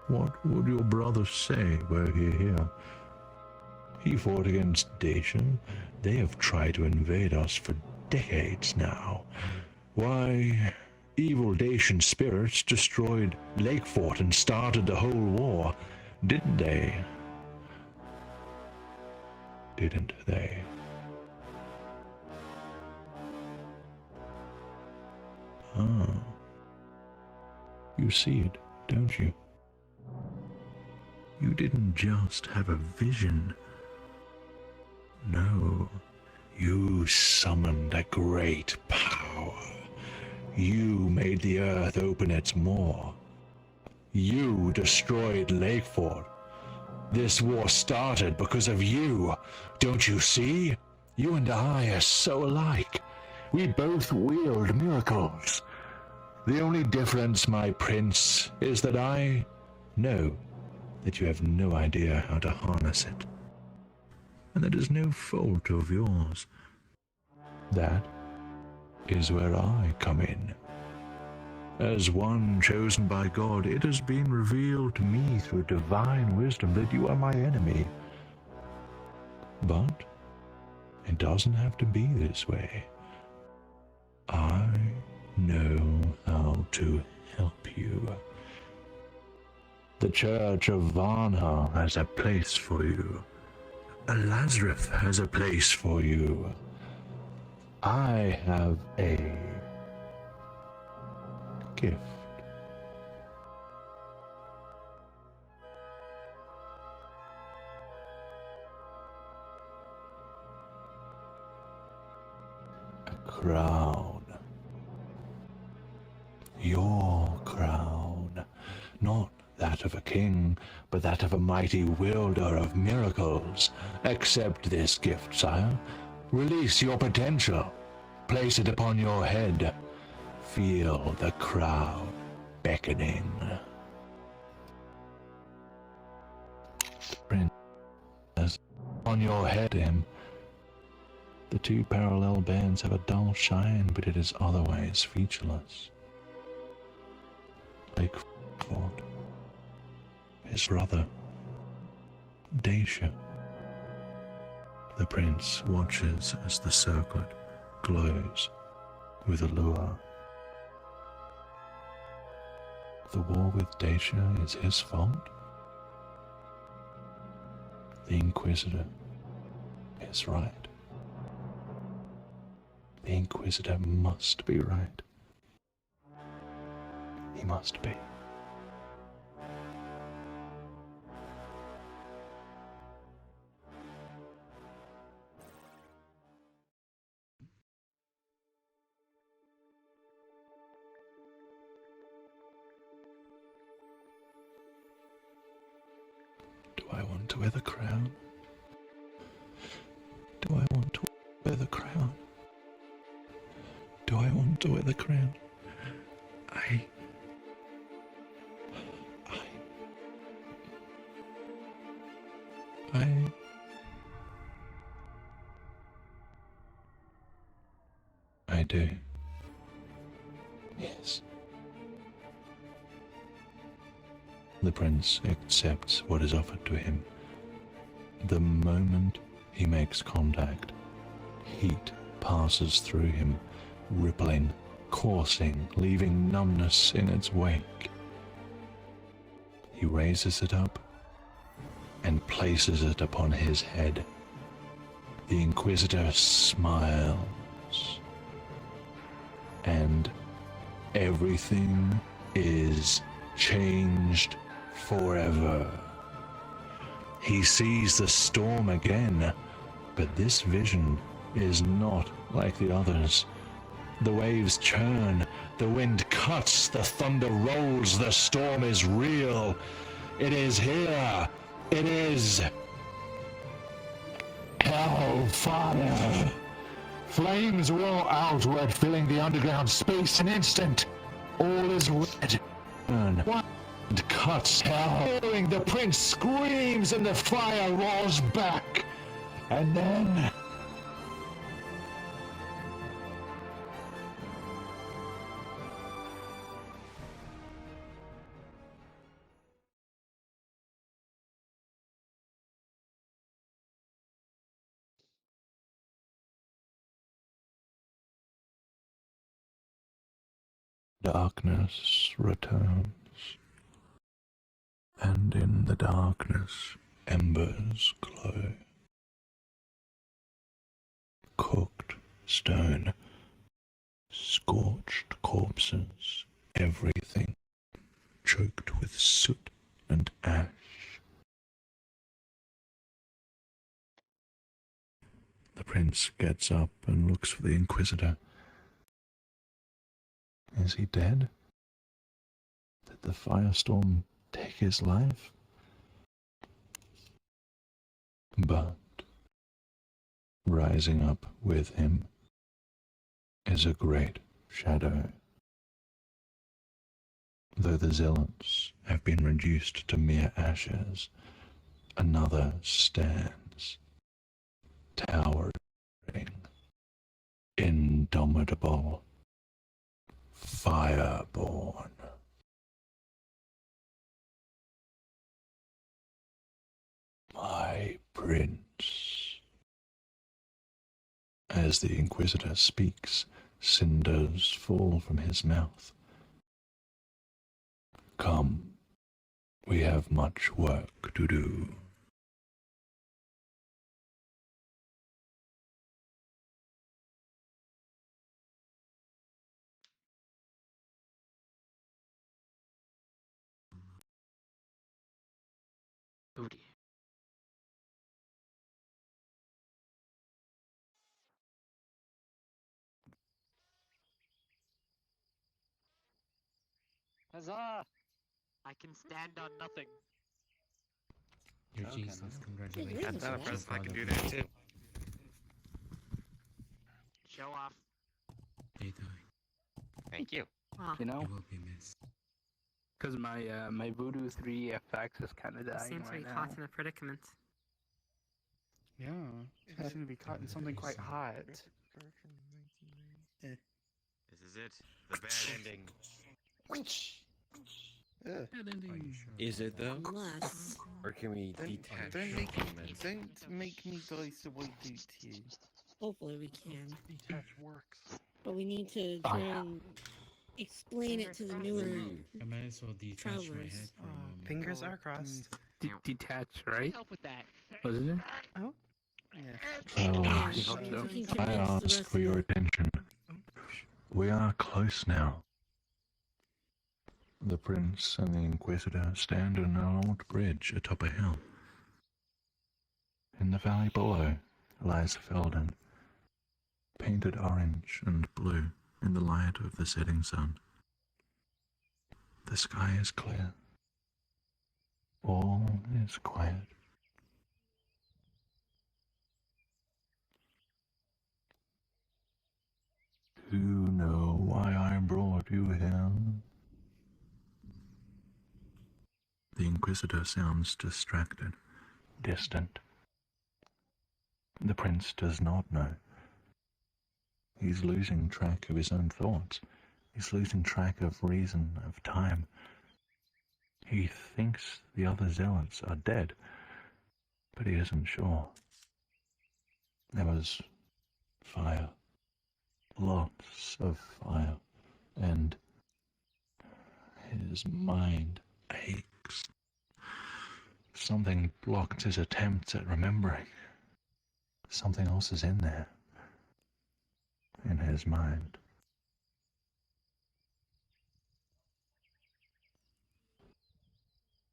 What would your brother say were he here? He fought against Dacia. They have tried to invade us for decades now. Why, evil Dacian spirits destroyed Lakefort and started the whole war, didn't they? Didn't they? Ah. You see it, don't you? You didn't just have a vision. No, you summoned a great power. You made the earth open its maw. You destroyed Lakefort. This war started because of you. Don't you see? You and I are so alike. We both wield miracles. The only difference, my prince, is that I know that you have no idea how to harness it. And that is no fault of yours. That is where I come in. As one chosen by God, it has been revealed to me through divine wisdom that you are my enemy. But it doesn't have to be this way. I know how to help you. The Church of Varnha has a place for you. Lazarus has a place for you. I have a gift. A crown. Your crown. Not that of a king, but that of a mighty wielder of miracles. Accept this gift, sire. Release your potential. Place it upon your head. Feel the crowd beckoning. Prince, on your head, him. The two parallel bands have a dull shine, but it is otherwise featureless. Lakefort. His brother, Dacia. The prince watches as the circlet glows with allure. The war with Dacia is his fault? The Inquisitor is right. The Inquisitor must be right. He must be. Do I want to wear the crown? Do I want to wear the crown? Do I want to wear the crown? I do. Yes. The prince accepts what is offered to him. The moment he makes contact, heat passes through him, rippling, coursing, leaving numbness in its wake. He raises it up and places it upon his head. The Inquisitor smiles, and everything is changed forever. He sees the storm again, but this vision is not like the others. The waves churn, the wind cuts, the thunder rolls, the storm is real. It is here. It is hellfire. Flames roar outward, filling the underground space in an instant. All is red. One cuts hell. The prince screams and the fire roars back. And then darkness returns. And in the darkness, embers glow. Cooked stone, scorched corpses, everything choked with soot and ash. The prince gets up and looks for the Inquisitor. Is he dead? Did the firestorm take his life? But rising up with him is a great shadow. Though the zealots have been reduced to mere ashes, another stands, towering, indomitable, fireborn. My prince. As the Inquisitor speaks, cinders fall from his mouth. Come, we have much work to do. Booty. Huzzah! I can stand on nothing. You're Jesus, congratulations. That's not a present. I can do that too. Show off. How you doing? Thank you. You know, You will be missed. because my Voodoo 3 FX is kind of dying Seems to be right now. caught in a predicament. Yeah, I seem to be caught in something quite hot. This is it. The bad ending. Is it though? Unless. Or can we Don't, detach don't make from it? don't make me dice a white dude here. Hopefully we can. Detach works. But we need to try and explain it to the newer I might as well detach my travelers. head for a moment. Fingers are crossed. Detach, right? Help with that. Wasn't it? Oh. Yeah, Fellows, if you can I convince the ask rest for of your the- attention. We are close now. The Prince and the Inquisitor stand on an old bridge atop a hill. In the valley below lies Felden, painted orange and blue in the light of the setting sun. The sky is clear. All is quiet. You know why I brought you here? The Inquisitor sounds distracted, distant. The Prince does not know. He's losing track of his own thoughts. He's losing track of reason, of time. He thinks the other zealots are dead, but he isn't sure. There was fire. Lots of fire. And his mind aches. Something blocked his attempts at remembering. Something else is in there. In his mind.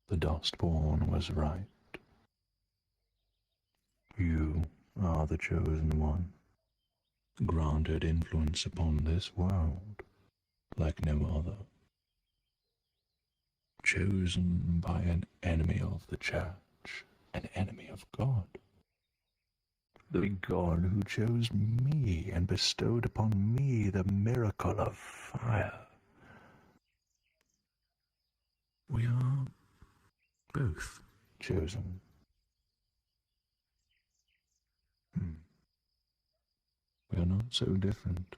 The Dustborn was right. You are the chosen one, granted influence upon this world like no other. Chosen by an enemy of the Church, an enemy of God. The God who chose me and bestowed upon me the miracle of fire. We are both chosen. We are not so different.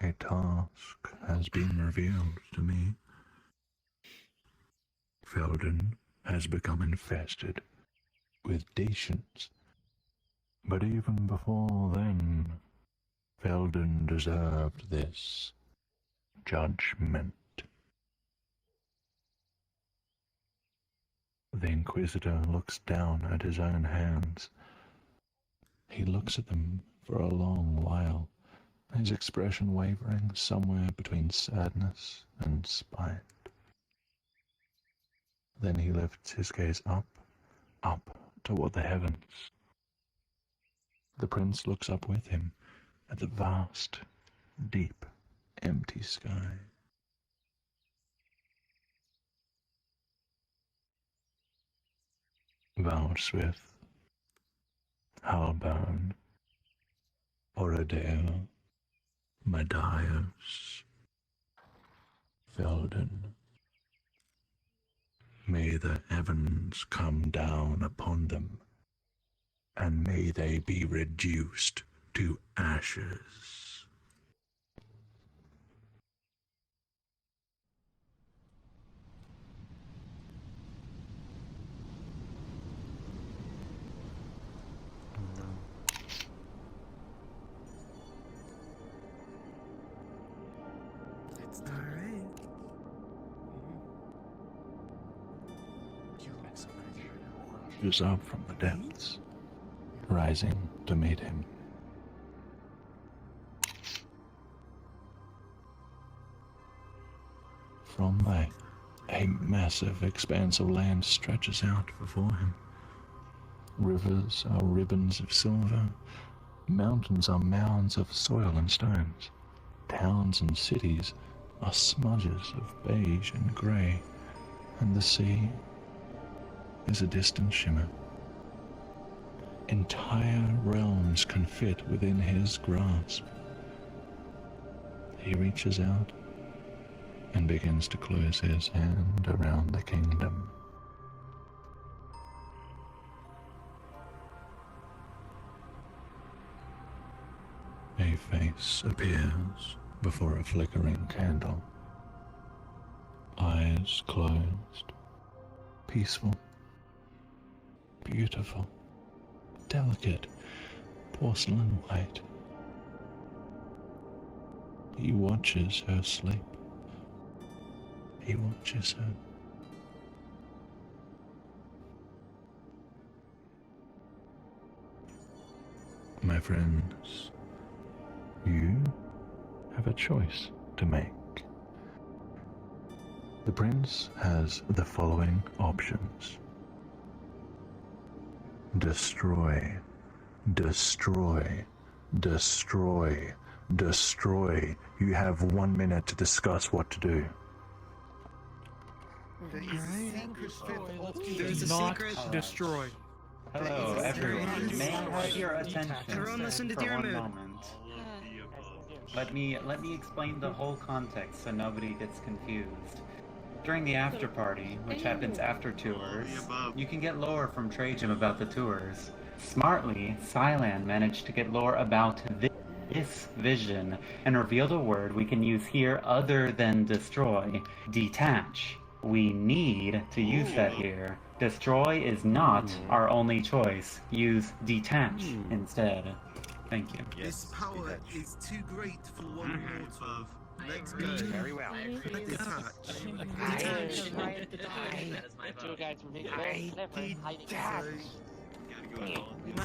A task has been revealed to me. Felden has become infested with Dacians. But even before then, Felden deserved this judgment. The Inquisitor looks down at his own hands. He looks at them for a long while, his expression wavering somewhere between sadness and spite. Then he lifts his gaze up toward the heavens. The Prince looks up with him at the vast, deep, empty sky. Vouchsmith, Halburn, Oradea, Medias, Felden. May the heavens come down upon them, and may they be reduced to ashes. Is up from the depths, rising to meet him. From there, a massive expanse of land stretches out before him. Rivers are ribbons of silver, mountains are mounds of soil and stones, towns and cities are smudges of beige and grey, and the sea is a distant shimmer. Entire realms can fit within his grasp. He reaches out and begins to close his hand around the kingdom. A face appears before a flickering candle. Eyes closed, peaceful, beautiful, delicate, porcelain white. He watches her sleep. He watches her. My friends, you have a choice to make. The prince has the following options. Destroy, destroy, destroy, destroy. You have 1 minute to discuss what to do. There's a secret. Destroy. Hello, everyone. May I have your attention Everyone listen to for Dear one Mood. moment? Let me explain the whole context so nobody gets confused. During the after party, which happens after tours, you can get lore from Trajan about the tours. Smartly, Silan managed to get lore about this vision and revealed a word we can use here other than destroy: detach. We need to use that here. Destroy is not our only choice. Use detach instead. Thank you. This power is too great for one mortal. Let's go. Very well. Detach. Two guys from his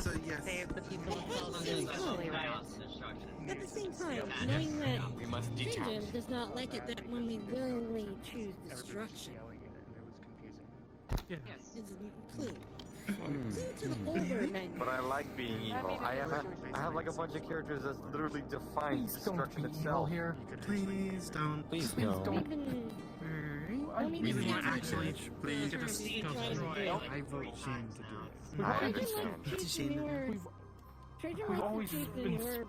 So yes. At the same time, knowing that Trajan does not like it that when we willingly choose destruction is clue. Clue to the older men. But I like being evil. I have like a bunch of characters that literally define destruction itself. Here. Please don't. Please no. We want actually. Please. I vote shame to do it. I understand. It's a shame. Trajan likes to choose the more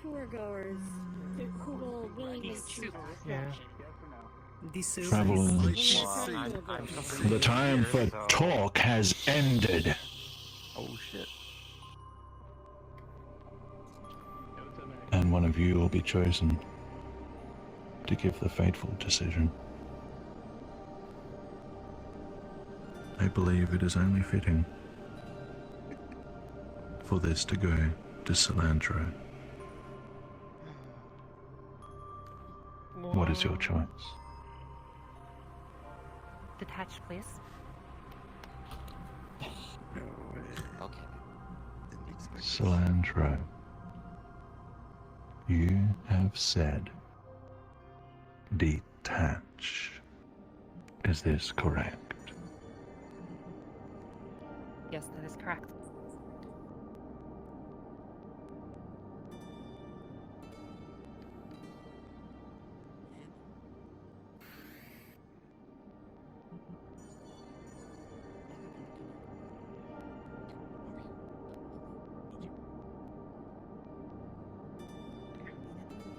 tour goers who will willingly choose destruction. Travelers, the time for talk has ended. Oh shit. And one of you will be chosen to give the fateful decision. I believe it is only fitting for this to go to Cilantro. What is your choice? Detach, please. Okay. Cilantro, you have said detach. Is this correct? Yes, that is correct.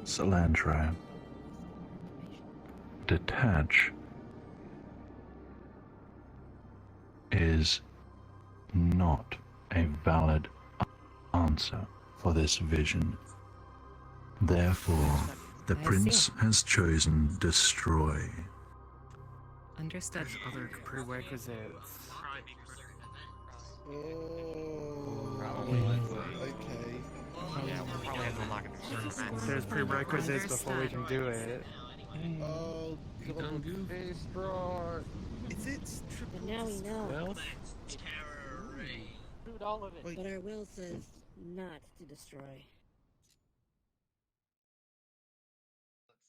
Cilantro, detach is not a valid answer for this vision. Therefore, the prince has chosen destroy. Understood. Other prerequisites. Yeah, we'll probably have to lock it in. There's prerequisites before we can do it. Oh, destroy. Is it triple? But now we know. Shoot all of it. But our will says not to destroy.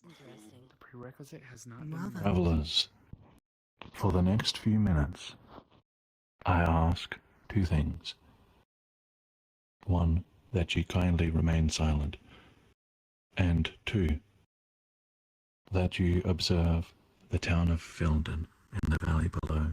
Interesting. The prerequisite has not been Travelers, for the next few minutes, I ask two things. One, that you kindly remain silent. And two, that you observe the town of Filden in the valley below.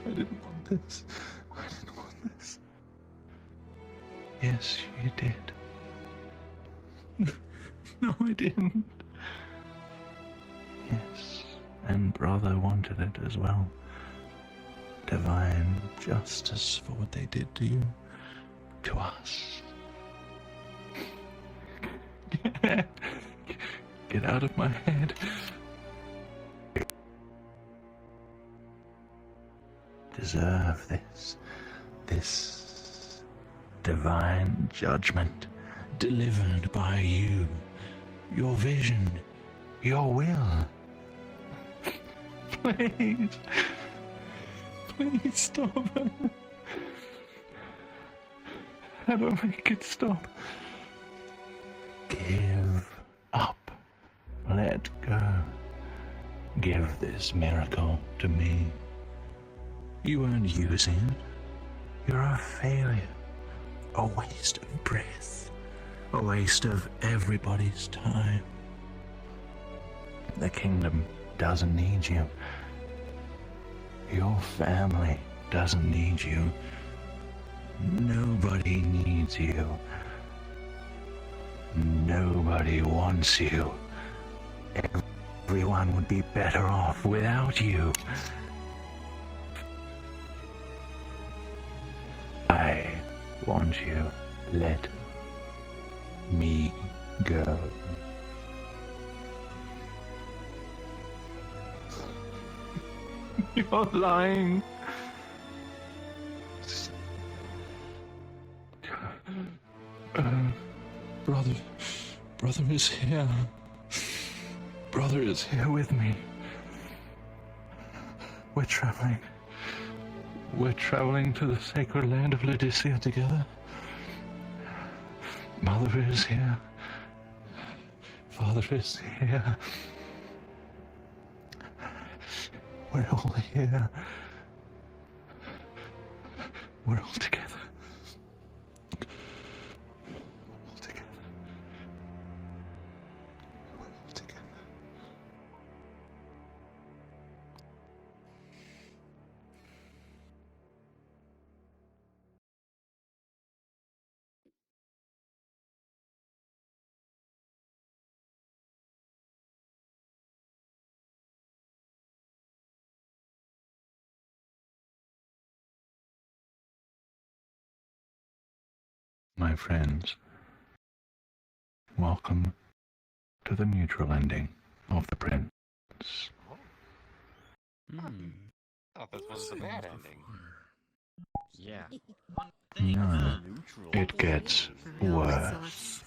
I didn't want this. I didn't want this. Yes, you did. No, I didn't. Yes, and brother wanted it as well. Divine justice for what they did to you. To us. Get out of my head. Deserve this divine judgment delivered by you, your vision, your will. Please, please stop. How do I make it stop? Give up. Let go. Give this miracle to me. You weren't using it. You're a failure. A waste of breath. A waste of everybody's time. The kingdom doesn't need you. Your family doesn't need you. Nobody needs you. Nobody wants you. Everyone would be better off without you. I want you. Let me go. You're lying. Brother is here. Brother is here with me. We're traveling. We're traveling to the sacred land of Laodicea together. Mother is here. Father is here. We're all here. We're all together. All together. We're all together. My friends, welcome to the neutral ending of The Prince. Oh, this was a bad ending. Yeah. No, it gets worse.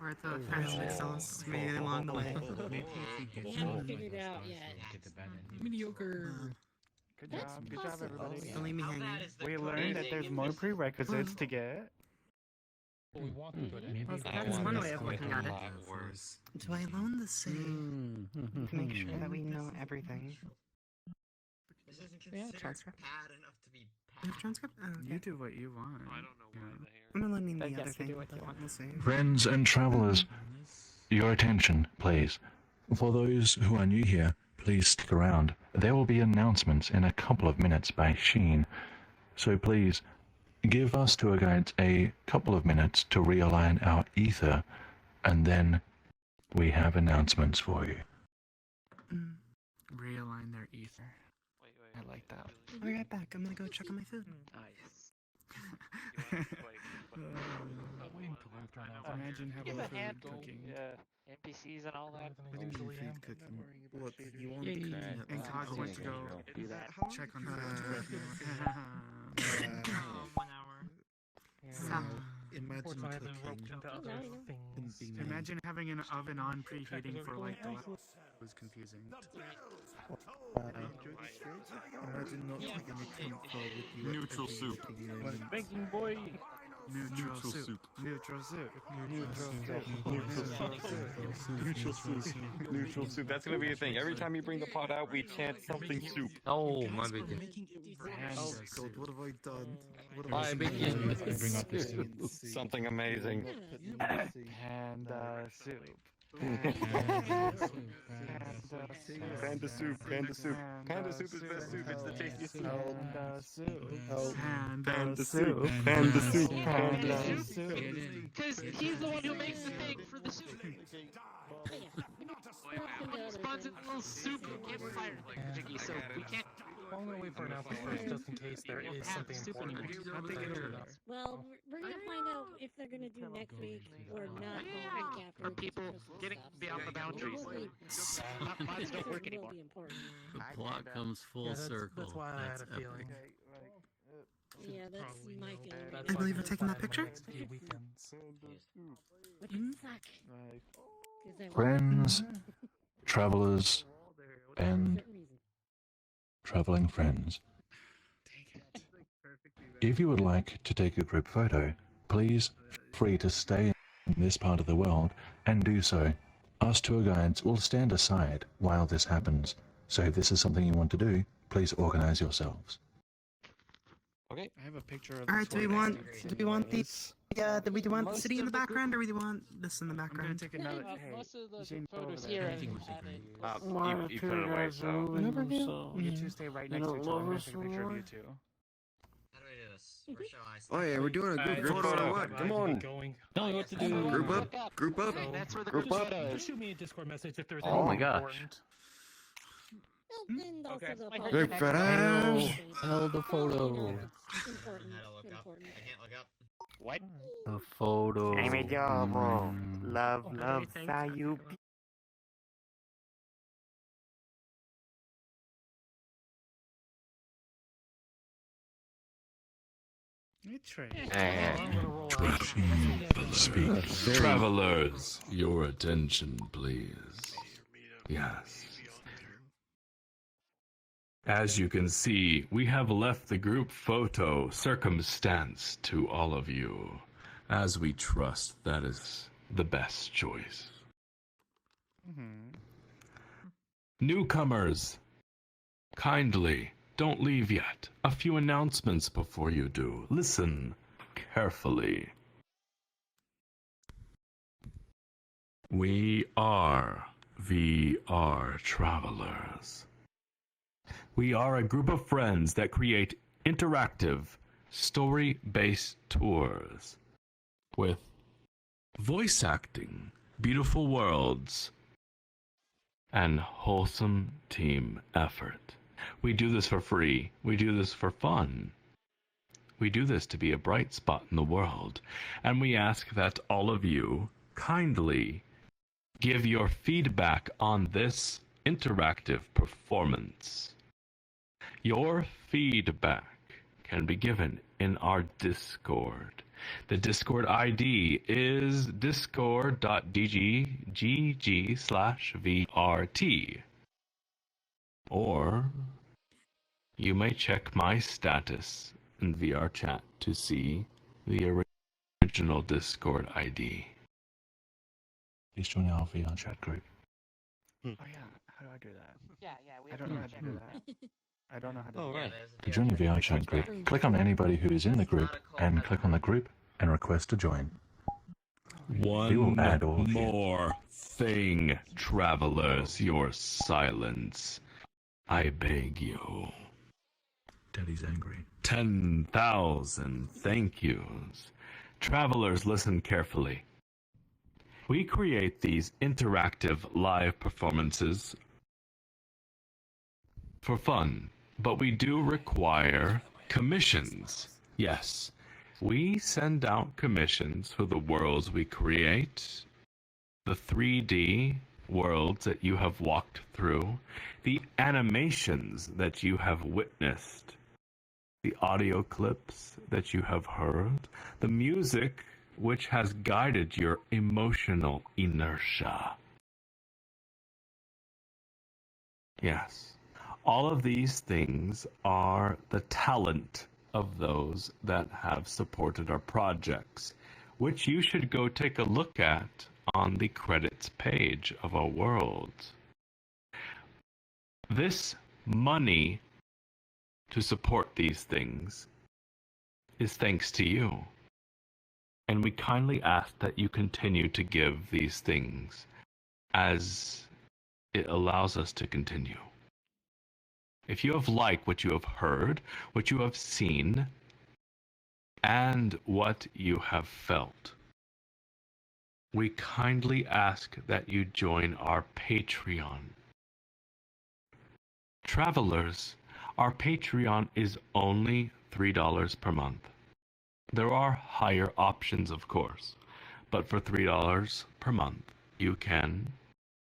Or the friends of Excellus, maybe along the way. We haven't figured it out yet. Mediocre. Good job, everybody. Don't leave me hanging. We learned that there's more prerequisites to get. Well, that's one way of looking at it. Do I loan the same to make sure that we know everything? Yeah, transcript. We have transcript? Oh, okay. You do what you want. I don't know I'm gonna loan the I guess other you thing. do what you want. We'll see. Friends and travelers, your attention, please. For those who are new here, please stick around. There will be announcements in a couple of minutes by Sheen. So please, give us tour guides a couple of minutes to realign our ether, and then we have announcements for you. Realign their ether. I like that. I'll be right back. I'm gonna go check on my food. Nice. Imagine having Give a food hand cooking. NPCs and all that. What do you mean food cooking? What, you want Yay. cooking And at Cog went to go do that. check on food. 1 hour. Imagine cooking. and being Imagine having an oven on preheating for like the was confusing. Imagine not taking a comfort with you. Neutral soup. Baking boy. Neutral soup. Neutral soup. Neutral soup. Neutral soup. That's gonna be a thing. Every time you bring the pot out, we chant something soup. Oh, my bad. Oh God, what have I done? What have I done? begin. Something amazing. Panda soup. Panda soup, panda soup. Panda soup is best soup. It's the tastiest soup. Panda soup. Help. Panda soup. soup. Panda soup. Panda soup. Because he's the one who makes the thing for the soup. Spawns in a little soup campfire thingy, so we can't. Well, I'm gonna wait for announcements first, just in case there is something important. How'd they get over there? Well, we're gonna find out if they're gonna do next week or not the week after. Are people getting beyond the boundaries? Mods don't work anymore. The plot comes full circle. That's why I had a feeling. Yeah, that's my feeling. I believe you're taking that picture? Which would suck. 'Cause I Friends, travelers, and traveling friends. If you would like to take a group photo, please feel free to stay in this part of the world and do so. Us tour guides will stand aside while this happens, so if this is something you want to do, please organize yourselves. Okay. I have a picture of. All right. Do we want the do we want the city in the background, or do we want this in the background? Take another. Most of the photos here You put it away, so. You two stay right next to each other. I'm gonna take a picture of you two. Oh yeah, we're doing a group photo or what? Come on. Tell me what to do. Group up. Group up. That's where the Group up. Just shoot me a Discord message if there's Oh my anything gosh. important. And also the Group photo. Hell, the photo. Important. What? The photo. Love, Sayup. Speak. Travelers, your attention, please. Yes. As you can see, we have left the group photo circumstance to all of you, as we trust that is the best choice. Newcomers, kindly don't leave yet. A few announcements before you do. Listen carefully. We are VRTravellers. We are a group of friends that create interactive, story-based tours with voice acting, beautiful worlds, and wholesome team effort. We do this for free. We do this for fun. We do this to be a bright spot in the world. And we ask that all of you kindly give your feedback on this interactive performance. Your feedback can be given in our Discord. The Discord ID is discord.gg/VRT. Or you may check my status in VR chat to see the original Discord ID. Please join our VR chat group. Oh yeah, how do I do that? Yeah, we I don't know how to do that. I don't know how to do that. To join the VR chat group, click on anybody who is in the group and click on the group and request to join. One We will add all of you. more thing, travelers, your silence. I beg you. Daddy's angry. 10,000 thank yous. Travelers, listen carefully. We create these interactive live performances for fun, but we do require commissions. Yes, we send out commissions for the worlds we create, the 3D worlds that you have walked through, the animations that you have witnessed, the audio clips that you have heard, the music which has guided your emotional inertia. Yes, all of these things are the talent of those that have supported our projects, which you should go take a look at on the credits page of our world. This money to support these things is thanks to you. And we kindly ask that you continue to give these things as it allows us to continue. If you have liked what you have heard, what you have seen, and what you have felt, we kindly ask that you join our Patreon. Travelers, our Patreon is only $3 per month. There are higher options, of course, but for $3 per month, you can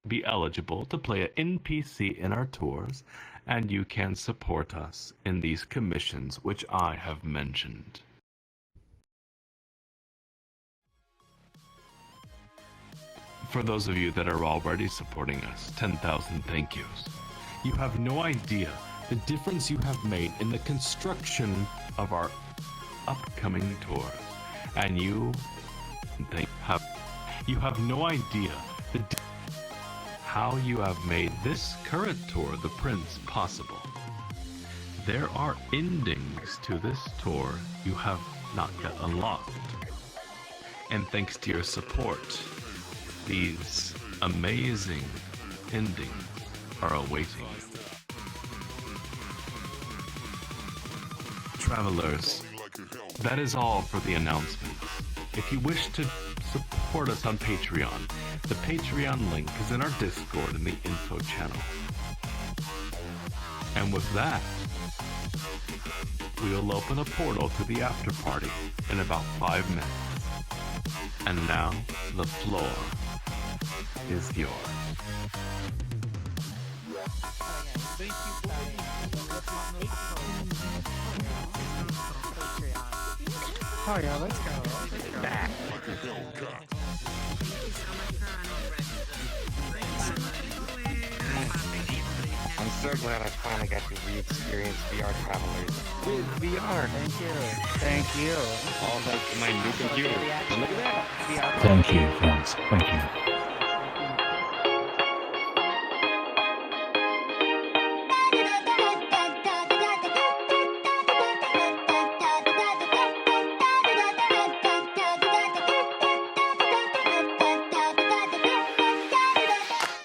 be eligible to play an NPC in our tours, and you can support us in these commissions which I have mentioned. For those of you that are already supporting us, 10,000 thank yous. You have no idea the difference you have made in the construction of our upcoming tours. And you have no idea how you have made this current tour, The Prince, possible. There are endings to this tour you have not yet unlocked. And thanks to your support, these amazing endings are awaiting you. Travelers, that is all for the announcements. If you wish to support us on Patreon, the Patreon link is in our Discord in the info channel. And with that, we will open a portal to the after party in about 5 minutes. And now, the floor is yours. Oh yeah, let's go. Back. I'm so glad I finally got to re-experience VRTravellers with VR. Thank you. Thank you. All thanks to my new computer. Look at that. Thank you, friends. Thank you.